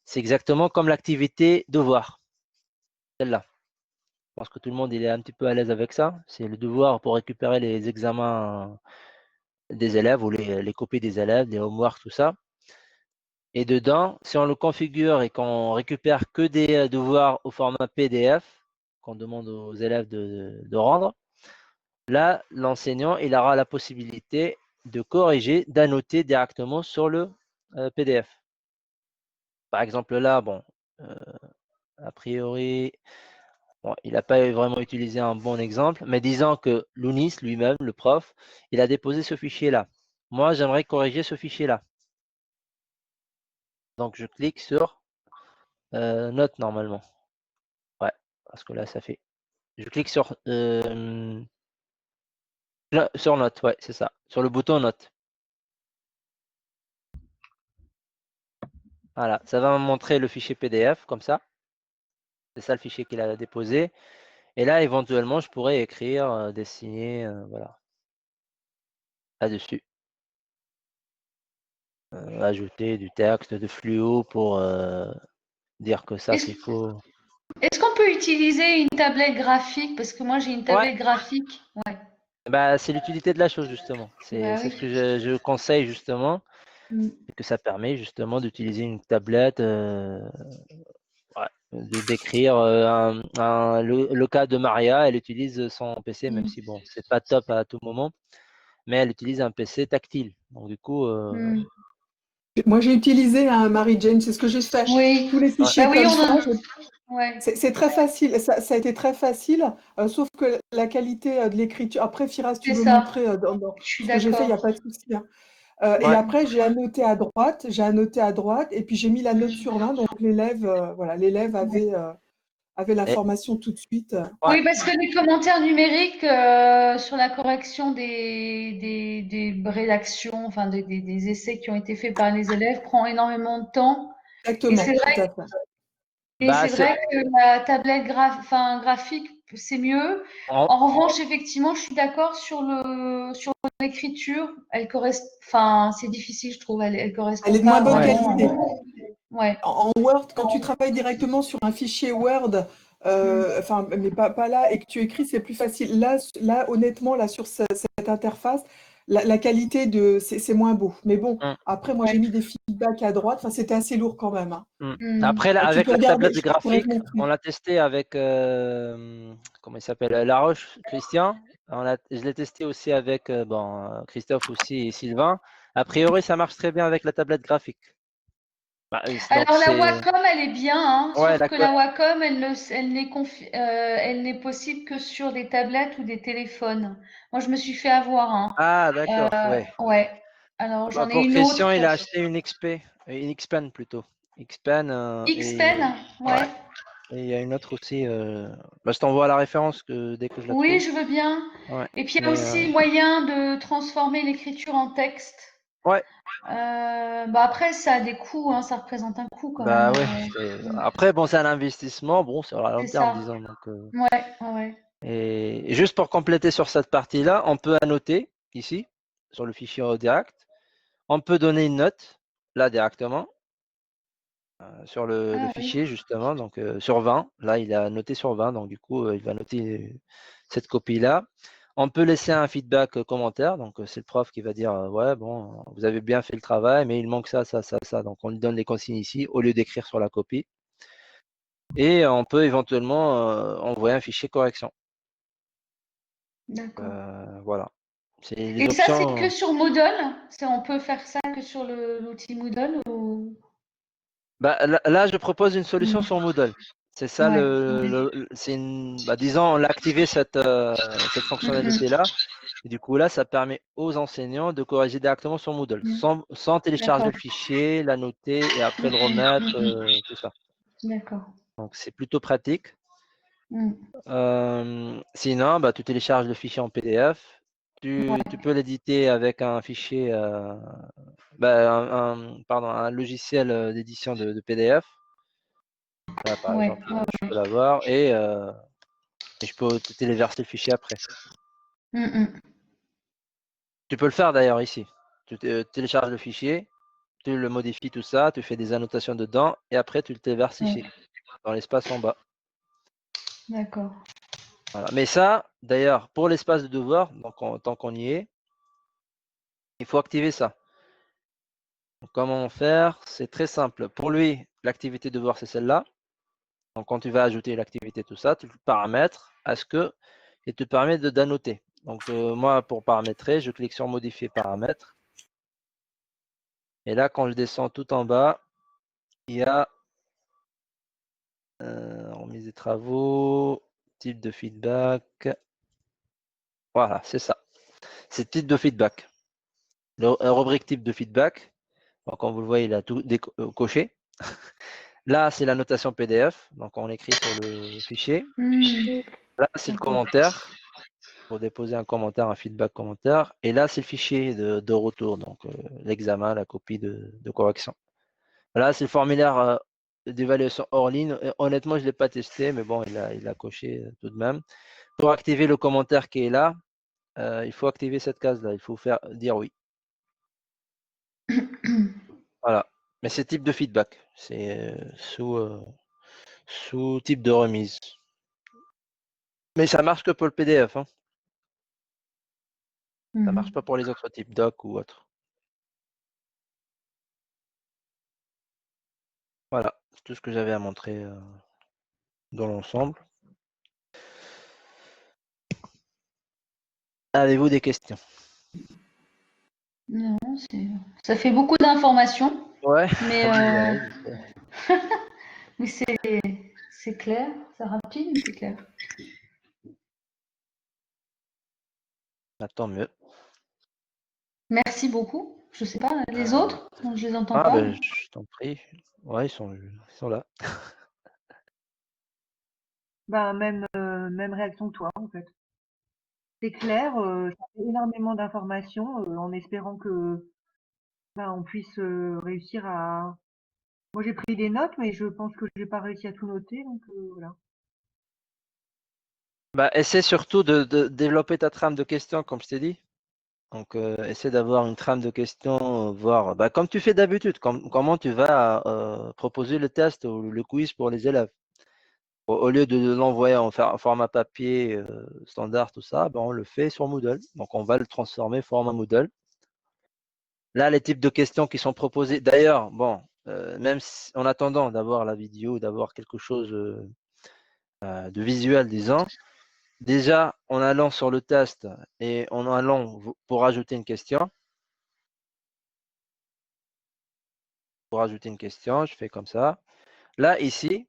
c'est exactement comme l'activité devoir, celle-là. Je pense que tout le monde il est un petit peu à l'aise avec ça. C'est le devoir pour récupérer les examens des élèves ou les copies des élèves, les homework, tout ça. Et dedans, si on le configure et qu'on récupère que des devoirs au format PDF, qu'on demande aux élèves de rendre, là, l'enseignant il aura la possibilité de corriger, d'annoter directement sur le PDF. Par exemple, là, bon, a priori, bon, il n'a pas vraiment utilisé un bon exemple, mais disons que Lounis lui-même, le prof, il a déposé ce fichier-là. Moi, j'aimerais corriger ce fichier-là. Donc, je clique sur note normalement. Ouais, parce que là, ça fait. Je clique sur note, ouais, c'est ça. Sur le bouton note. Voilà, ça va me montrer le fichier PDF comme ça. C'est ça le fichier qu'il a déposé. Et là, éventuellement, je pourrais écrire, dessiner, voilà, là-dessus. Ajouter du texte, de fluo pour dire que ça, c'est faux.
Est-ce qu'on peut utiliser une tablette graphique? Parce que moi, j'ai une tablette graphique. Ouais.
Bah, c'est l'utilité de la chose, justement.
Bah
C'est
oui.
ce que je conseille, justement. C'est que ça permet, justement, d'utiliser une tablette, d'écrire le cas de Maria. Elle utilise son PC, même si, bon, c'est pas top à tout moment, mais elle utilise un PC tactile. Donc, du coup,
Moi, j'ai utilisé un Marie-Jane, c'est ce que je fais.
Oui.
Tous les fichiers
Bah oui,
comme
on
ça,
en... Ouais.
c'est très facile. Ça a été très facile, sauf que la qualité de l'écriture. Après, Firas, tu
C'est
veux
ça.
montrer dans
Je suis
ce que j'ai fait, il n'y a
d'accord.
pas de souci, hein. Et
ouais.
après, j'ai annoté à droite, et puis j'ai mis la note sur 20. Donc l'élève, voilà, l'élève avait
Et-
l'information tout de suite.
ouais.
Oui, parce que les commentaires numériques sur la correction des rédactions, enfin des essais qui ont été faits par les élèves prend énormément de temps. Et
Exactement,
c'est
tout
vrai,
à fait.
Bah,
que la tablette graphique, c'est mieux.
en-
En revanche, effectivement, je suis d'accord sur l'écriture. Enfin, c'est difficile, je trouve. Elle
Elle
correspond
est de moins
pas
bonne
ouais.
vraiment.
qualité.
Ouais.
En Word, quand tu travailles directement sur un fichier Word, enfin, mais pas là, et que tu écris, c'est plus facile. Là, honnêtement, là, sur cette interface, la qualité c'est moins beau. Mais bon,
Mm,
après, moi,
Ouais.
j'ai mis des feedbacks à droite. Enfin, c'était assez lourd quand même, hein.
mm.
Mm.
Après, là,
Tu
avec
peux
la
regarder,
tablette
je pourrais te
graphique, on
montrer.
l'a testé avec, comment il s'appelle, Laroche, Christian. Je l'ai testé aussi avec Christophe aussi et Sylvain. A priori, ça marche très bien avec la tablette graphique. Bah, donc
Alors la
c'est,
Wacom, elle est bien, hein,
ouais,
sauf que la Wacom, elle n'est possible que sur des tablettes ou des téléphones. Moi, je me suis fait avoir, hein.
Ah, d'accord, ouais.
Ouais. Alors
Bah,
j'en ai
pour
une
Christian,
autre.
il a acheté une XP, une Xpen plutôt. Xpen,
Xpen,
ouais.
ouais.
Et il y a une autre aussi. Bah, je t'envoie la référence dès que je la
Oui,
trouve.
je veux bien.
Ouais.
Et puis il y a
Mais
aussi moyen de transformer l'écriture en texte.
ouais.
Bah après, ça a des coûts, hein, ça représente un coût quand même.
Bah ouais. Après, bon, c'est un investissement, bon, sur la long
C'est
terme,
ça.
disons. Donc,
Ouais.
et juste pour compléter sur cette partie-là, on peut annoter ici, sur le fichier direct. On peut donner une note, là directement, sur le
Ah oui.
fichier, justement. Donc, sur 20. Là, il a noté sur 20. Donc, du coup, il va noter cette copie-là. On peut laisser un feedback commentaire. Donc, c'est le prof qui va dire, ouais, bon, vous avez bien fait le travail, mais il manque ça, ça, ça, ça. Donc, on lui donne les consignes ici au lieu d'écrire sur la copie. Et on peut éventuellement envoyer un fichier correction.
D'accord.
Voilà. C'est les
Et ça, c'est que
options.
sur Moodle? On peut faire ça que sur l'outil Moodle ou...
Bah, là, je propose une solution sur Moodle. C'est ça
Ouais.
disons, on a activé cette
Mhm.
fonctionnalité-là. Et du coup, là, ça permet aux enseignants de corriger directement sur Moodle, sans télécharger
D'accord.
le fichier, la noter et après le remettre, tout ça.
D'accord.
Donc, c'est plutôt pratique.
Mm.
Sinon, bah, tu télécharges le fichier en PDF. Tu peux l'éditer avec un fichier, un logiciel d'édition de PDF. Là, par
Ouais.
exemple, je peux l'avoir et je peux téléverser le fichier après.
Mm.
Tu peux le faire d'ailleurs ici. Tu télécharges le fichier, tu le modifies tout ça, tu fais des annotations dedans et après tu le téléverses
Ouais.
ici, dans l'espace en bas.
D'accord.
Voilà. Mais ça, d'ailleurs, pour l'espace de devoir, donc tant qu'on y est, il faut activer ça. Donc, comment faire? C'est très simple. Pour lui, l'activité devoir, c'est celle-là. Donc, quand tu vas ajouter l'activité, tout ça, tu le paramètres à ce que il te permet d'annoter. Donc, moi, pour paramétrer, je clique sur modifier paramètres. Et là, quand je descends tout en bas, il y a remise des travaux. type de feedback. Voilà, c'est ça. C'est type de feedback. La rubrique type de feedback. Donc, comme vous le voyez, il a tout coché. Là, c'est la notation PDF. Donc, on écrit sur le fichier. Là, c'est le commentaire. Pour déposer un commentaire, un feedback commentaire. Et là, c'est le fichier de retour. Donc, l'examen, la copie de correction. Là, c'est le formulaire d'évaluation hors ligne. Honnêtement, je ne l'ai pas testé, mais bon, il a coché tout de même. Pour activer le commentaire qui est là, il faut activer cette case-là. Il faut dire oui. Voilà. Mais c'est type de feedback. C'est sous type de remise. Mais ça marche que pour le PDF. Hein. Ça marche pas pour les autres types doc ou autres. Voilà. C'est tout ce que j'avais à montrer dans l'ensemble. Avez-vous des questions?
Non, ça fait beaucoup d'informations.
Ouais.
Mais, mais c'est clair, c'est rapide, mais c'est clair.
Bah, tant mieux.
Merci beaucoup. Je ne sais pas, les autres, je les entends pas.
Ben, je t'en prie. Ouais, ils sont là.
Même réaction que toi, en fait. C'est clair, ça fait énormément d'informations, en espérant que on puisse réussir à. Moi, j'ai pris des notes, mais je pense que j'ai pas réussi à tout noter, donc voilà.
Bah, essaie surtout de développer ta trame de questions, comme je t'ai dit. Donc, essaie d'avoir une trame de questions, voir, bah, comme tu fais d'habitude, comment tu vas proposer le test ou le quiz pour les élèves. Au lieu de l'envoyer en format papier standard, tout ça, ben, on le fait sur Moodle. Donc, on va le transformer format Moodle. Là, les types de questions qui sont proposées. D'ailleurs, bon, même si, en attendant d'avoir la vidéo, d'avoir quelque chose de visuel, disons, déjà, en allant sur le test et en allant pour ajouter une question, je fais comme ça. Là, ici,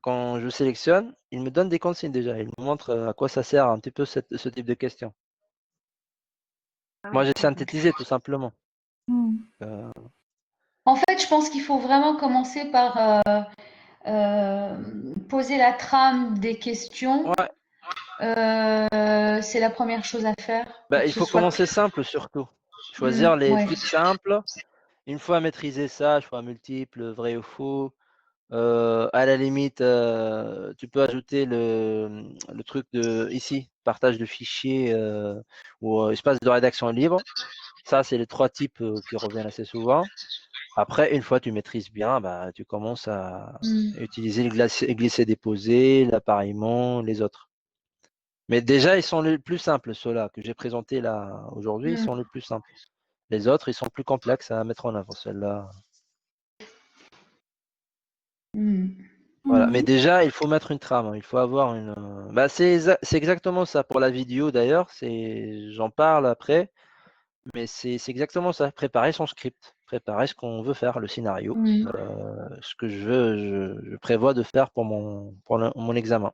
quand je sélectionne, il me donne des consignes déjà. Il me montre à quoi ça sert un petit peu ce type de question. Moi, j'ai synthétisé tout simplement.
En fait, je pense qu'il faut vraiment commencer par poser la trame des questions.
Ouais.
C'est la première chose à faire.
Bah, il faut commencer simple surtout. Choisir les trucs simples. Une fois maîtrisé ça, choix multiple, vrai ou faux. À la limite, tu peux ajouter le truc de ici, partage de fichiers ou espace de rédaction libre. Ça, c'est les 3 types qui reviennent assez souvent. Après, une fois que tu maîtrises bien, bah, tu commences à utiliser le glisser-déposer, l'appareillement, les autres. Mais déjà, ils sont les plus simples, ceux-là que j'ai présentés là aujourd'hui, ils sont les plus simples. Les autres, ils sont plus complexes à mettre en avant, celle-là. Voilà. Mais déjà, il faut mettre une trame, hein. Il faut avoir une. Bah, c'est exactement ça pour la vidéo d'ailleurs. J'en parle après, mais c'est exactement ça. Préparer son script, préparer ce qu'on veut faire, le scénario, ce que je prévois de faire pour mon examen.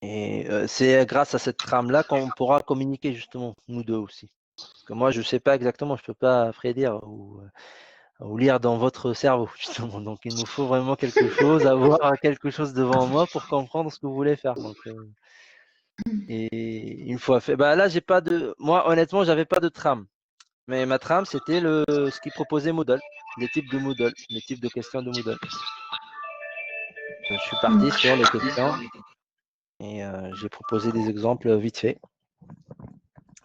Et c'est grâce à cette trame-là qu'on pourra communiquer justement, nous deux aussi. Parce que moi, je ne sais pas exactement, je ne peux pas prédire ou lire dans votre cerveau, justement. Donc, il nous faut vraiment quelque chose, avoir quelque chose devant moi pour comprendre ce que vous voulez faire. Donc, et une fois fait, bah là, j'ai pas de. Moi, honnêtement, j'avais pas de trame. Mais ma trame, c'était ce qui proposait Moodle, les types de Moodle, les types de questions de Moodle. Je suis parti sur les questions et j'ai proposé des exemples vite fait.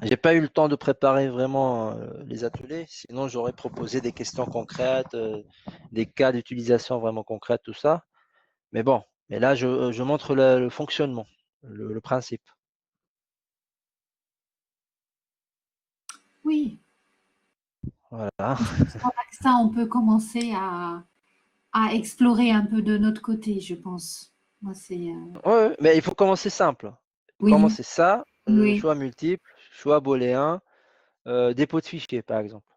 J'ai pas eu le temps de préparer vraiment les ateliers, sinon j'aurais proposé des questions concrètes, des cas d'utilisation vraiment concrets, tout ça. Mais bon, mais là je montre le fonctionnement, le principe.
Oui.
Voilà.
Avec ça, on peut commencer à explorer un peu de notre côté, je pense. Moi, c'est.
Ouais, mais il faut commencer simple.
Oui.
Commencer ça,
Oui.
choix multiple, choix booléen, dépôt de fichier par exemple.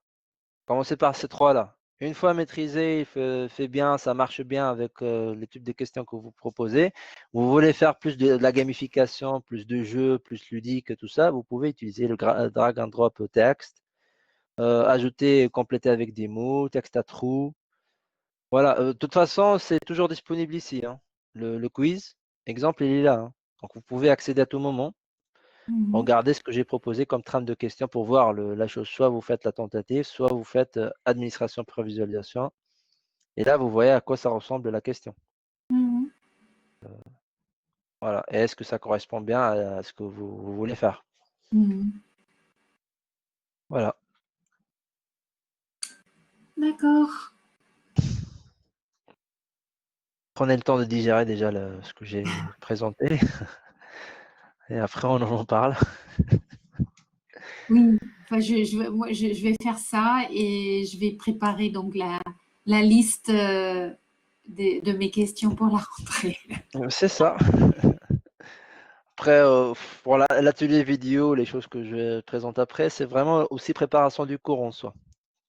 Commencer par ces 3-là. Une fois maîtrisé, il fait bien, ça marche bien avec les types de questions que vous proposez. Vous voulez faire plus de la gamification, plus de jeux, plus ludique, tout ça, vous pouvez utiliser le drag and drop texte, ajouter, compléter avec des mots, texte à trous. Voilà, de toute façon, c'est toujours disponible ici, hein. Le quiz, exemple, il est là, hein. Donc, vous pouvez accéder à tout moment. Regardez ce que j'ai proposé comme trame de questions pour voir la chose. Soit vous faites la tentative, soit vous faites administration prévisualisation. Et là, vous voyez à quoi ça ressemble la question. Voilà. Et est-ce que ça correspond bien à ce que vous voulez faire? Voilà.
D'accord.
Prenez le temps de digérer déjà ce que j'ai présenté. Et après, on en parle.
Oui, enfin, moi, je vais faire ça et je vais préparer donc la liste de mes questions pour la rentrée.
C'est ça. Après, pour l'atelier vidéo, les choses que je présente après, c'est vraiment aussi préparation du cours en soi.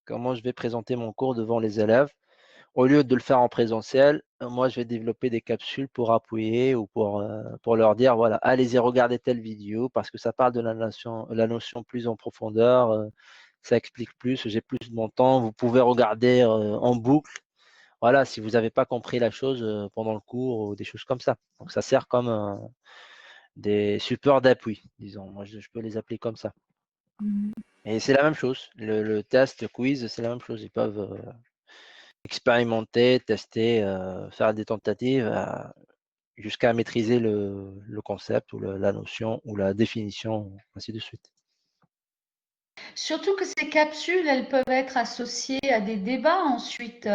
Comment je vais présenter mon cours devant les élèves. Au lieu de le faire en présentiel, moi, je vais développer des capsules pour appuyer ou pour leur dire, voilà, allez-y, regardez telle vidéo parce que ça parle de la notion plus en profondeur, ça explique plus, j'ai plus de mon temps, vous pouvez regarder en boucle. Voilà, si vous n'avez pas compris la chose pendant le cours ou des choses comme ça. Donc, ça sert comme des supports d'appui, disons. Moi, je peux les appeler comme ça. Et c'est la même chose. Le test, le quiz, c'est la même chose. Ils peuvent expérimenter, tester, faire des tentatives jusqu'à maîtriser le concept ou la notion ou la définition, ainsi de suite.
Surtout que ces capsules, elles peuvent être associées à des débats ensuite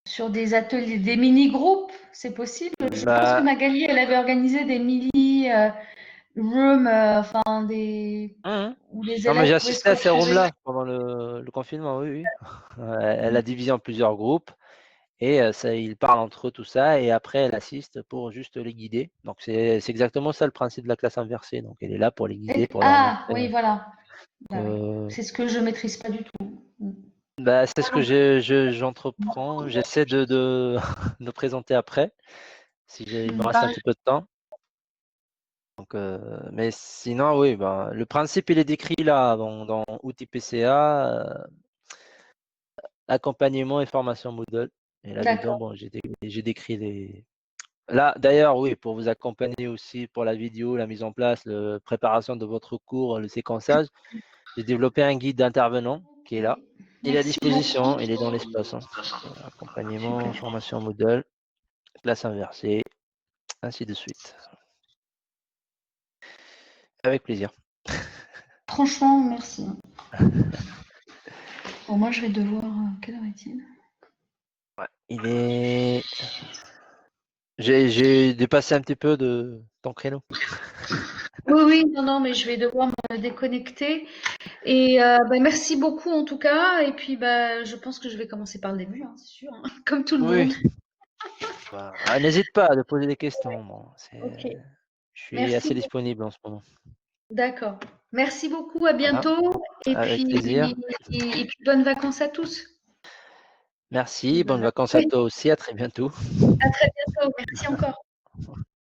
sur des ateliers, des mini-groupes, c'est possible. Je pense que Magali, elle avait organisé des mini-rooms, enfin des… où les
Non, mais
élèves
j'ai
pouvaient se
assisté à ces
retrouver.
rooms-là pendant le confinement, oui, oui. Elle a divisé en plusieurs groupes et ils parlent entre eux, tout ça, et après, elle assiste pour juste les guider. Donc, c'est exactement ça le principe de la classe inversée. Donc, elle est là pour les guider, pour leur montrer.
Oui, voilà. C'est ce que je ne maîtrise pas du tout.
C'est ce que j'entreprends. J'essaie de présenter après, si il me reste un petit peu de temps. Donc, mais sinon, oui, le principe, il est décrit là, dans outils PCA, accompagnement et formation Moodle. Et là-dedans, bon, j'ai décrit les… Là, d'ailleurs, oui, pour vous accompagner aussi pour la vidéo, la mise en place, la préparation de votre cours, le séquençage, j'ai développé un guide d'intervenant qui est là. Il est à disposition, il est dans l'espace. Accompagnement, formation Moodle, classe inversée, ainsi de suite. Avec plaisir.
Franchement, merci. Bon, moi, je vais devoir… quelle heure est-il?
Ouais, il est… J'ai dépassé un petit peu de ton créneau.
Oui, non, mais je vais devoir me déconnecter. Et merci beaucoup en tout cas. Et puis, je pense que je vais commencer par le début, hein, c'est sûr, hein, comme tout le monde.
N'hésite pas à poser des questions. Bon,
Ok.
je suis assez disponible en ce moment.
D'accord. Merci beaucoup, à bientôt.
Avec plaisir.
Et puis, bonnes vacances à tous.
Merci, bonnes vacances à toi aussi, à très bientôt.
À très bientôt, merci encore.